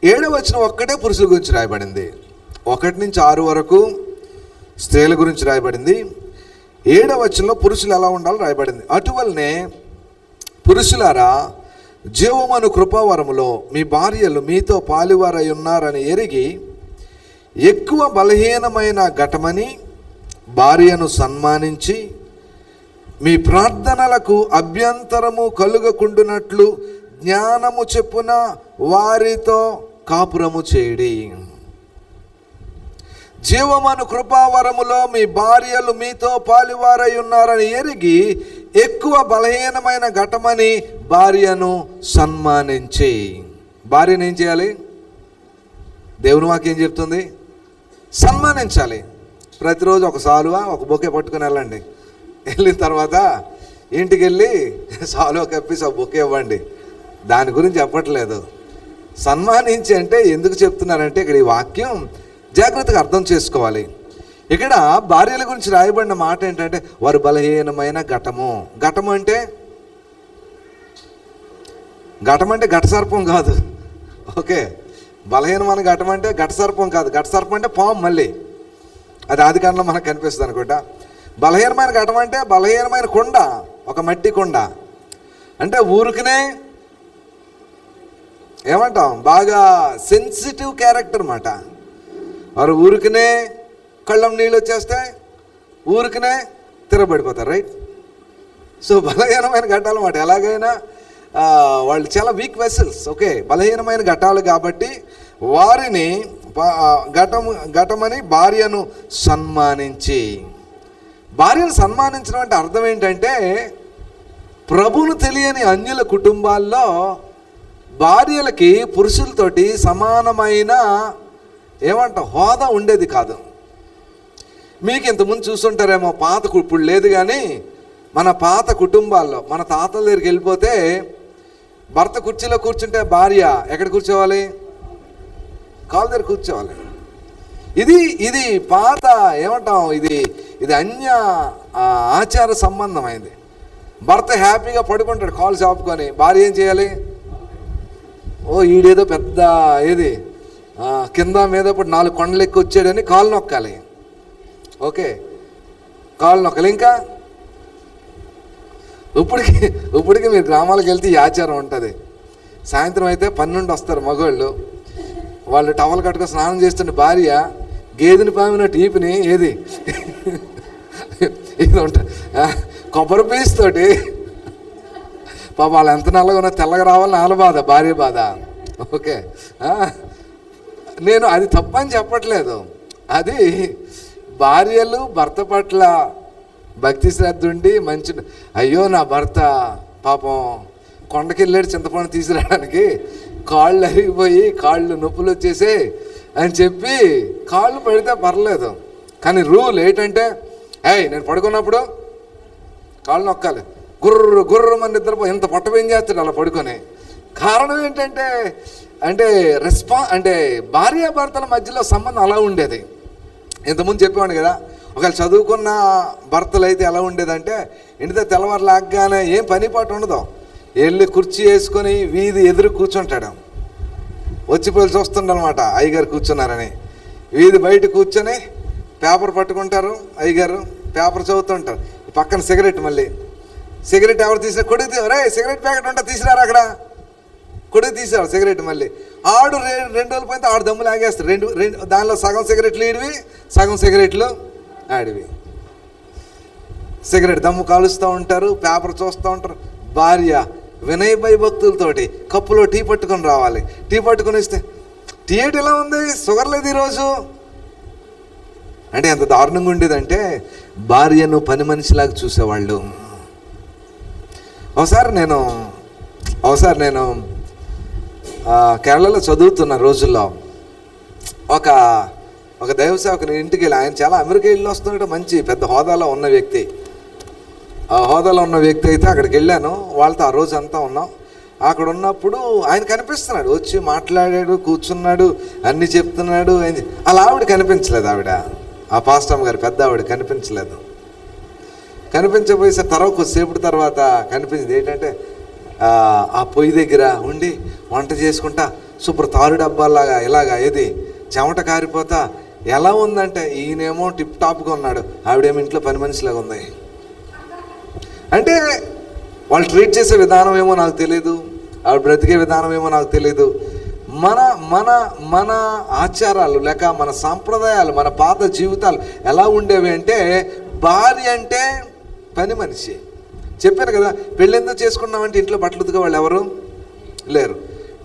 7వ వచనం ఒక్కటే పురుషుల గురించి రాయబడింది. 1 నుంచి 6 వరకు స్త్రీల గురించి రాయబడింది. 7వ వచనంలో పురుషులు ఎలా ఉండాలో రాయబడింది. అటువలనే పురుషులారా, జీవమను కృపావరములో మీ భార్యలు మీతో పాలివారై ఉన్నారని ఎరిగి ఎక్కువ బలహీనమైన ఘటమని భార్యను సన్మానించి మీ ప్రార్థనలకు అభ్యంతరము కలుగకుండునట్లు జ్ఞానము చెప్పున వారితో కాపురము చేయడి. జీవమను కృపావరములో మీ భార్యలు మీతో పాలివారై ఉన్నారని ఎరిగి ఎక్కువ బలహీనమైన ఘటమని భార్యను సన్మానించి. భార్యను ఏం చేయాలి? దేవుని వాక్యం చెప్తుంది, సన్మానించాలి. ప్రతిరోజు ఒక సాలువా, ఒక బొకే పట్టుకుని వెళ్ళండి. వెళ్ళిన తర్వాత ఇంటికి వెళ్ళి సాలువా కప్పేసి ఒక బొకే ఇవ్వండి. దాని గురించి చెప్పట్లేదు. సన్మానించి అంటే ఎందుకు చెప్తున్నారంటే ఇక్కడ ఈ వాక్యం జాగ్రత్తగా అర్థం చేసుకోవాలి. ఇక్కడ భార్యల గురించి రాయబడిన మాట ఏంటంటే వారు బలహీనమైన ఘటము. ఘటము అంటే ఘట సర్పం కాదు. ఓకే, బలహీనమైన ఘటం అంటే ఘట సర్పం కాదు. ఘట సర్పం అంటే పాము. మళ్ళీ అది ఆదికాండంలో మనకు కనిపిస్తుంది అనుకుంటా. బలహీనమైన ఘటం అంటే బలహీనమైన కొండ, ఒక మట్టి కొండ. అంటే ఊరికనే ఏమంటాం, బాగా సెన్సిటివ్ క్యారెక్టర్ అన్నమాట. వారు ఊరికనే కళ్ళం నీళ్ళు వచ్చేస్తే ఊరికనే తిరగబడిపోతారు, రైట్? సో బలహీనమైన ఘట్టాలు అన్నమాట. ఎలాగైనా వాళ్ళు చాలా వీక్ వెసల్స్. ఓకే, బలహీనమైన ఘట్టాలు కాబట్టి వారిని ఘటమని భార్యను సన్మానించి. భార్యను సన్మానించడం అంటే అర్థం ఏంటంటే ప్రభువును తెలియని అన్యుల కుటుంబాల్లో భార్యలకి పురుషులతోటి సమానమైన హోదా ఉండేది కాదు. మీకు ఇంతకుముందు చూస్తుంటారేమో, ఇప్పుడు లేదు కానీ మన పాత కుటుంబాల్లో మన తాతల దగ్గరికి వెళ్ళిపోతే భర్త కుర్చీలో కూర్చుంటే భార్య ఎక్కడ కూర్చోవాలి? కాళ్ళ దగ్గర కూర్చోవాలి. ఇది ఇది పాత ఏమంటాం, ఇది అన్య ఆచార సంబంధమైంది. భర్త హ్యాపీగా పడుకుంటాడు కాలు చాపుకొని, భార్య ఏం చేయాలి? ఈడేదో పెద్ద కింద మీద ఇప్పుడు 4 కొండలు ఎక్కి వచ్చాడని కాలు నొక్కాలి. ఓకే, కాలు నొక్కాలి. ఇంకా ఇప్పటికి మీరు గ్రామాలకు వెళ్తే ఈ ఆచారం ఉంటుంది. సాయంత్రం అయితే 12 వస్తారు మగవాళ్ళు, వాళ్ళు టవల్ కట్టుకొని స్నానం చేస్తున్న భార్య గేదెని పామిన టీపుని ఇది ఉంటుంది కొబ్బరి పీస్ తోటి, పాప వాళ్ళు ఎంత నల్లగా ఉన్నా తెల్లగా రావాలని వాళ్ళ బాధ, భార్య బాధ. ఓకే, నేను అది తప్పని చెప్పట్లేదు. అది భార్యలు భర్త పట్ల భక్తి శ్రద్ధ ఉండి మంచి, అయ్యో నా భర్త పాపం కొండకి వెళ్ళాడు చింతపండు తీసుకురావడానికి, కాళ్ళు అరిగిపోయి కాళ్ళు నొప్పులు వచ్చేసే అని చెప్పి కాళ్ళు పడితే పర్లేదు. కానీ రూల్ ఏంటంటే, నేను పడుకున్నప్పుడు కాళ్ళు నొక్కాలి, గుర్రు గుర్రు మన నిద్రపో, ఇంత పొట్టపేం చేస్తాడు అలా పడుకొని. కారణం ఏంటంటే అంటే భార్యాభర్తల మధ్యలో సంబంధం అలా ఉండేది. ఇంతకుముందు చెప్పేవాడు కదా, ఒకవేళ చదువుకున్న భర్తలు అయితే ఎలా ఉండేదంటే, ఇంటితో తెల్లవారు లాగ్గానే ఏం పని పాటు ఉండదు, వెళ్ళి కుర్చీ వేసుకొని వీధి ఎదురు కూర్చుంటాడు. వచ్చిపోయి చూస్తుండనమాట అయ్యగారు కూర్చున్నారని. వీధి బయట కూర్చొని పేపర్ పట్టుకుంటారు, అయ్యగారు పేపర్ చదువుతుంటారు. పక్కన సిగరెట్, మళ్ళీ సిగరెట్ ఎవరు తీసినా కొడుకు రే సిగరెట్ ప్యాకెట్ ఉంటా తీసిరారు, అక్కడ కొడుకు తీసారు సిగరెట్. మళ్ళీ ఆడు 2 రోజులు పోయితే ఆడు దమ్ములు ఆగేస్తారు. రెండు దానిలో సగం సిగరెట్లు ఈడివి, సగం సిగరెట్లు ఆడివి. సిగరెట్ దమ్ము కాలుస్తూ ఉంటారు, పేపర్ చూస్తూ ఉంటారు. భార్య వినయ భయభక్తులతోటి కప్పులో టీ పట్టుకొని రావాలి. టీ పట్టుకొని ఇస్తే, టీ ఏంటి ఎలా ఉంది, షుగర్ లేదు ఈరోజు అంటే ఎంత దారుణంగా ఉండేదంటే భార్యను పని మనిషిలాగా చూసేవాళ్ళు. ఒకసారి నేను కేరళలో చదువుతున్న రోజుల్లో ఒక దైవ సేవకుని ఇంటికి వెళ్ళి, ఆయన చాలా అమెరికా వెళ్ళి వస్తున్నాడు, మంచి పెద్ద హోదాలో ఉన్న వ్యక్తి. ఆ హోదాలో ఉన్న వ్యక్తి అయితే అక్కడికి వెళ్ళాను, వాళ్ళతో ఆ రోజు అంతా ఉన్నాం. అక్కడ ఉన్నప్పుడు ఆయన కనిపిస్తున్నాడు, వచ్చి మాట్లాడాడు, కూర్చున్నాడు, అన్నీ చెప్తున్నాడు. అలా ఆవిడ కనిపించలేదు, ఆ పాస్టమ్ గారు పెద్ద ఆవిడ కనిపించలేదు. కనిపించబోయేసరి కొద్దిసేపటి తర్వాత కనిపించింది. ఏంటంటే ఆ పొయ్యి దగ్గర ఉండి వంట చేసుకుంటా సూపర్ తారు డబ్బాలాగా ఇలాగా చెమట కారిపోతా ఎలా ఉందంటే, ఈయనేమో టిప్ టాప్గా ఉన్నాడు, ఆవిడేమో ఇంట్లో పని మనిషిలాగా ఉంది. అంటే వాళ్ళు ట్రీట్ చేసే విధానం ఏమో నాకు తెలియదు, ఆవిడ బ్రతికే విధానం ఏమో నాకు తెలియదు. మన మన మన ఆచారాలు లేక మన సాంప్రదాయాలు, మన పాత జీవితాలు ఎలా ఉండేవి అంటే, భార్య అంటే పని మనిషి. చెప్పాను కదా, పెళ్ళెందుకు చేసుకున్నామంటే ఇంట్లో బట్టలు ఉతికే వాళ్ళు ఎవరు లేరు.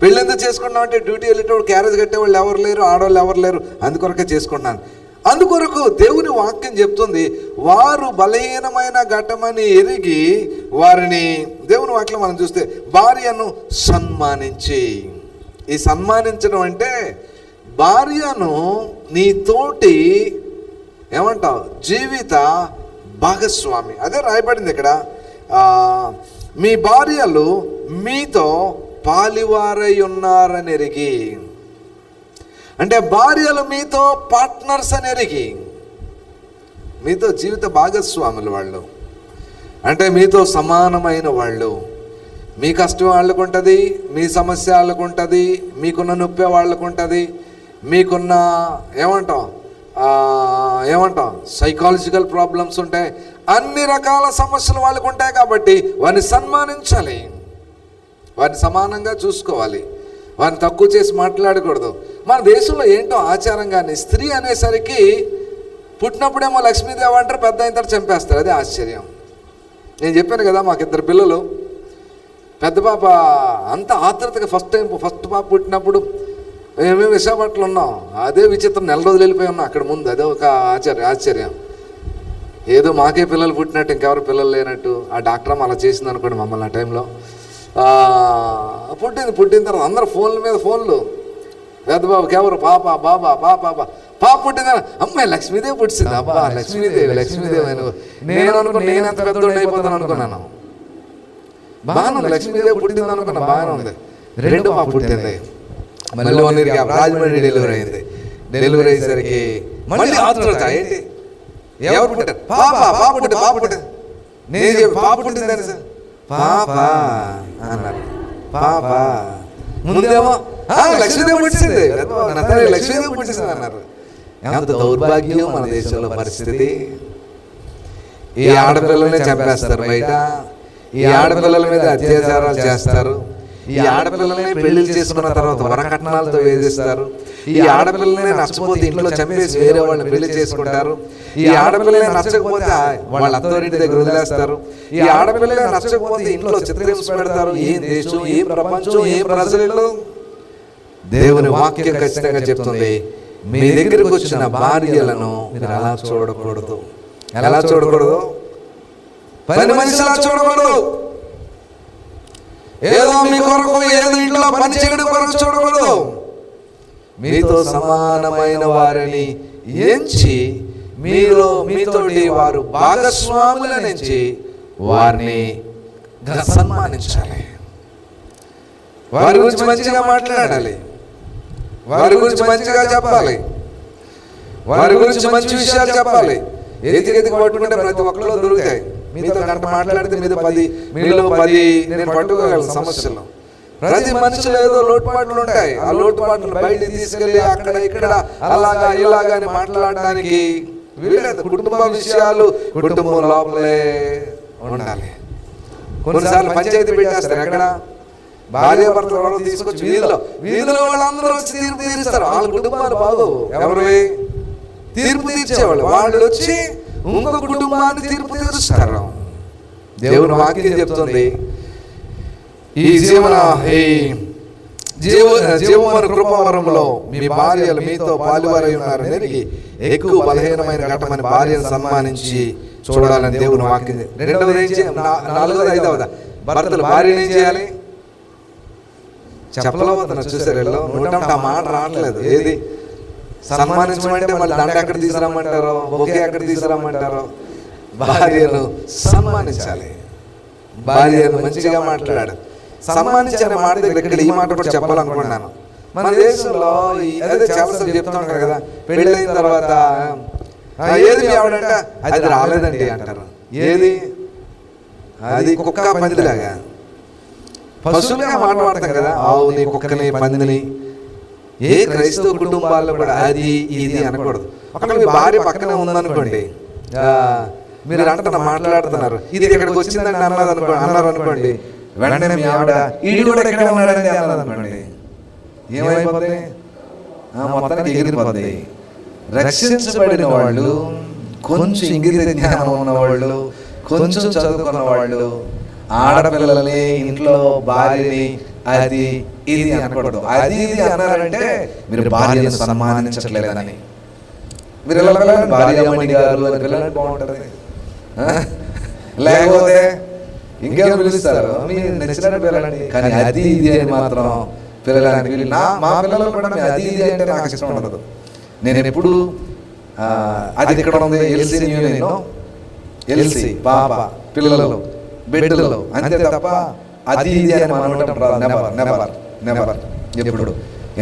పెళ్ళెందుకు చేసుకున్నామంటే డ్యూటీ వెళ్ళేటప్పుడు క్యారేజ్ కట్టేవాళ్ళు ఎవరు లేరు, ఆడవాళ్ళు ఎవరు లేరు. అందుకొరకే చేసుకుంటున్నాను. అందుకొరకు దేవుని వాక్యం చెప్తుంది, వారు బలహీనమైన ఘటమని ఎరిగి వారిని, దేవుని వాక్యం మనం చూస్తే భార్యను సన్మానించి. ఈ సన్మానించడం అంటే భార్యను నీతోటి ఏమంటావు, జీవిత భాగస్వామి. అదే రాయబడింది ఇక్కడ, మీ భార్యలు మీతో పాలివారై ఉన్నారని ఎరిగి. అంటే భార్యలు మీతో పార్ట్నర్స్ అని ఎరిగి, మీతో జీవిత భాగస్వాములు వాళ్ళు, అంటే మీతో సమానమైన వాళ్ళు. మీ కష్టం వాళ్ళకు ఉంటుంది, మీ సమస్య వాళ్ళకు ఉంటుంది, మీకున్న నొప్పి వాళ్ళకు ఉంటుంది, మీకున్న ఏమంటాం సైకాలజికల్ ప్రాబ్లమ్స్ ఉంటాయి, అన్ని రకాల సమస్యలు వాళ్ళకు ఉంటాయి. కాబట్టి వారిని సన్మానించాలి, వారిని సమానంగా చూసుకోవాలి, వారిని తక్కువ చేసి మాట్లాడకూడదు. మన దేశంలో ఏంటో ఆచారం, కానీ స్త్రీ అనేసరికి పుట్టినప్పుడేమో లక్ష్మీదేవి అంటారు, పెద్ద అయిన తర్వాత చంపేస్తారు. అదే ఆశ్చర్యం. నేను చెప్పాను కదా, మాకు 2 పిల్లలు. పెద్ద పాప అంత ఆత్రతగా ఫస్ట్ పాప పుట్టినప్పుడు మేము విశాఖపట్నంలో ఉన్నాం. అదే విచిత్రం, 4 రోజులు వెళ్ళిపోయి ఉన్నాం అక్కడ ముందు. అదే ఒక ఆశ్చర్యం. ఏదో మాకే పిల్లలు పుట్టినట్టు ఇంకెవరు పిల్లలు లేనట్టు ఆ డాక్టర్ అమ్మ అలా చేసింది అనుకోండి మమ్మల్ని. ఆ టైంలో పుట్టిన తర్వాత అందరూ ఫోన్ల మీద ఫోన్లు. పెద్ద బాబుకి ఎవరు పాప బాబా పాప పుట్టిందా, అమ్మాయి లక్ష్మీదేవి పుట్టింది. అబ్బా లక్ష్మీదేవి నేను అనుకున్నా, నేను ఎంత పెద్దోడు అయిపోతాను అనుకున్నాను. బాగానే ఉంది, లక్ష్మీదేవి పుట్టింది అనుకున్నా, బాగానే ఉంది. 2 పాప పుట్టింది. మళ్ళీ 1 ఇయర్ రాజమండ్రి డెలివరీ అయింది. డెలివరీ అయ్యేసరికి మళ్ళీ ఆతురత. ఏంటి ఎవరు పుట్టారు? పాప పుట్టింది. నేను చెప్పి పాప పుట్టిందని సార్, పాప అన్నారు. పాప ముందేమో లక్ష్మీదేవి పుట్టింది, లక్ష్మీదేవి పుట్టింది అన్నారు. ఎంత దౌర్భాగ్యం మన దేశంలో పరిస్థితి. ఈ ఆడపిల్లలనే చంపేస్తారు బయట, ఈ ఆడపిల్లల మీద అత్యాచారాలు చేస్తారు, ఈ ఆడపిల్లలనే పెళ్లి చేసుకున్న తర్వాత వరకట్నాలతో వేధిస్తారు, ఈ ఆడపిల్లలనే నచ్చపోతే ఇంట్లో చంపేసి వేరే వాళ్ళని పెళ్లి చేసుకుంటారు, ఈ ఆడపిల్లలే నచ్చకపోతే వాళ్ళ అథారిటీ దగ్గర వదిలేస్తారు, ఈ ఆడపిల్లలే నచ్చకపోతే ఇంట్లో చిత్రహింస పెడతారు. ఏ దేశం, ఏ ప్రపంచం, ఏ ప్రజలు? దేవుని వాక్యం ఖచ్చితంగా చెప్తుంది, మీ దగ్గరికి వచ్చిన భార్యలను మీరు అలా చూడకూడదు. ఎలా చూడకూడదు? పని మనిషిలా చూడకూడదు. ఏదో మీ కొరకు, ఏదో ఇంట్లో పని చేయడం కొరకు చూడకూడదు. మీతో సమానమైన వారిని ఎంచి మీతోటి వారు భాగస్వాములను ఎంచి వారిని సన్మానించాలి, వారి గురించి మంచిగా మాట్లాడాలి, వారి గురించి మంచిగా చెప్పాలి, వారి గురించి మంచి విషయాలు చెప్పాలి. ఎతికి పట్టుకుంటే ప్రతి ఒక్కరిలో దొరుకుతాయి. మీతో గంట మాట్లాడితే మీలో 10 నేను పట్టుకోగలను సమస్యలు. ప్రతి మనిషిలో ఏదో లోటుపాట్లు ఉంటాయి. ఆ లోటుపాట్లు బయటికి తీసుకెళ్ళి అక్కడ ఇక్కడ అలాగా ఇలాగా అని మాట్లాడడానికి వీలేదు. కుటుంబ విషయాలు కుటుంబం లోపలే ఉండాలి. కొన్నిసార్లు పంచాయతీ పెట్టేస్తారు. ఎక్కడ భార్య భర్తలు తీసుకొచ్చి వీధిలో వాళ్ళందరూ వచ్చి తీర్పు తీరుస్తారు. వాళ్ళ కుటుంబాలు బాగోవు. ఎవరు తీర్పు తీర్చేవాళ్ళు? వాళ్ళు వచ్చి ఇంకొక కుటుంబాన్ని తీర్పు తీరుస్తారు. దేవుని వాక్యం చెప్తుంది, ఈ జీవన కృపావరంలో మీ భార్యలు మీతో పాలువారై ఉన్నారు. దీనికి ఎక్కువ బలహీనమైన ఘటమని భార్యను సన్మానించి చూడాలని దేవుని వాక్యం. 4వ 5వ భర్తలు భార్యను ఏం చేయాలి? చెప్పలేకపోతున్నా. చూసారు, నోటంటే ఆ మాట రావట్లేదు. ఏది సన్మానించమంటే మళ్ళీ దండ ఎక్కడ తీసుకురమ్మంటారో, బొకే ఎక్కడ తీసుకురమ్మంటారో. భార్యను సన్మానించాలి, భార్యను మంచిగా మాట్లాడాడు. సన్మానించే మాట దగ్గర ఇక్కడ ఈ మాట కూడా చెప్పాలనుకున్నాను. మన దేశంలో అదే చాలాసార్లు చెప్తాను కదా, పెళ్ళైన తర్వాత ఏది మీ ఆవిడంటే అది రాలేదండి అంటారు. ఏది? అది కుక్క పందిలాగా పశువులుగా మాట్లాడతాం కదా, ఆవుని, కుక్కని, పందిని. ఏ క్రైస్తవ కుటుంబాల్లో కూడా అది ఇది అనకూడదు. ఒకవేళ మీ భార్య పక్కనే ఉందనుకోండి, మీరు మాట్లాడుతున్నారు, ఇది ఇక్కడికి వచ్చిందని అన్నారు అనుకోండి, వెంటనే మీ ఆవిడ ఈడు కూడా ఇక్కడ ఉన్నాడండి అన్నది అనుకోండి, ఏమైపోతుంది? మొత్తానికి ఎగిరిపోతుంది. రక్షించబడిన వాళ్ళు, కొంచెం ఇంగిత జ్ఞానం ఉన్నవాళ్ళు, కొంచెం చదువుకున్న వాళ్ళు ఆడపిల్లలని, ఇంట్లో భార్యని అది ఇది అనకూడదు. అది ఇది అన్నారంటే మీరు భార్యను సన్మానించట్లేదని. మీరు భార్యమణి గారు అని పిల్లలని బాగుంటుంది. లేకపోతే ఇంకేమో పిలుస్తారు, మీరు నచ్చినట్టు పిల్లలండి, కానీ అది ఇది అని మాత్రం పిల్లలని మా పిల్లలు కూడా అది ఇది అంటే నాకు ఇష్టం ఉండదు. నేను ఎప్పుడు అది ఇక్కడ ఉంది ఎల్సి పాప పిల్లలు బిడ్డలు అంతే తప్ప అది ఇది అని నెవర్ ఎప్పుడు.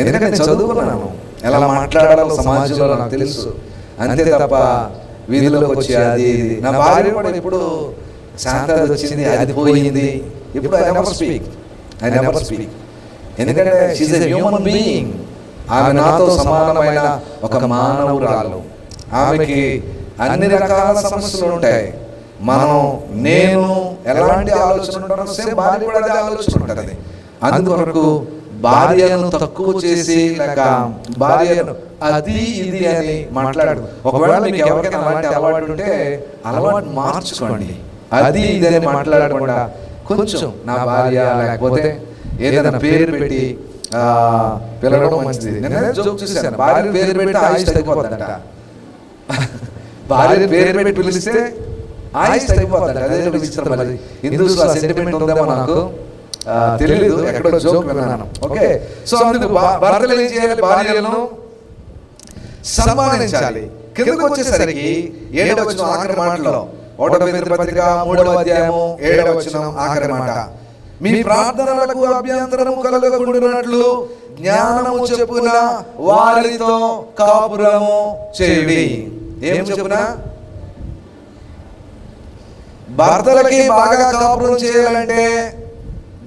ఎందుకంటే చదువుకున్నాను, ఎలా మాట్లాడాలో సమాజంలో నాకు తెలుసు. అంతే తప్ప వీధిలోకి వచ్చి అది ఇది. నా భార్య కూడా ఇప్పుడు శాంతత వచ్చింది, అది పోయింది. ఇప్పుడు ఐ నెవర్ స్పీక్. ఎందుకంటే షీఈస్ ఎ హ్యూమన్ బీయింగ్. ఆమె నాతో సమానమైన ఒక మానవురాలు. ఆమెకి అన్ని రకాల సమస్యలు ఉంటాయి. నేను ఎలాంటి ఆలోచన ఉంటానో సేమ్ భార్య కూడా అదే ఆలోచన ఉంటుంది. అందుకొరకు భార్యను తక్కువ చేసి లేక భార్యను అది ఇది అని మాట్లాడు. ఒకవేళ మీకు ఎవరికైనా అలాంటి అలవాటు ఉంటే అలవాటు మార్చుకోండి. అది ఇది అని మాట్లాడకుండా కొంచెం నా భార్య లేకపోతే ఏదైనా పేరు పెట్టి పిలవడం మంచిది. నేను జోక్ చూశాను, భార్య పేరు పెట్టి ఆయుష్ తగ్గిపోతుందంట. భార్య పేరు పెట్టి పిలిస్తే ఆయుష్ తగ్గిపోతుందంట. అదే విచిత్రం. హిందూస్ సెంటిమెంట్ ఉందేమో నాకు తెలీదు, ఎక్కడో జోక్ విన్నాను. ఓకే, సో అందుకు భర్తలు ఏం చేయాలి? భార్యలను సన్మానించాలి. కిందకు వచ్చేసరికి 7వ వచనం ఆఖరి మాటలో, 1వ పేతురు పత్రిక 3వ అధ్యాయము 7వ వచనం ఆఖరి మాట, మీ ప్రార్థనలకు అభ్యంతరము కలగకుండునట్లు జ్ఞానము చెప్పున వారితో కాపురము చేయుడి. ఏం చెప్పున? భర్తలకి బాగా కాపురం చేయాలంటే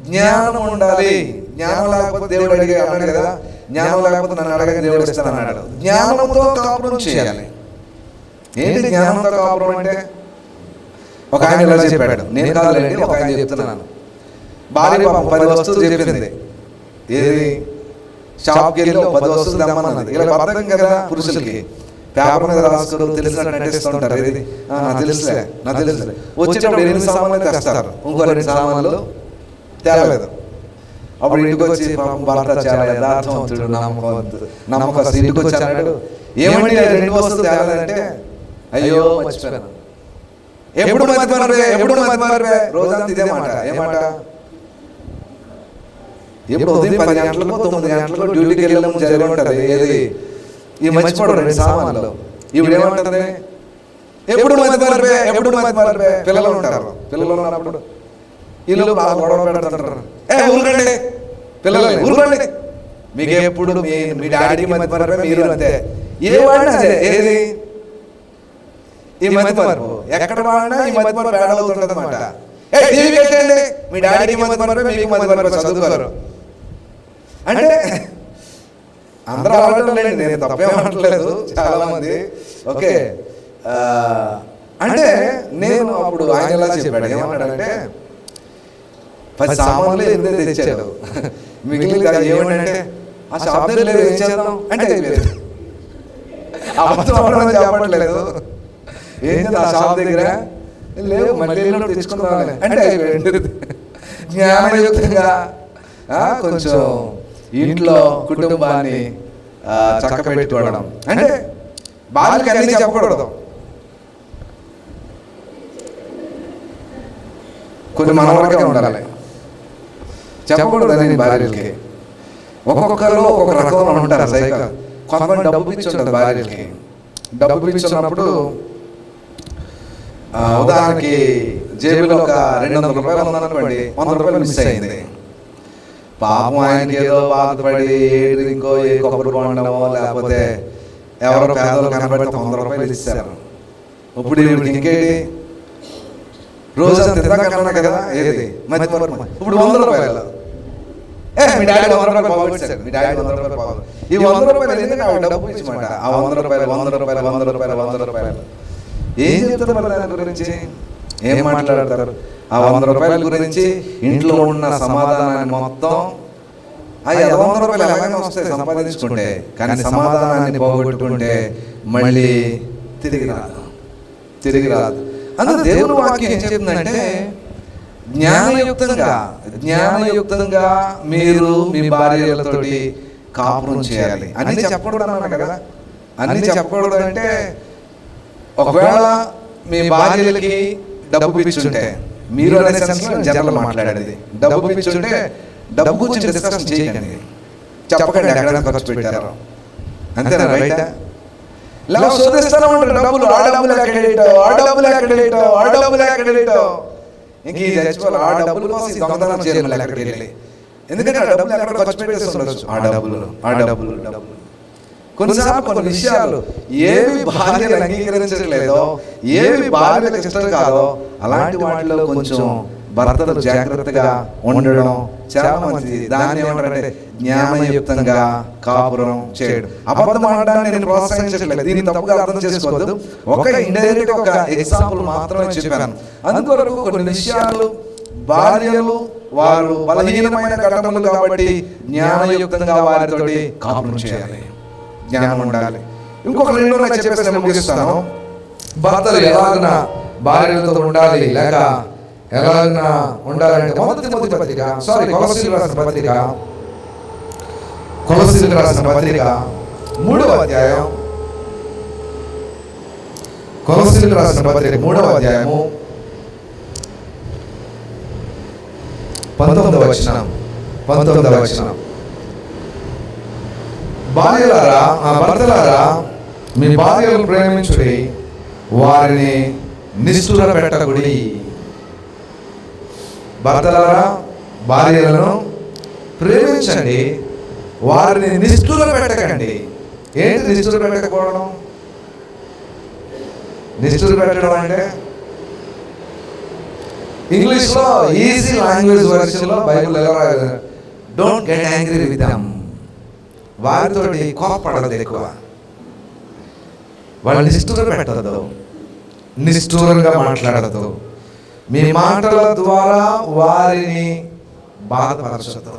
జ్ఞానం ఉండాలి. జ్ఞానం లేకపోతే దేవుడు అన్నాడు కదా, జ్ఞానం లేకపోతే నన్ను అడగని దేవుడు ఇస్తాను అన్నాడు. జ్ఞానంతో కాపురం చేయాలి. ఏంటి జ్ఞానంతో కాపురం అంటే? ఒక ఆయన ఇలా చెప్పాడు, నేను కాదులేండి, ఒక ఆయన చెప్తున్నాను. భార్య పాపం 10 వస్తువులు చెప్పింది. ఏది? షాప్కి వెళ్ళి 10 వస్తువులు తెమ్మన్నది. ఇలా అర్థం కదా పురుషులకి. పేపర్ మీద రాసుకోవడం తెలిసినట్టు నటిస్తుంటారు. ఏది? తెలుసులే, నాకు తెలుసులే. వచ్చేటప్పుడు 8 సామాన్లు తెస్తారు, ఇంకో 2 సామాన్లు తేలేదు. అప్పుడు ఇంటికి వచ్చి పాపం భర్త చాలా యథార్థవంతుడు, నమ్మకం ఇంటికి వచ్చాడు. ఏమండి 2 వస్తువులు తేలేదంటే, అయ్యో మర్చిపోయాను. ఎప్పుడు మతిమరుపే రోజంతా ఇదే మాట. ఏమాట? ఎప్పుడు ఉదయం 10 గంటలకు 9 గంటలకు డ్యూటీకి వెళ్ళడం జరిగి ఉంటుంది. ఏది? ఈ మర్చిపోవడం 2 సామాన్లు. ఇప్పుడు ఏమంటుంది? ఎప్పుడు మతిమరుపే. పిల్లలు ఉంటారు. పిల్లలు ఉన్నప్పుడు ఇల్లు బాగా గొడవ పెడుతుంటారు. ఊరుకండి పిల్లలు, ఊరుకండి. మీకు ఎప్పుడు మీ డాడీకి మతిమరుపే, మీరు అంతే. ఏ వాడినా అదే. ఏది? ఈ మతిమరుపు ఎక్కడ వాడినా ఈ మతిమరుపు యాడ్ అవుతుంటుంది అనమాట. టీవీ పెట్టండి, మీ డాడీకి మతిమరుపే, మీకు మతిమరుపే, చదువుకోరు అంటే అందరూ ఆడటం లేదు, నేను తప్పేమనట్లేదు చాలా మంది. ఓకే, అంటే నేను అప్పుడు ఆయన ఎలా చెప్పాడు, ఏమన్నాడంటే 10 సామాన్లు 8 తెచ్చాడు, మిగిలిన ఏమంటే ఆ షాప్ దగ్గర ఏం చేద్దాం అంటే అబద్ధం చెప్పట్లేదు. ఏం చేద్దాం ఆ షాప్ దగ్గర లేవు, మళ్ళీ తెచ్చుకుందాం అంటే జ్ఞానయుక్తంగా కొంచెం ఇంట్లో కుటుంబాన్ని చక్కబెట్టుకోవడం. అంటే బాలికి అన్నీ చెప్పకూడదు, కొన్ని మన వరకే ఉండాలి, చెప్పకూడదు అని భార్యలకి. ఒక్కొక్కరు ఒక్కొక్క రకంలో ఉంటారు సైకిల్. కొంతమంది డబ్బు పిచ్చి ఉంటుంది భార్యలకి. డబ్బు పిచ్చి ఉన్నప్పుడు ఉదాహరణకి జేబులో ఒక 200 రూపాయలు ఉందనుకోండి, 100 రూపాయలు మిస్ అయింది. పాపం ఆయనకి ఏదో బాధపడి ఇంకో ఏ కొబ్బరి బొండమో లేకపోతే ఎవరో పేదలు కనబడితే 100 రూపాయలు ఇస్తారు. ఇప్పుడు ఇంకేంటి? రోజంతా తిందాకన్నా కదా, ఏది మతిమరుపు. ఇప్పుడు 100 రూపాయలు, మీ డాడీ 100 రూపాయలు పోగొట్టారు, మీ డాడీ 100 రూపాయలు పోగొట్టారు. ఈ 100 రూపాయలు ఎందుకు ఆవిడ డబ్బు ఇచ్చమాట? ఆ 100 రూపాయలు ఏం చెప్తారు మరి దాని గురించి? ఏం మాట్లాడతారు? ఆ 100 రూపాయల గురించి ఇంట్లో ఉన్న సమాధానాన్ని మొత్తం, అది 100 రూపాయలు ఎలాగైనా వస్తాయి సంపాదించుకుంటే, కానీ సమాధానాన్ని పోగొట్టుకుంటే మళ్ళీ తిరిగి రాదు. అందులో దేవుని వాక్యం ఏం చెప్తుందంటే, జ్ఞానయుక్తంగా మీరు మీ భార్యలతోటి కాపురం చేయాలి. అన్ని చెప్పకూడదు అన్నాను కదా. అన్ని చెప్పకూడదు అంటే, ఒకవేళ మీ భార్యలకి డబ్బు పిచ్చుంటే, మీరు అనే సెన్స్లో జనరల్ మాట్లాడేది, డబ్బు పిచ్చుంటే డబ్బు గురించి డిస్కషన్ చేయకండి, చెప్పకండి ఎక్కడైనా ఖర్చు పెట్టారు, అంతేనా? రైటా? ఇలా శోధిస్తూనే ఉంటారు డబ్బులు. ఆ డబ్బులు ఎక్కడేటో ఇంక ఈ చచ్చిపోవాలి. ఆ డబ్బుల కోసం దొంగతనం చేయాలి మళ్ళీ ఎక్కడికి వెళ్ళి. ఎందుకంటే ఆ డబ్బులు ఎక్కడ ఖర్చు పెట్టేసి ఉండొచ్చు. ఆ డబ్బులు కొన్నిసార్లు కొన్ని విషయాలు ఏవి భార్యలు అంగీకరించట్లేదో, ఏవి భార్యలకు ఇష్టం కాదో, అలాంటి వాటిలో కొంచెం భర్తలు జాగ్రత్తగా ఉండడం చాలా మంచిది. దాన్ని ఏమంటారంటే జ్ఞానయుక్తంగా కాపురం చేయడం. అబద్ధం ఆడడాన్ని నేను ప్రోత్సహించట్లేదు, దీన్ని తప్పుగా అర్థం చేసుకోవద్దు. ఒక ఇండైరెక్ట్ ఒక ఎగ్జాంపుల్ మాత్రమే చెప్పాను. అందువరకు కొన్ని విషయాలు భార్యలు వారు బలహీనమైన ఘటనలు కాబట్టి జ్ఞానయుక్తంగా వారితోటి కాపురం చేయాలి, జ్ఞానం ఉండాలి. ఇంకొక 2 చెప్పేసి నేను ముగిస్తాను. భర్తలు ఎలాగైనా భార్యలతో ఉండాలి లేక ఎలాగైనా ఉండాలంటే కొలస్సీలకు రాసిన పత్రిక 3వ అధ్యాయం, కొలస్సీలకు రాసిన పత్రిక 3వ అధ్యాయము 19వ వచనం. భర్తలారా మీ భార్యలను ప్రేమించుడి, వారిని నిష్ఠూర పెట్టకుడి. భర్తలారా భార్యలను ప్రేమించండి, వారిని నిష్ఠూర పెట్టకండి. ఏంటి నిష్ఠూర పెట్టకపోవడం? నిష్ఠూర పెట్టడం అంటే ఇంగ్లీష్లో ఈజీ లాంగ్వేజ్ వర్షన్లో బైబిల్ ఎలా రాయాలి? Don't get angry with them. వారితోటి కోపపడదు ఎక్కువ. వాళ్ళు నిష్ఠూర పెట్టదు, నిష్ఠూరంగా మాట్లాడదు. మీ మాటల ద్వారా వారిని బాధపరచదు.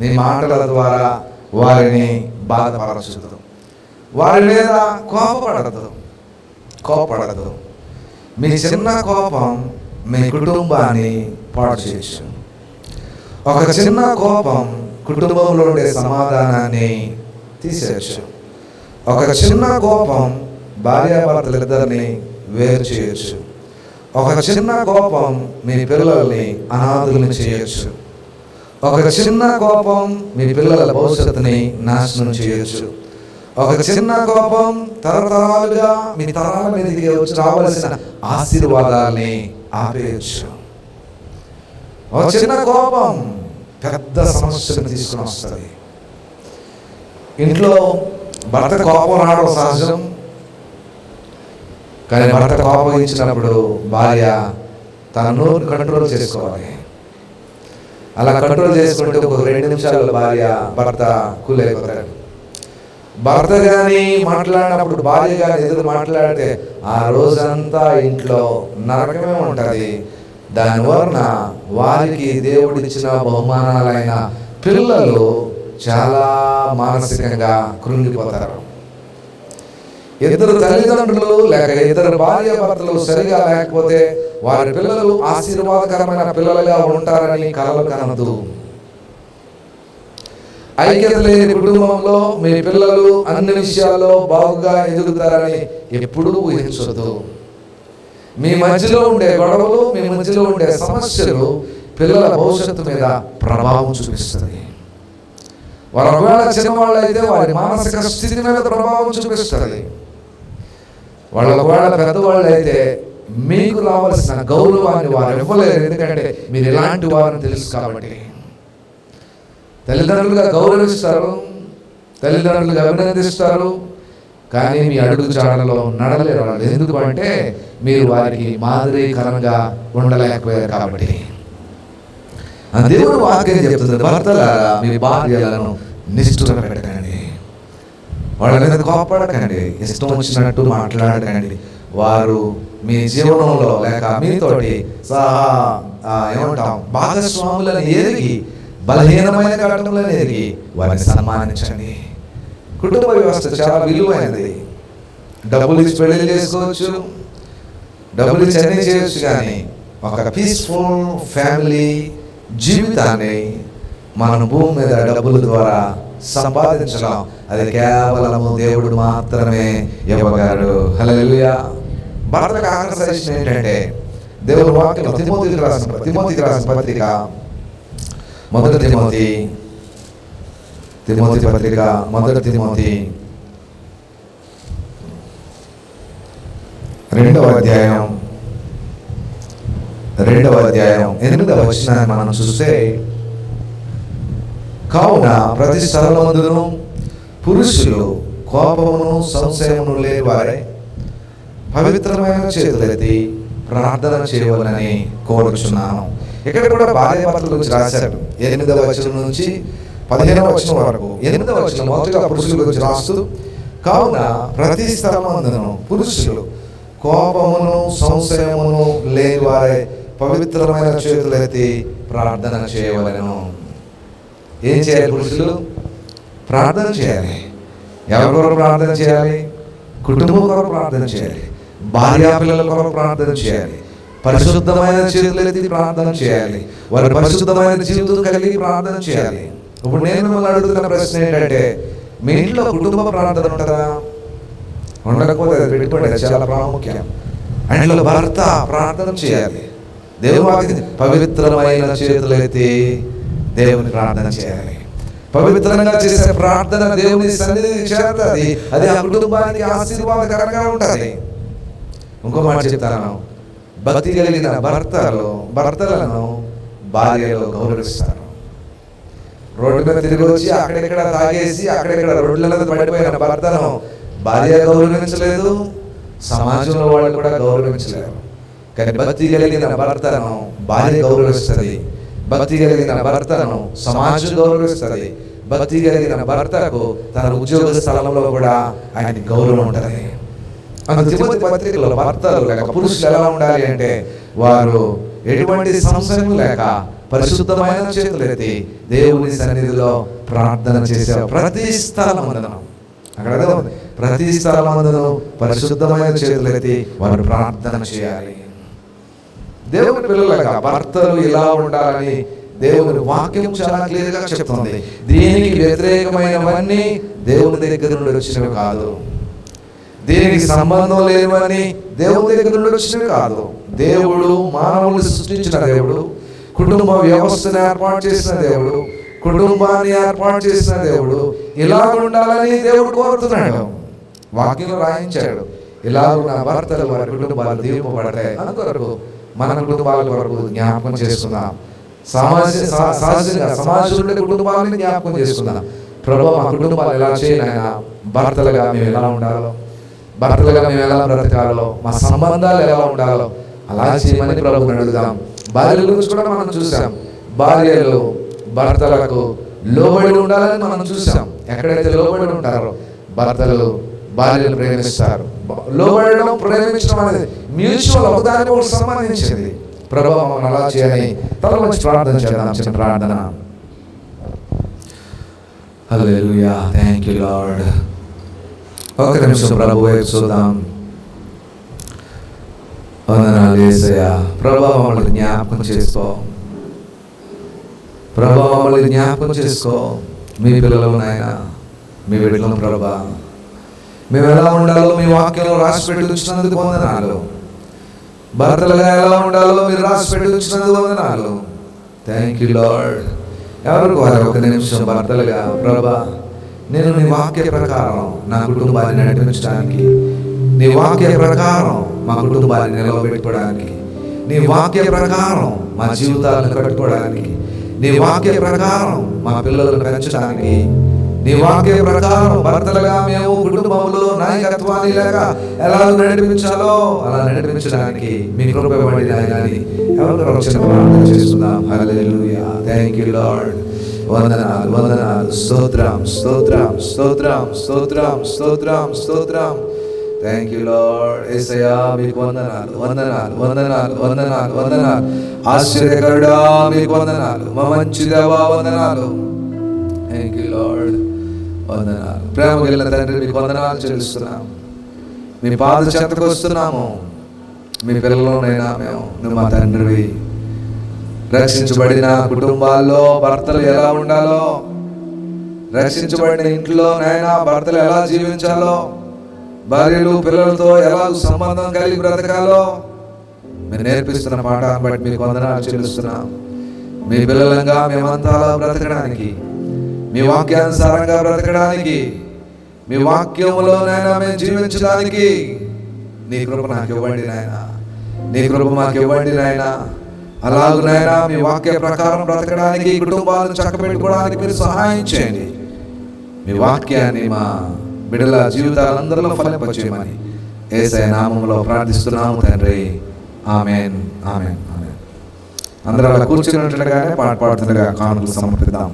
మీ మాటల ద్వారా వారిని బాధపరచదు. వారి మీద కోపపడదు. మీ చిన్న కోపం మీ కుటుంబాన్ని పాడు చేయొచ్చు. ఒక చిన్న కోపం కుటుంబంలో ఉండే సమాధానాన్ని తీసేయచ్చు. ఒక చిన్న కోపం భార్యాభర్తలిద్దరిని వేరు చేయొచ్చు. ఒక చిన్న కోపం మీ పిల్లల్ని అనాథుల్ని చేయొచ్చు. ఒక చిన్న కోపం మీ పిల్లల భవిష్యత్తుని నాశనం చేయొచ్చు. ఒక చిన్న కోపం తరతరాలుగా మీ తరాల మీదకి వచ్చి రావాల్సిన ఆశీర్వాదాల్ని ఆపేయచ్చు. ఒక చిన్న కోపం పెద్ద సమస్యను తీసుకుని వస్తుంది. ఇంట్లో భర్త కోపం రావడం సహజం, కానీ భర్త కోపం ఇచ్చినప్పుడు భార్య తన నోరు కంట్రోల్ చేసుకోవాలి. అలా కంట్రోల్ చేసుకుంటే ఒక 2 నిమిషాలు భర్త కూల్ అయిపోతాడు. భర్త కానీ మాట్లాడినప్పుడు భార్య కానీ ఎదురు మాట్లాడితే ఆ రోజంతా ఇంట్లో నరకమే ఉంటుంది. దానివలన వారికి దేవుడిచ్చిన బహుమానాలైన పిల్లలు చాలా మానసికంగా కృంగిపోతారు. ఇద్దరు తల్లిదండ్రులు లేక ఇద్దరు భార్య భర్తలు సరిగా లేకపోతే వారి పిల్లలు ఆశీర్వాదకరమైన పిల్లలుగా ఉంటారని కలలు కనదు. ఐక్యత లేని కుటుంబంలో మీ పిల్లలు అన్ని విషయాల్లో బాగుగా ఎదుగుతారని ఎప్పుడూ ఊహించదు. మీ మధ్యలో ఉండే గొడవలు, మీ మధ్యలో ఉండే సమస్యలు పిల్లల భవిష్యత్తు మీద ప్రభావం చూపిస్తుంది. వారు ఒకవేళ చిన్నవాళ్ళు అయితే వారి మానసిక స్థితి మీద ప్రభావం చూపిస్తుంది. వాళ్ళు ఒకవేళ పెద్దవాళ్ళు అయితే మీకు రావాల్సిన గౌరవాన్ని వారు ఇవ్వలేరు. ఎందుకంటే మీరు ఎలాంటి వారిని తెలుసు కాబట్టి. తల్లిదండ్రులుగా గౌరవిస్తారు, తల్లిదండ్రులుగా అభినందిస్తారు, కానీ మీ అడుగు జాడలో నడలేరు వాళ్ళు. ఎందుకు అంటే మీరు వారికి మాదిరికరంగా ఉండలేకపోయారు కాబట్టి. దేవుడు వాక్యం చెప్తుంది, భర్తలారా మీ భార్యలను నిష్ఠూర పెట్టకండి, వాళ్ళ మీద కోపడకండి, ఇష్టం వచ్చినట్టు మాట్లాడకండి. వారు మీ జీవనంలో లేక మీతోటి సహా ఏమంటాం భాగస్వాములను ఎరిగి, బలహీనమైన ఘటనలను ఎరిగి వారిని సన్మానించండి. కుటుంబ వ్యవస్థ చాలా విలువైనది. డబ్బులు ఇచ్చి పెళ్లి చేసుకోవచ్చు, డబ్బులు ఇచ్చి అన్నీ చేయొచ్చు, కానీ ఒక పీస్ఫుల్ ఫ్యామిలీ జీవితాన్ని మన భూమి మీద డబ్బుల ద్వారా సంపాదించడం అది కేవలము దేవుడు మాత్రమే ఇవ్వగలడు. హల్లెలూయా. భర్తకు ఆకర్షణ ఏంటంటే దేవుడు వాక్యం తిమోతికి రాసిన పత్రిక మొదటి తిమోతి పత్రిక 2వ అధ్యాయం 8వ వచనాన్ని మనం చూస్తే, కావున ప్రతి స్థలమందును పురుషులు కోపమును సంశయమును లేని వారే పవిత్రమైన చేతులెత్తి ప్రార్థన చేయవలని కోరుచున్నాను. ఇక్కడ కూడా భార్య భర్తల గురించి రాశారు. 8వ వచనం నుంచి 15వ వచనం వరకు. 8వ వచనం మొదటిగా పురుషుల గురించి రాస్తూ, కావున ప్రతి స్థలమందును పురుషులు కోపమును సంశయమును లేని వారే పవిత్రమైన చేతులెత్తి ప్రార్థన చేయవలెను. ఏం చేయాలి? పురుషులు ప్రార్థన చేయాలి. ఎవరి కొరకు ప్రార్థన చేయాలి? కుటుంబం కొరకు ప్రార్థన చేయాలి, భార్యా పిల్లల కొరకు ప్రార్థన చేయాలి, పరిశుద్ధమైన చేతులెత్తి ప్రార్థన చేయాలి, వారి పరిశుద్ధమైన జీవితం కలిగి ప్రార్థన చేయాలి. ఇప్పుడు నేను మిమ్మల్ని అడుగుతున్న ప్రశ్న ఏంటంటే, మీ ఇంట్లో కుటుంబ ప్రార్థన ఉంటుందా? ఉండకపోతే అది పెట్టుకోండి, అది చాలా ప్రాముఖ్యం. ఇంట్లో భర్త ప్రార్థన చేయాలి. దేవుని పవిత్రమైన చేతులెత్తి దేవుని ప్రార్థన చేయాలి. పవిత్రంగా చేసే ప్రార్థన దేవుని సన్నిధికి చేరుతుంది. అది ఆ కుటుంబానికి ఆశీర్వాదకరంగా ఉంటుంది. ఇంకో మాట చెప్తాను, భక్తి కలిగిన భర్తలను భార్యలు గౌరవిస్తారు. రోడ్డు మీద తిరిగి వచ్చి అక్కడెక్కడ తాగేసి అక్కడెక్కడ రోడ్ల మీద పడిపోయిన భర్తను భార్య గౌరవించలేదు, సమాజంలో వాళ్ళు కూడా గౌరవించలేరు. కానీ భక్తి కలిగిన భర్తను భార్య గౌరవిస్తుంది, భక్తి కలిగిన భర్తను సమాజం గౌరవిస్తుంది, భక్తి కలిగిన భర్తకు తన ఉద్యోగ స్థలంలో కూడా ఆయన గౌరవం ఉంటుంది. తిమోతి పత్రికలో భర్తలు లేక పురుషులు ఎలా ఉండాలి అంటే వారు ఎటువంటి సంశయం లేక పరిశుద్ధమైన చేతులెత్తి దేవుని సన్నిధిలో ప్రార్థన చేసే ప్రతి స్థలమందును, అక్కడ అదే ఉంది, ప్రతి స్థలమందును పరిశుద్ధమైన చేతులెత్తి వారు ప్రార్థన చేయాలి. దేవుని పిల్లలుగా భర్తలు ఇలా ఉండాలని దేవుని వాక్యం చాలా క్లియర్గా చెప్తుంది. దీనికి వ్యతిరేకమైనవన్నీ దేవుని దగ్గర నుండి వచ్చినవి కాదు, దీనికి సంబంధం లేనివని దేవుని దగ్గర నుండి వచ్చినవి కాదు. దేవుడు మానవులు సృష్టించిన దేవుడు, కుటుంబ వ్యవస్థను ఏర్పాటు చేసిన దేవుడు, కుటుంబాన్ని ఏర్పాటు చేసిన దేవుడు ఇలా ఉండాలని దేవుడు కోరుతున్నాడు. వాక్యంలో రాయించాడు, ఇలా ఉన్న భర్తలు వారి కుటుంబాలు దీవింపబడతాయి. అందుకొరకు మన కుటుంబాల వరకు జ్ఞాపకం చేసుకుందాం. సమాజంలో కుటుంబాలని జ్ఞాపకం చేసుకుందాం. ప్రభువా మా కుటుంబాలు ఎలా చేయనైనా, భర్తలుగా మేము ఎలా ఉండాలో, భర్తలుగా మేము ఎలా బ్రతకాలో, మా సంబంధాలు ఎలా ఉండాలో అలా చేయమని ప్రభువుని అడుగుదాం. భార్యల గురించి కూడా మనం చూసాం, భార్యలు భర్తలకు లోబడి ఉండాలని మనం చూసాం. ఎక్కడైతే లోబడి ఉంటారో భర్తలు భార్యలు ప్రేమిస్తారు. లోబడడం, ప్రేమించడం అనేది మ్యూచువల్, ఒకదానికి ఒకటి సంబంధించింది. ప్రభువా మనం అలా చేయని తల వచ్చి ప్రార్థన చేద్దాం. చిన్న ప్రార్థన. హల్లెలూయా, థ్యాంక్ యూ లార్డ్. ఒక నిమిషం ప్రభు వైపు చూద్దాం. వందనాలు యేసయ్యా. ప్రభువా మమ్మల్ని జ్ఞాపకం చేసుకో, ప్రభువా మమ్మల్ని జ్ఞాపకం చేసుకో. మీ పిల్లలు నాయన, మీ బిడ్డలను ప్రభువా మేము ఎలా ఉండాలో మీ వాక్యంలో రాసి పెట్టి ఉంచినందుకు వందనాలు. భర్తలుగా ఎలా ఉండాలో మీరు రాసి పెట్టి ఉంచినందుకు వందనాలు. Thank you lord. ఎవరికి వారు ఒక నిమిషం భర్తలుగా ప్రభువా నేను నీ వాక్య ప్రకారం నా కుటుంబాన్ని నడిపించడానికి, నీ వాక్య ప్రకారం మా కుటుంబాన్ని నిలవబెట్టుకోవడానికి, నీ వాక్య ప్రకారం మా జీవితాలను కట్టుకోవడానికి, నీ వాక్య ప్రకారం మా పిల్లలను పెంచడానికి, నీ వాక్య ప్రకారం భర్తలుగా మేము కుటుంబంలో నాయకత్వాన్ని లేక ఎలా నడిపించాలో అలా నడిపించడానికి మీ కృప ఇవ్వండి నాయనాని ఎవరు ప్రార్థన చేస్తున్నాం. హల్లెలూయా, థ్యాంక్ యూ లార్డ్. వందనాలు, వందనాలు, స్తోత్రం, స్తోత్రం, స్తోత్రం, స్తోత్రం, స్తోత్రం, స్తోత్రం. Thank you lord. యేసయ్యా మీకు వందనాలు, వందనాలు, వందనాలు, వందనాలు, వందనాలు. ఆశ్చర్యకరుడా మీకు వందనాలు, మా మంచి దేవా వందనాలు. Thank you lord. వందనాలు. ప్రేమ కలిగిన తండ్రి మీకు వందనాలు చెల్లిస్తున్నాము. మీ పాద చెంతకు వస్తున్నాము. మీ పిల్లలనైనా మేము, నువ్వు మా తండ్రివి. రక్షించబడిన కుటుంబాల్లో భర్తలు ఎలా ఉండాలో, రక్షించబడిన ఇంట్లో నైనా భర్తలు ఎలా జీవించాలో, భార్యలు పిల్లలతో ఎలా సంబంధం కలిగి బ్రతకాలో మీరు నేర్పిస్తున్న పాఠాన్ని బట్టి మీకు వందనాలు చెల్లిస్తున్నాం. మీ పిల్లలంగా మేమంతా బ్రతకడానికి, మీ వాక్యానుసారంగా బ్రతకడానికి, మీ వాక్యంలోనైనా మేము జీవించడానికి నీ కృప నాకు ఇవ్వండి నాయన, నీ కృప మాకు ఇవ్వండి నాయన. అలాగునైనా మీ వాక్య ప్రకారం బ్రతకడానికి, కుటుంబాలను చక్కబెట్టుకోవడానికి మీరు సహాయం చేయండి. మీ వాక్యాన్ని మా బిడ్డల జీవితాలందరిలో ఫలింపచేయమని యేసయ్య నామములో ప్రార్థిస్తున్నాము తండ్రి. ఆమేన్, ఆమేన్, ఆమేన్. అందరూ అలా కూర్చున్నట్లుగానే పాట పాడుతుండగా కానుకలు సమర్పిద్దాం.